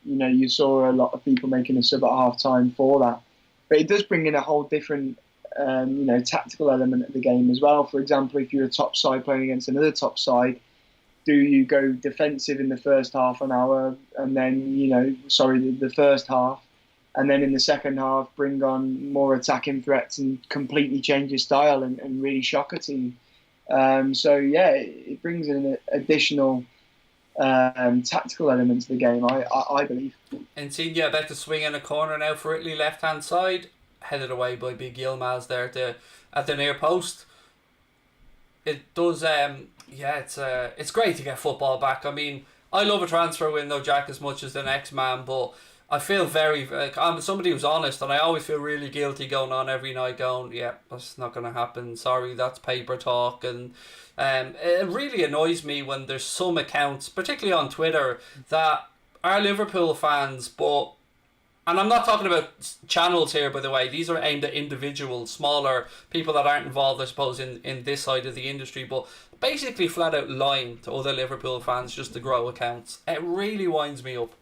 You saw a lot of people making a sub at half time for that. But it does bring in a whole different, tactical element of the game as well. For example, if you're a top side playing against another top side, do you go defensive in the first half an hour and then, the first half, and then in the second half bring on more attacking threats and completely change your style and really shock a team? It brings in an additional tactical elements of the game, I believe. Insigne about to swing in a corner now for Italy, left hand side, headed away by Big Yilmaz there at the near post. It does, it's great to get football back. I mean, I love a transfer window, Jack, as much as the next man, but I feel I'm somebody who's honest, and I always feel really guilty going on every night going, yeah, that's not going to happen, sorry, that's paper talk. And it really annoys me when there's some accounts, particularly on Twitter, that are Liverpool fans, and I'm not talking about channels here, by the way, these are aimed at individuals, smaller people that aren't involved, I suppose, in this side of the industry, but basically flat out lying to other Liverpool fans just to grow accounts. It really winds me up.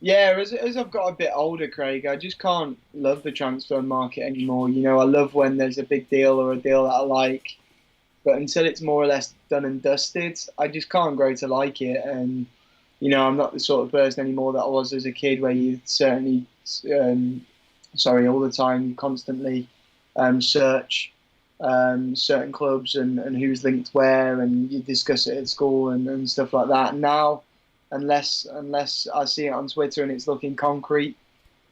Yeah, as I've got a bit older, Craig, I just can't love the transfer market anymore. I love when there's a big deal or a deal that I like, but until it's more or less done and dusted, I just can't grow to like it. And I'm not the sort of person anymore that I was as a kid, where you certainly, all the time, constantly search certain clubs and who's linked where, and you discuss it at school and stuff like that. Now, unless I see it on Twitter and it's looking concrete,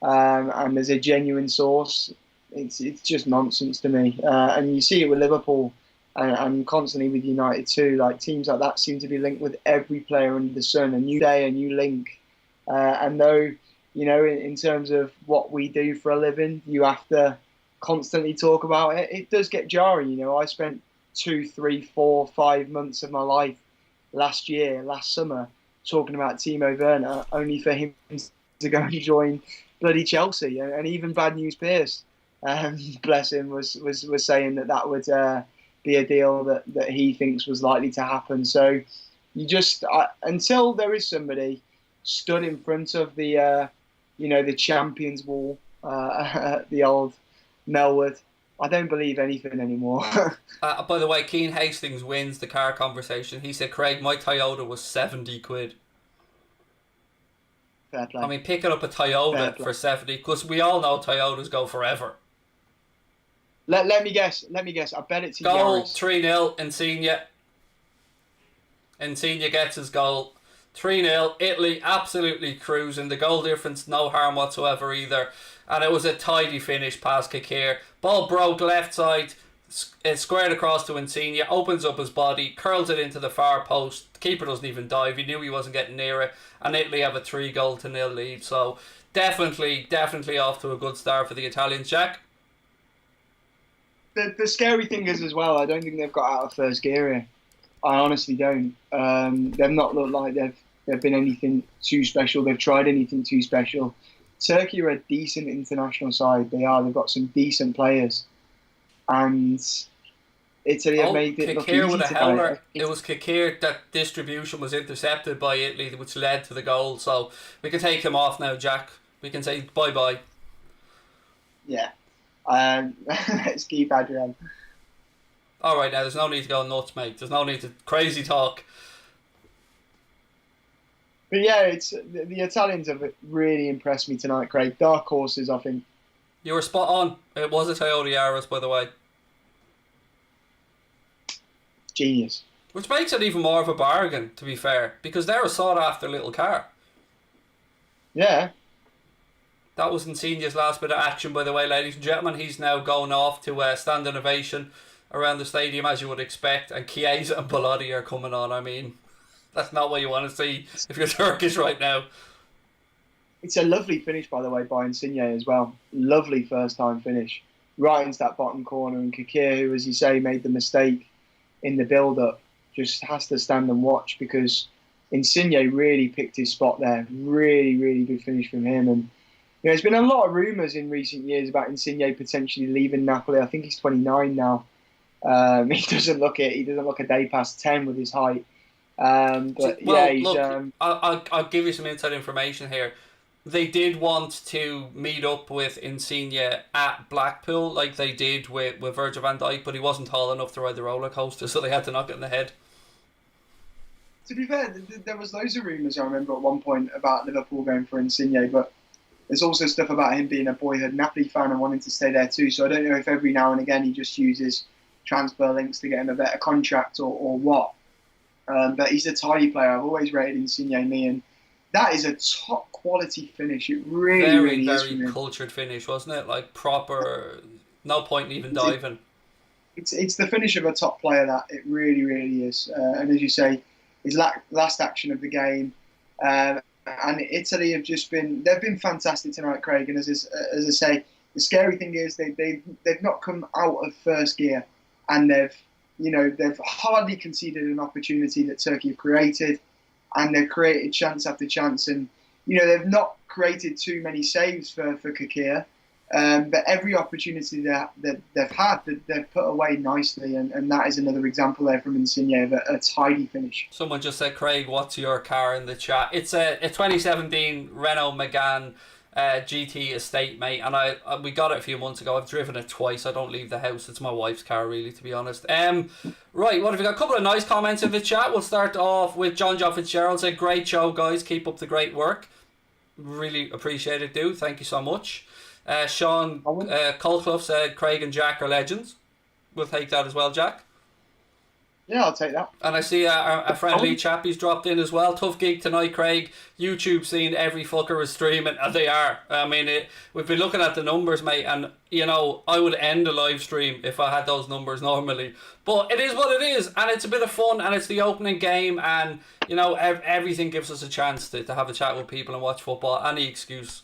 and there's a genuine source, it's just nonsense to me. And you see it with Liverpool and constantly with United too. Like, teams like that seem to be linked with every player under the sun. A new day, a new link. And though, in terms of what we do for a living, you have to constantly talk about it. It does get jarring. I spent 2, 3, 4, 5 months of my life last summer, talking about Timo Werner, only for him to go and join bloody Chelsea. And even Bad News Pierce, bless him, was saying that would be a deal that he thinks was likely to happen. So you just, until there is somebody stood in front of the champions wall, the old Melwood, I don't believe anything anymore. By the way, Keane Hastings wins the car conversation. He said, Craig, my Toyota was 70 quid. Fair play. I mean, picking up a Toyota for 70, because we all know Toyotas go forever. Let me guess. I bet it's goal, Yaris. 3-0, Insigne. Insigne gets his goal. 3-0, Italy absolutely cruising. The goal difference, no harm whatsoever either. And it was a tidy finish past Kikir. Ball broke left side, squared across to Insigne, opens up his body, curls it into the far post. The keeper doesn't even dive. He knew he wasn't getting near it. And Italy have a 3-0 lead. So definitely off to a good start for the Italians, Jack. The scary thing is as well, I don't think they've got out of first gear here. I honestly don't. They've not looked like they've been anything too special. They've tried anything too special. Turkey are a decent international side. They are. They've got some decent players. And Italy have made it look easy with a to howler. It was Kikir that distribution was intercepted by Italy, which led to the goal. So we can take him off now, Jack. We can say bye-bye. Yeah. Let's keep Adrian. Alright, now there's no need to go nuts, mate. There's no need to crazy talk. But yeah, it's the Italians have really impressed me tonight, Craig. Dark horses, I think. You were spot on. It was a Toyota Yaris, by the way. Genius. Which makes it even more of a bargain, to be fair, because they're a sought-after little car. Yeah. That was Insigne's last bit of action, by the way, ladies and gentlemen. He's now going off to stand ovation around the stadium, as you would expect, and Chiesa and Bellotti are coming on. I mean, that's not what you want to see if you're Turkish right now. It's a lovely finish, by the way, by Insigne as well. Lovely first-time finish. right into that bottom corner. And Kikir, who, as you say, made the mistake in the build-up, just has to stand and watch, because Insigne really picked his spot there. Really, really good finish from him. And there's been a lot of rumours in recent years about Insigne potentially leaving Napoli. I think he's 29 now. He doesn't look a day past 10 with his height. But well, yeah, he's. look, I'll give you some inside information here. They did want to meet up with Insigne at Blackpool, like they did with Virgil van Dijk, but he wasn't tall enough to ride the roller coaster, so they had to knock it in the head. To be fair, there was loads of rumours, I remember, at one point about Liverpool going for Insigne, but there's also stuff about him being a boyhood Napoli fan and wanting to stay there too. So I don't know if every now and again he just uses transfer links to get him a better contract or what. But he's a tidy player. I've always rated Insigne, and that is a top quality finish. It really is. Very cultured finish, wasn't it? Like proper, no point in even diving. It's the finish of a top player. That it really is. And as you say, his last action of the game. And Italy they've been fantastic tonight, Craig. And as I say, the scary thing is they've not come out of first gear, and they've hardly conceded an opportunity that Turkey have created, and they've created chance after chance, and they've not created too many saves for Kikir, but every opportunity that they've had, they've put away nicely, and that is another example there from Insigne of a tidy finish. Someone just said, Craig, what's your car in the chat? It's a 2017 Renault Megane GT Estate, mate, and we got it a few months ago. I've driven it twice. I don't leave the house. It's my wife's car, really, to be honest. Right, what have we got? A couple of nice comments in the chat. We'll start off with John Fitzgerald. Said, great show, guys. Keep up the great work. Really appreciate it, dude. Thank you so much. Sean Colclough said, Craig and Jack are legends. We'll take that as well, Jack. Yeah, I'll take that. And I see our friend Lee Chappie's dropped in as well. Tough gig tonight, Craig. YouTube seeing every fucker is streaming, and they are. I mean, we've been looking at the numbers, mate, and I would end a live stream if I had those numbers normally. But it is what it is, and it's a bit of fun, and it's the opening game, and everything gives us a chance to have a chat with people and watch football. Any excuse.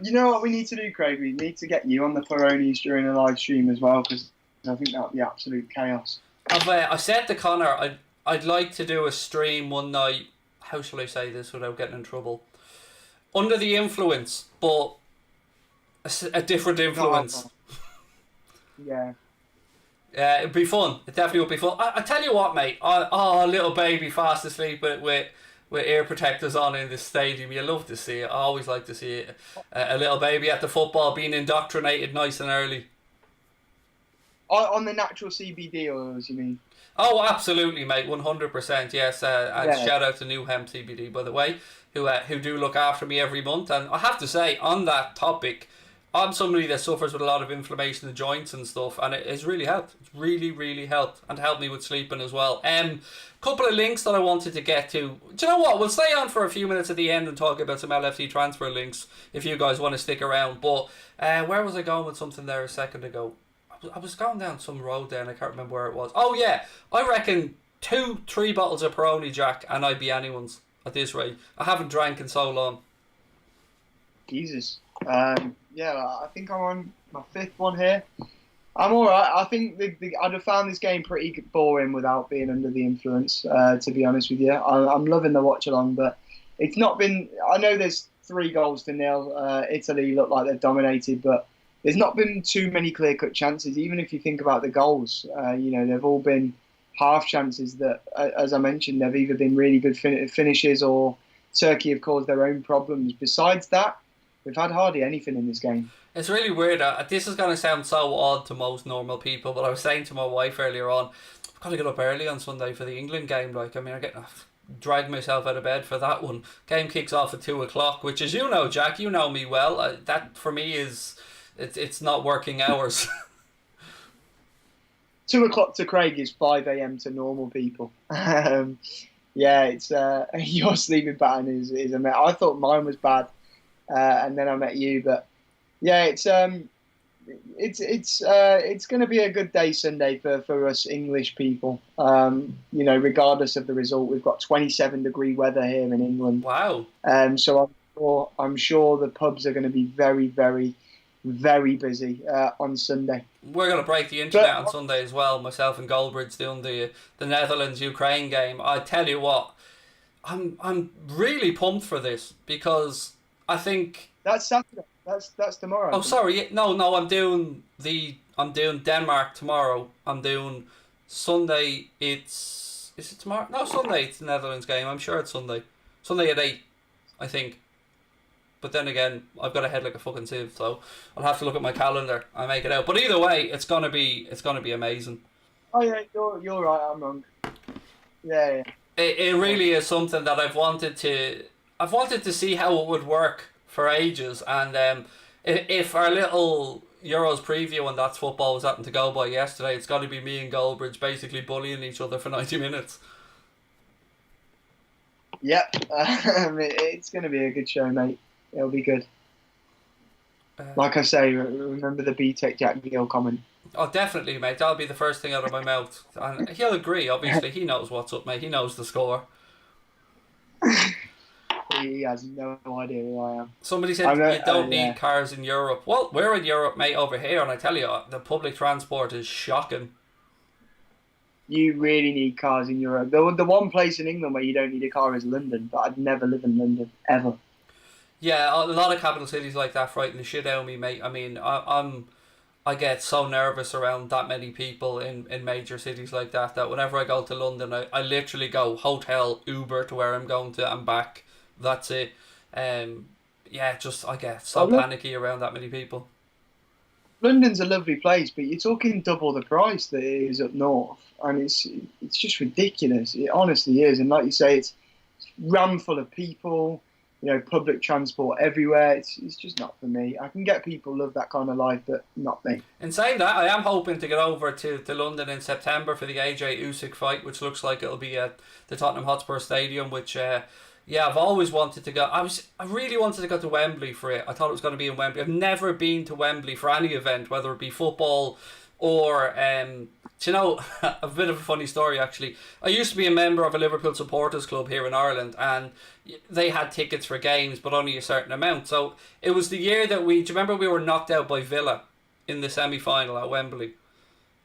You know what we need to do, Craig? We need to get you on the Peronis during a live stream as well, because I think that would be absolute chaos. I said to Connor, I'd like to do a stream one night. How shall I say this without getting in trouble? Under the influence, but a different influence. Yeah. Yeah, it'd be fun. It definitely would be fun. I tell you what, mate. Little baby fast asleep with ear protectors on in the stadium. You love to see it. I always like to see it. A little baby at the football being indoctrinated nice and early. On the natural CBD oils, you mean? Oh, absolutely, mate. 100%. Yes. And shout out to New Hemp CBD, by the way, who do look after me every month. And I have to say, on that topic, I'm somebody that suffers with a lot of inflammation in the joints and stuff, and it has really helped. It's really, really helped, and helped me with sleeping as well. Couple of links that I wanted to get to. Do you know what? We'll stay on for a few minutes at the end and talk about some LFC transfer links if you guys want to stick around. But where was I going with something there a second ago? I was going down some road there and I can't remember where it was. Oh yeah, I reckon 2-3 bottles of Peroni, Jack, and I'd be anyone's at this rate. I haven't drank in so long. Jesus. Yeah, I think I'm on my 5th one here. I'm alright. I think I'd have found this game pretty boring without being under the influence, to be honest with you. I'm loving the watch along, but it's not been... I know there's 3-0. Italy look like they've dominated, but there's not been too many clear-cut chances. Even if you think about the goals, they've all been half chances that, as I mentioned, they've either been really good finishes or Turkey have caused their own problems. Besides that, we've had hardly anything in this game. It's really weird. This is going to sound so odd to most normal people, but I was saying to my wife earlier on, I've got to get up early on Sunday for the England game. I drag myself out of bed for that one. Game kicks off at 2 o'clock, which, as you know, Jack, you know me well. That for me is... It's not working hours. 2 o'clock to Craig is 5 a.m. to normal people. It's your sleeping pattern is a mess. I thought mine was bad, and then I met you. But yeah, it's going to be a good day Sunday for us English people. Regardless of the result, we've got 27-degree weather here in England. Wow. So I'm sure the pubs are going to be very, very very busy on Sunday. We're going to break the internet on Sunday as well. Myself and Goldbridge doing the Netherlands Ukraine game. I tell you what, I'm really pumped for this because I think that's Saturday. That's tomorrow. Oh, sorry. No. I'm doing Denmark tomorrow. I'm doing Sunday. Is it tomorrow? No, Sunday. It's the Netherlands game. I'm sure it's Sunday. Sunday at 8, I think. But then again, I've got a head like a fucking sieve, so I'll have to look at my calendar and make it out. But either way, it's gonna be amazing. Oh yeah, you're right. I'm wrong. Yeah. It really is something that I've wanted to see how it would work for ages, and if our little Euros preview and That's Football was happening to go by yesterday, it's got to be me and Goldbridge basically bullying each other for 90 minutes. Yep, it's going to be a good show, mate. It'll be good. Like I say, remember the B-Tech Jack Gill comment. Oh, definitely, mate. That'll be the first thing out of my mouth. And he'll agree, obviously. He knows what's up, mate. He knows the score. He has no idea who I am. Somebody said you don't need cars in Europe. Well, we're in Europe, mate, over here, and I tell you, the public transport is shocking. You really need cars in Europe. The one place in England where you don't need a car is London, but I'd never live in London, ever. Yeah, a lot of capital cities like that frighten the shit out of me, mate. I mean, I get so nervous around that many people in major cities like that whenever I go to London, I literally go hotel, Uber to where I'm going to, and back. That's it. I get so panicky around that many people. London's a lovely place, but you're talking double the price that it is up north, and it's just ridiculous. It honestly is, and like you say, it's rammed full of people. Public transport everywhere. It's just not for me. I can get people love that kind of life, but not me. In saying that, I am hoping to get over to London in September for the AJ Usyk fight, which looks like it'll be at the Tottenham Hotspur Stadium, which I've always wanted to go. I really wanted to go to Wembley for it. I thought it was going to be in Wembley. I've never been to Wembley for any event, whether it be football or a bit of a funny story actually. I used to be a member of a Liverpool supporters club here in Ireland, and they had tickets for games, but only a certain amount. So it was the year that do you remember we were knocked out by Villa in the semi-final at Wembley?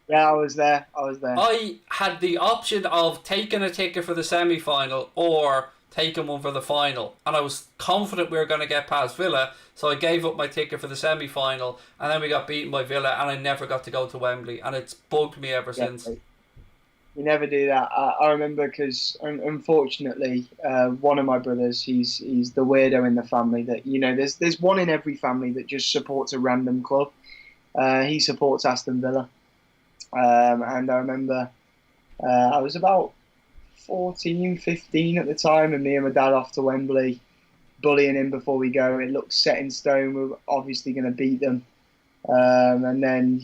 Yeah, I was there. I had the option of taking a ticket for the semi-final or taking one for the final, and I was confident we were going to get past Villa, so I gave up my ticket for the semi-final, and then we got beaten by Villa, and I never got to go to Wembley, and it's bugged me ever since. You never do that. I remember because unfortunately, one of my brothers, he's the weirdo in the family that there's one in every family that just supports a random club. He supports Aston Villa, and I remember I was about 14, 15 at the time, and me and my dad off to Wembley, bullying him before we go. It looked set in stone. We were obviously going to beat them, and then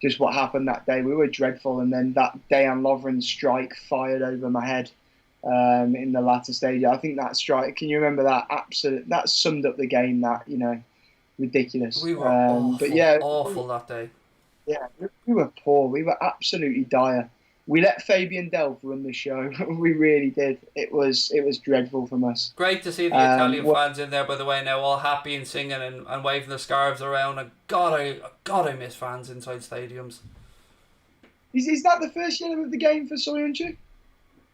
just what happened that day. We were dreadful, and then that Dejan Lovren's strike fired over my head in the latter stage. I think that strike. Can you remember that? That summed up the game. That ridiculous. We were awful that day. Yeah, we were poor. We were absolutely dire. We let Fabian Delph run the show. We really did. It was dreadful from us. Great to see the Italian fans in there, by the way, now all happy and singing and waving their scarves around. And God, I miss fans inside stadiums. Is that the first yellow of the game for Soyuncu?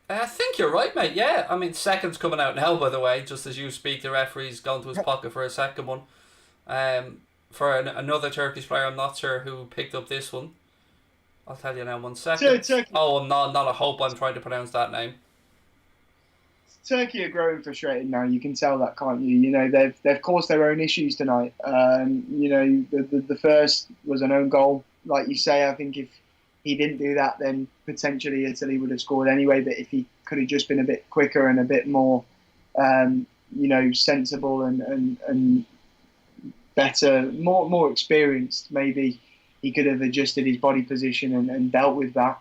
I think you're right, mate. Yeah, I mean, second's coming out now, by the way. Just as you speak, the referee's gone to his pocket for a second one. For another Turkish player, I'm not sure who picked up this one. I'll tell you now, 1 second. Turkey. Oh, I'm not a hope I'm trying to pronounce that name. Turkey are growing frustrated now. You can tell that, can't you? They've caused their own issues tonight. The first was an own goal. Like you say, I think if he didn't do that, then potentially Italy would have scored anyway. But if he could have just been a bit quicker and a bit more, sensible and better, more experienced, maybe he could have adjusted his body position and dealt with that,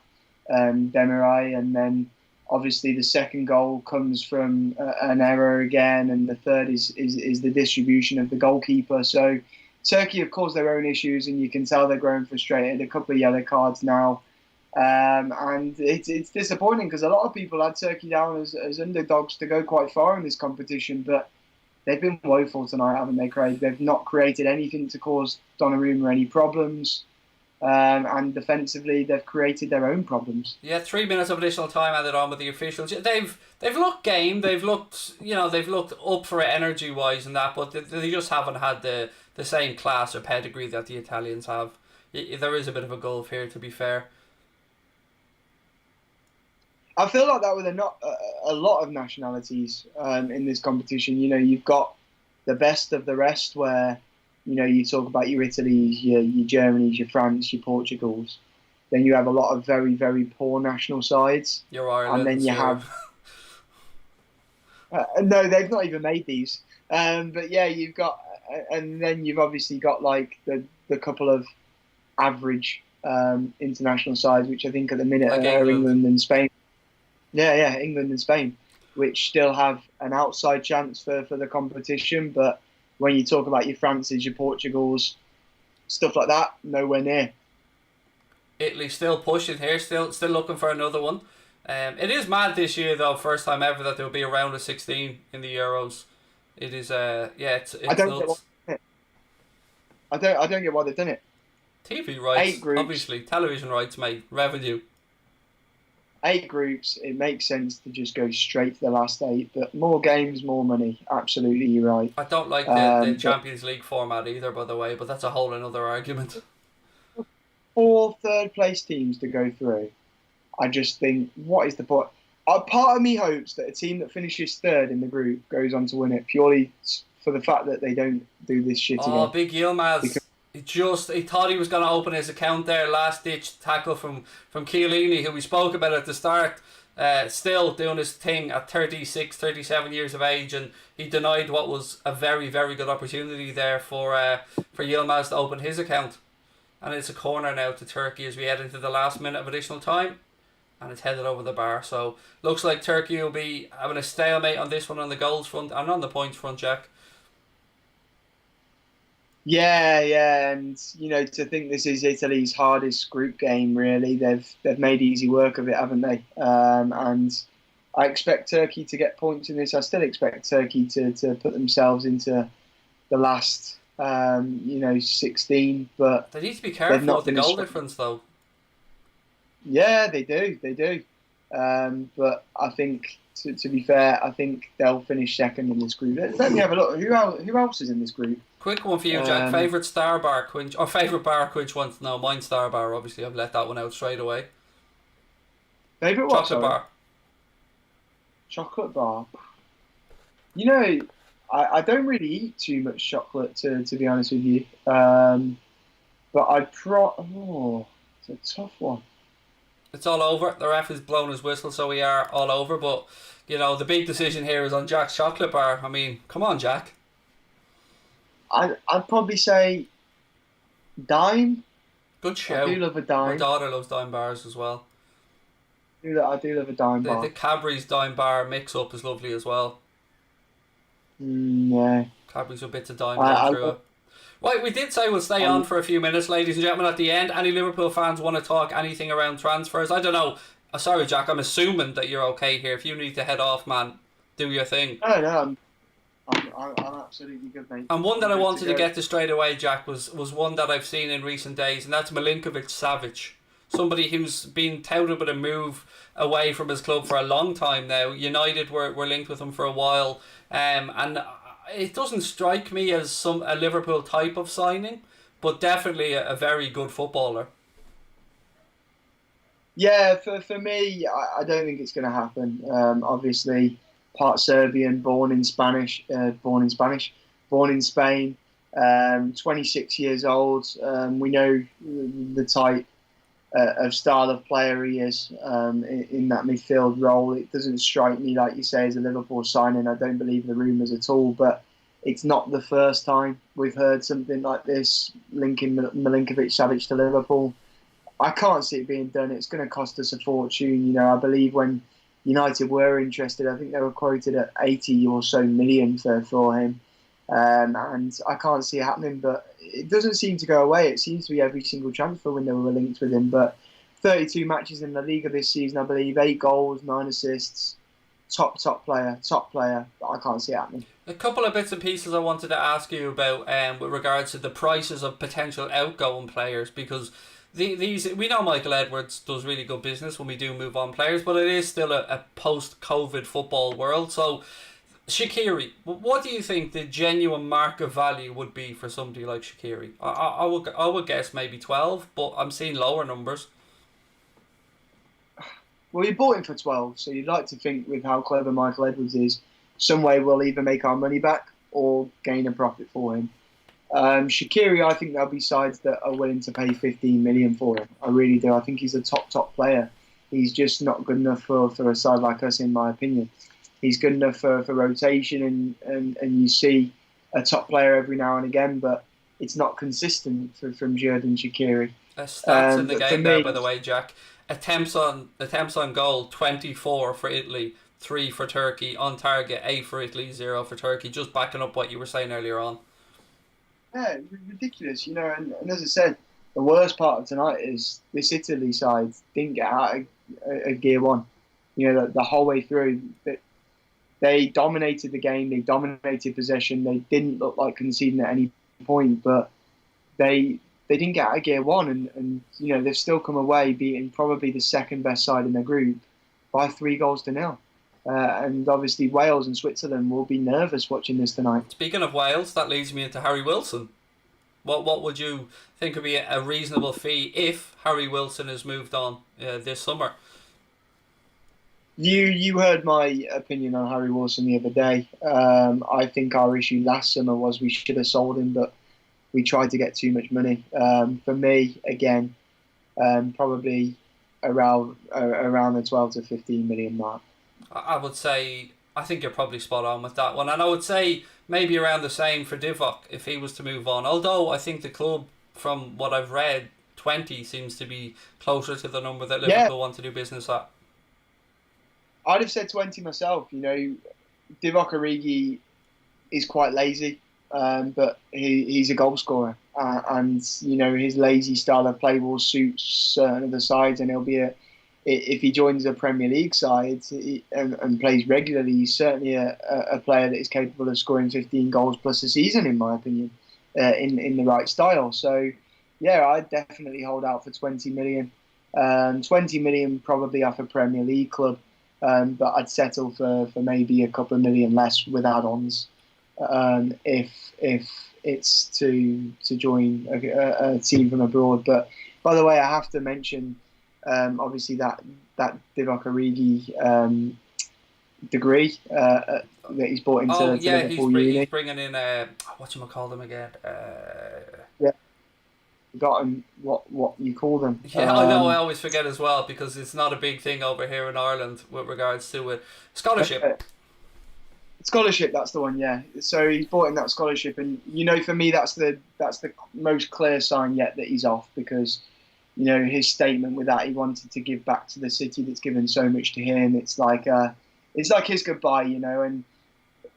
Demirai. And then obviously the second goal comes from an error again, and the third is the distribution of the goalkeeper. So Turkey have caused their own issues, and you can tell they're growing frustrated. A couple of yellow cards now. And it's disappointing because a lot of people had Turkey down as underdogs to go quite far in this competition, but they've been woeful tonight, haven't they, Craig? They've not created anything to cause Donnarumma any problems. And defensively, they've created their own problems. Yeah, 3 minutes of additional time added on with the officials. They've looked game. They've looked up for it energy wise and that, but they just haven't had the same class or pedigree that the Italians have. There is a bit of a gulf here, to be fair. I feel like that with a lot of nationalities in this competition. You know, you've got the best of the rest, where you talk about your Italys, your Germanys, your France, your Portugals. Then you have a lot of very, very poor national sides. Your Ireland, and then you have no, they've not even made these. But yeah, you've got, and then you've obviously got like the couple of average international sides, which I think at the minute like are England and Spain. Yeah, England and Spain, which still have an outside chance for the competition. But when you talk about your Frances, your Portugals, stuff like that, nowhere near. Italy still pushing here, still looking for another one. It is mad this year though, first time ever that there will be a round of 16 in the Euros. It is it's I don't nuts. I don't get why they've done it. TV rights, 8 groups. obviously, television rights, mate, revenue. 8 groups, it makes sense to just go straight to the last 8, but more games, more money. Absolutely, you're right. I don't like the Champions League format either, by the way, but that's a whole another argument. 4 third-place teams to go through. I just think, what is the point? Part of me hopes that a team that finishes third in the group goes on to win it, purely for the fact that they don't do this shit again. Oh, Big Yilmaz. He thought he was going to open his account there. Last ditch tackle from Chiellini, who we spoke about at the start. Still doing his thing at 36, 37 years of age, and he denied what was a very, very good opportunity there for Yilmaz to open his account. And it's a corner now to Turkey as we head into the last minute of additional time, and it's headed over the bar. So looks like Turkey will be having a stalemate on this one on the goals front and on the points front, Jack. Yeah, and to think this is Italy's hardest group game, really. They've made easy work of it, haven't they? And I expect Turkey to get points in this. I still expect Turkey to put themselves into the last 16, but they need to be careful with the goal difference, though. Yeah, they do. But I think, to be fair, I think they'll finish second in this group. Let me have a look. Who else is in this group? Quick one for you, Jack. Favourite star bar quench, or favourite bar quench wants to know? Mine star bar, obviously. I've let that one out straight away. Favourite what? Chocolate bar. Chocolate bar. I don't really eat too much chocolate, to be honest with you. But it's a tough one. It's all over. The ref has blown his whistle, so we are all over. But, the big decision here is on Jack's chocolate bar. I mean, come on, Jack. I'd probably say dime. Good show. I do love a dime. My daughter loves dime bars as well. I do love a dime bar. The Cadbury's dime bar mix-up is lovely as well. Yeah. Cadbury's with bits of dime going through it. Right, we did say we'll stay on for a few minutes, ladies and gentlemen. At the end, any Liverpool fans want to talk anything around transfers? I don't know. Sorry, Jack, I'm assuming that you're okay here. If you need to head off, man, do your thing. No, I'm absolutely good, mate. And one that I wanted to get to straight away, Jack, was one that I've seen in recent days, and that's Milinkovic-Savic. Somebody who's been touted with a move away from his club for a long time now. United were linked with him for a while, and it doesn't strike me as a Liverpool type of signing, but definitely a very good footballer. Yeah, for me, I don't think it's going to happen. Obviously, part Serbian, born in Spain, 26 years old. We know the type of style of player he is in that midfield role. It doesn't strike me, like you say, as a Liverpool signing. I don't believe the rumours at all, but it's not the first time we've heard something like this linking Milinkovic-Savic to Liverpool. I can't see it being done. It's going to cost us a fortune. I believe when United were interested, I think they were quoted at 80 or so million for him. And I can't see it happening, but it doesn't seem to go away. It seems to be every single transfer window we were linked with him. But 32 matches in La Liga this season, I believe, 8 goals, 9 assists. Top player. But I can't see it happening. A couple of bits and pieces I wanted to ask you about with regards to the prices of potential outgoing players, because these we know Michael Edwards does really good business when we do move on players, but it is still a post-COVID football world. So Shaqiri, what do you think the genuine market value would be for somebody like Shaqiri? I would guess maybe 12, but I'm seeing lower numbers. Well, we bought him for 12, so you'd like to think with how clever Michael Edwards is, some way we'll either make our money back or gain a profit for him. Shaqiri, I think there'll be sides that are willing to pay 15 million for him. I really do. I think he's a top player. He's just not good enough for a side like us, in my opinion. He's good enough for rotation, and you see a top player every now and again, but it's not consistent from Xherdan Shaqiri. Stats in the game there, me, by the way, Jack. Attempts on goal, 24 for Italy, 3 for Turkey. On target, 8 for Italy, 0 for Turkey. Just backing up what you were saying earlier on. Yeah, ridiculous, and as I said, the worst part of tonight is this Italy side didn't get out of gear one. The whole way through, they dominated the game, they dominated possession, they didn't look like conceding at any point, but they didn't get out of gear one, and they've still come away beating probably the second best side in their group by 3-0. And obviously Wales and Switzerland will be nervous watching this tonight. Speaking of Wales, that leads me into Harry Wilson. What would you think would be a reasonable fee if Harry Wilson has moved on this summer? You heard my opinion on Harry Wilson the other day. I think our issue last summer was we should have sold him, but we tried to get too much money. For me, again, probably around the 12 to 15 million mark. I would say, I think you're probably spot on with that one. And I would say maybe around the same for Divock if he was to move on. Although I think the club, from what I've read, 20 seems to be closer to the number that Liverpool want to do business at. I'd have said 20 myself. Divock Origi is quite lazy, but he's a goal scorer. And his lazy style of play will suit certain of the sides, and if he joins a Premier League side and plays regularly, he's certainly a player that is capable of scoring 15 goals plus a season, in my opinion, in the right style. So, yeah, I'd definitely hold out for 20 million. 20 million probably off a Premier League club, but I'd settle for maybe a couple of million less with add-ons if it's to join a team from abroad. But by the way, I have to mention, obviously that Divock Origi degree that he's brought into Liverpool uni. He's bringing in whatchamacallit them again. Yeah, forgotten what you call them. Yeah, I know. I always forget as well because it's not a big thing over here in Ireland with regards to it. Scholarship. Scholarship, that's the one. Yeah. So he's brought in that scholarship, and for me, that's the most clear sign yet that he's off, because his statement with that, he wanted to give back to the city that's given so much to him. It's like his goodbye, and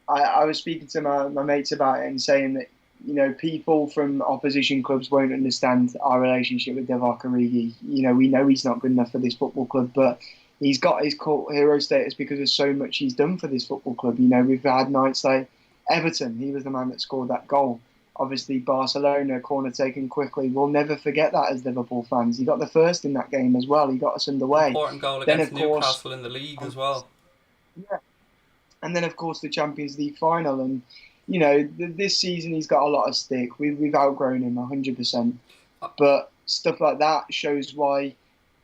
I was speaking to my mates about it and saying that people from opposition clubs won't understand our relationship with Divock Origi. We know he's not good enough for this football club, but he's got his cult hero status because of so much he's done for this football club. We've had nights like Everton. He was the man that scored that goal. Obviously, Barcelona, corner taken quickly. We'll never forget that as Liverpool fans. He got the first in that game as well. He got us underway. Important goal against Newcastle in the league as well. Yeah. And then, of course, the Champions League final. And, this season he's got a lot of stick. We've outgrown him 100%. But stuff like that shows why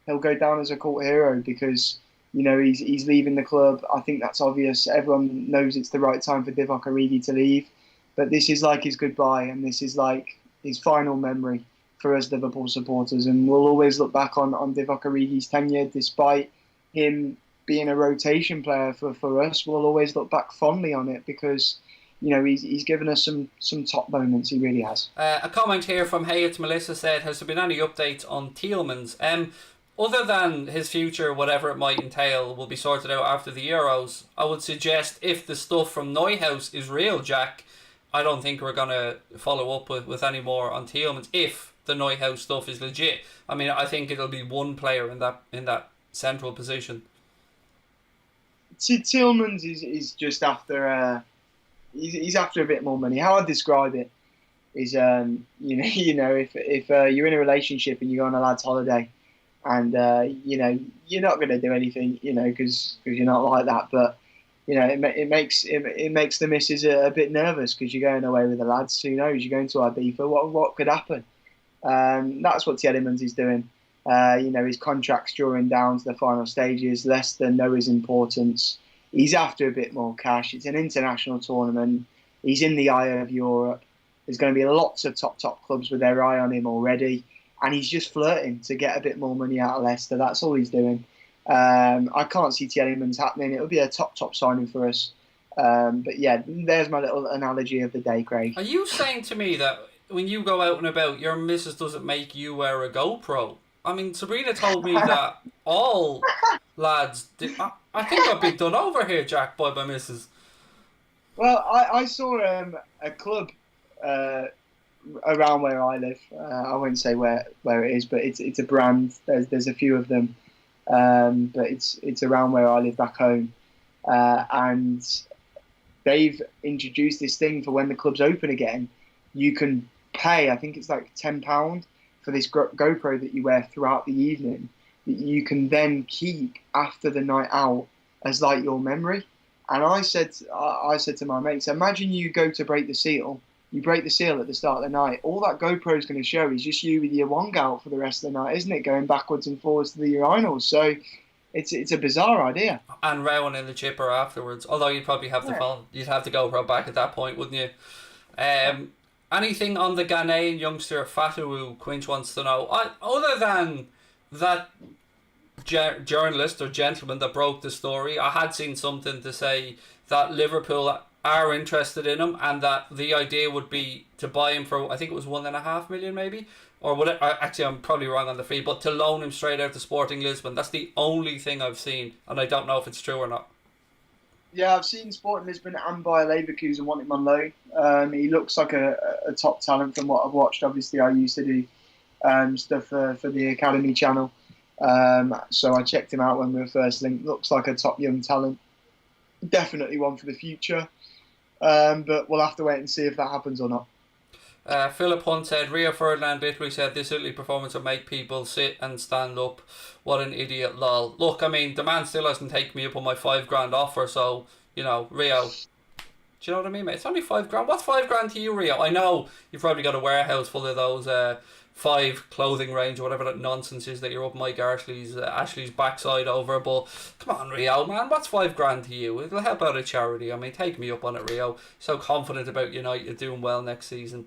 he'll go down as a cult hero, because, he's leaving the club. I think that's obvious. Everyone knows it's the right time for Divock Origi to leave. But this is like his goodbye, and this is like his final memory for us Liverpool supporters. And we'll always look back on Divock Origi's tenure, despite him being a rotation player for us. We'll always look back fondly on it, because he's given us some top moments. He really has. A comment here from Hey It's Melissa said, has there been any updates on Tielemans? Other than his future, whatever it might entail, will be sorted out after the Euros. I would suggest if the stuff from Neuhaus is real, Jack, I don't think we're going to follow up with any more on Tielemans if the Neuhaus stuff is legit. I mean, I think it'll be one player in that central position. Tielemans is just after he's after a bit more money. How I describe it is, if you're in a relationship and you go on a lad's holiday, and you're not going to do anything, because you're not like that, but it makes the missus a bit nervous because you're going away with the lads. Who knows? You're going to Ibiza. What could happen? That's what Tielemans is doing. His contract's drawing down to the final stages. Leicester know his importance. He's after a bit more cash. It's an international tournament. He's in the eye of Europe. There's going to be lots of top clubs with their eye on him already. And he's just flirting to get a bit more money out of Leicester. That's all he's doing. I can't see Tielemans happening. It would be a top signing for us. But yeah, there's my little analogy of the day, Craig. Are you saying to me that when you go out and about, your missus doesn't make you wear a GoPro? I mean, Sabrina told me that all lads did. I think I've been done over here, Jack, by my missus. Well, I saw a club around where I live. I won't say where it is, but it's a brand. There's a few of them, but it's around where I live back home, and they've introduced this thing for when the club's open again. You can pay, I think it's like £10 for this GoPro that you wear throughout the evening, that you can then keep after the night out as like your memory. And I said to my mates, imagine you go to break the seal. You break the seal at the start of the night. All that GoPro is going to show is just you with your wong out for the rest of the night, isn't it? Going backwards and forwards to the urinals. So it's a bizarre idea. And rowing in the chipper afterwards. Although you'd probably have the phone. You'd have the GoPro back at that point, wouldn't you? Anything on the Ghanaian youngster Fatawu, Quinch wants to know. Other than that journalist or gentleman that broke the story, I had seen something to say that Liverpool are interested in him and that the idea would be to buy him for, I think it was 1.5 million maybe, or whatever. Actually, I'm probably wrong on the fee, but to loan him straight out to Sporting Lisbon. That's the only thing I've seen, and I don't know if it's true or not. Yeah, I've seen Sporting Lisbon and Bayer Leverkusen want him on loan. He looks like a top talent from what I've watched. Obviously, I used to do stuff for the Academy channel. So I checked him out when we were first linked. Looks like a top young talent. Definitely one for the future. But we'll have to wait and see if that happens or not. Philip Hunt said, Rio Ferdinand Bittley said, this Italy performance will make people sit and stand up. What an idiot, lol. Look, I mean, the man still hasn't taken me up on my $5,000 offer, so, Rio. Do you know what I mean, mate? It's only $5,000. What's $5,000 to you, Rio? I know you've probably got a warehouse full of those 5 clothing range or whatever that nonsense is that you're up Mike Ashley's backside over, but come on, Rio, man, what's $5,000 to you? It'll help out a charity. I mean, take me up on it, Rio. So confident about United doing well next season.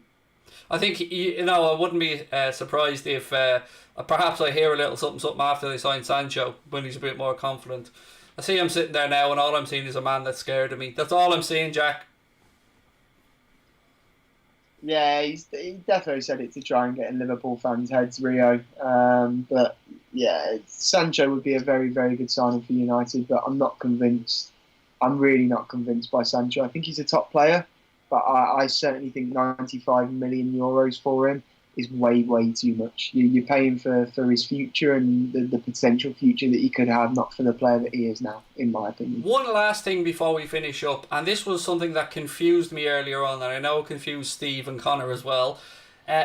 I think, I wouldn't be surprised if perhaps I hear a little something after they sign Sancho when he's a bit more confident. I see him sitting there now and all I'm seeing is a man that's scared of me. That's all I'm seeing, Jack. Yeah, he definitely said it to try and get in Liverpool fans' heads, Rio. But yeah, Sancho would be a very, very good signing for United, but I'm not convinced. I'm really not convinced by Sancho. I think he's a top player, but I certainly think 95 million euros for him is way, way too much. You're paying for his future and the potential future that he could have, not for the player that he is now, in my opinion. One last thing before we finish up, and this was something that confused me earlier on, and I know it confused Steve and Connor as well.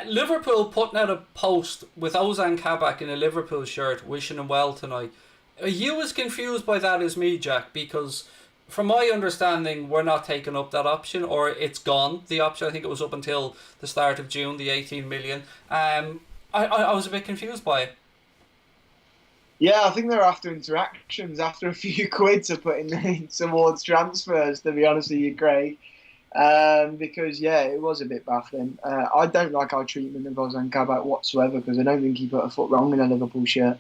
Liverpool putting out a post with Ozan Kabak in a Liverpool shirt, wishing him well tonight. Are you as confused by that as me, Jack? Because from my understanding, we're not taking up that option, or it's gone, the option. I think it was up until the start of June, the 18 million. I was a bit confused by it. Yeah, I think they're after interactions, after a few quid to put in towards transfers, to be honest with you, Craig. Because, yeah, it was a bit baffling. I don't like our treatment of Ozan Kabak whatsoever, because I don't think he put a foot wrong in a Liverpool shirt.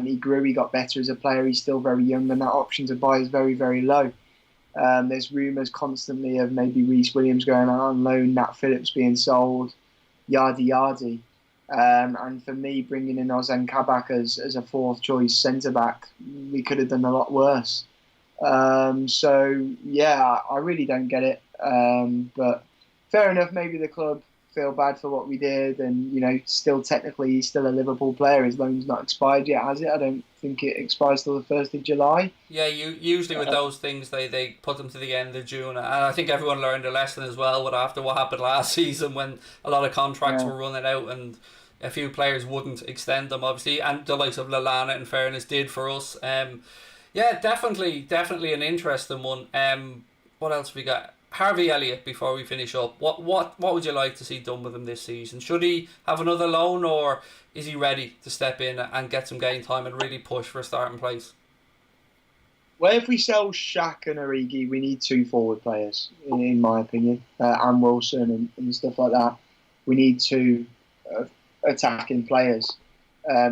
He grew, he got better as a player. He's still very young, and that option to buy is very, very low. There's rumours constantly of maybe Reece Williams going out on loan, Nat Phillips being sold, yardy. And for me, bringing in Ozan Kabak as a fourth choice centre back, we could have done a lot worse. So yeah, I really don't get it. But fair enough. Maybe the club feel bad for what we did, and still technically he's still a Liverpool player. His loan's not expired yet, has it? I don't think it expires till the 1st of July. Yeah, usually with those things they put them to the end of June, and I think everyone learned a lesson as well with after what happened last season when a lot of contracts were running out and a few players wouldn't extend them, obviously, and the likes of Lallana, in fairness, did for us. Yeah, definitely an interesting one. What else have we got? Harvey Elliott. Before we finish up, what would you like to see done with him this season? Should he have another loan, or is he ready to step in and get some game time and really push for a starting place? Well, if we sell Shaq and Origi, we need two forward players, in my opinion, and Wilson and stuff like that. We need two attacking players.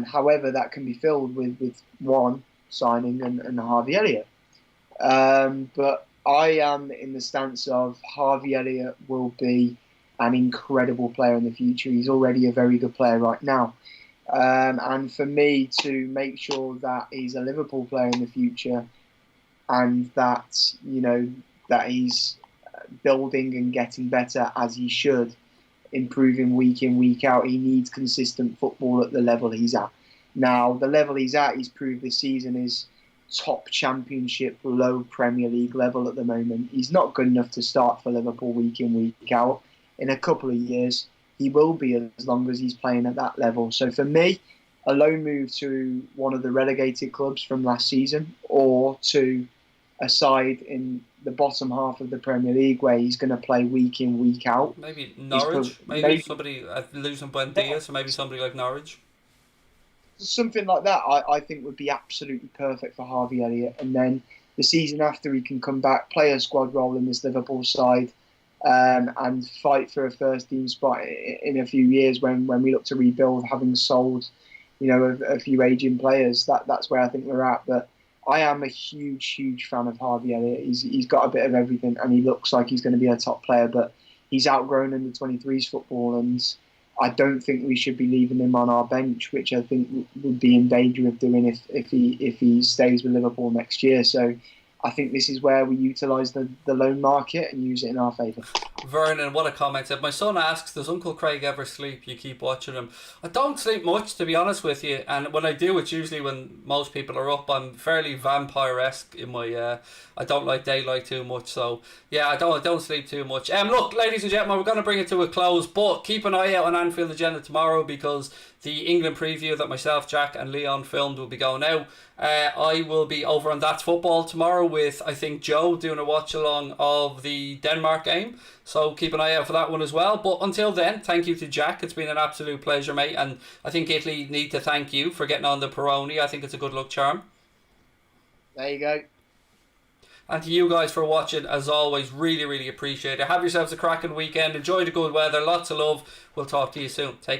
However, that can be filled with one signing and Harvey Elliott. But I am in the stance of Harvey Elliott will be an incredible player in the future. He's already a very good player right now. And for me to make sure that he's a Liverpool player in the future, and that that he's building and getting better as he should, improving week in, week out, he needs consistent football at the level he's at. Now, the level he's at, he's proved this season, is top Championship, low Premier League level at the moment. He's not good enough to start for Liverpool week in, week out. In a couple of years, he will be, as long as he's playing at that level. So for me, a loan move to one of the relegated clubs from last season, or to a side in the bottom half of the Premier League where he's going to play week in, week out. Maybe Norwich. Maybe somebody losing Buendia, so maybe somebody like Norwich. Something like that, I think would be absolutely perfect for Harvey Elliott. And then the season after, he can come back, play a squad role in this Liverpool side, and fight for a first team spot in a few years when we look to rebuild, having sold, a few aging players. That's where I think we're at. But I am a huge fan of Harvey Elliott. He's got a bit of everything, and he looks like he's going to be a top player. But he's outgrown under 23s football, and I don't think we should be leaving him on our bench, which I think would be in danger of doing if he stays with Liverpool next year. So I think this is where we utilise the loan market and use it in our favour. Vernon, what a comment. If my son asks, does Uncle Craig ever sleep? You keep watching him. I don't sleep much, to be honest with you, and when I do, it's usually when most people are up. I'm fairly vampire-esque in my I don't like daylight too much, so yeah, I don't sleep too much. Look, ladies and gentlemen, we're going to bring it to a close, but keep an eye out on Anfield Agenda tomorrow, because the England preview that myself, Jack and Leon filmed will be going out. I will be over on That's Football tomorrow with, I think, Joe doing a watch along of the Denmark game. So keep an eye out for that one as well. But until then, thank you to Jack. It's been an absolute pleasure, mate. And I think Italy need to thank you for getting on the Peroni. I think it's a good luck charm. There you go. And to you guys for watching, as always, really appreciate it. Have yourselves a cracking weekend. Enjoy the good weather. Lots of love. We'll talk to you soon. Take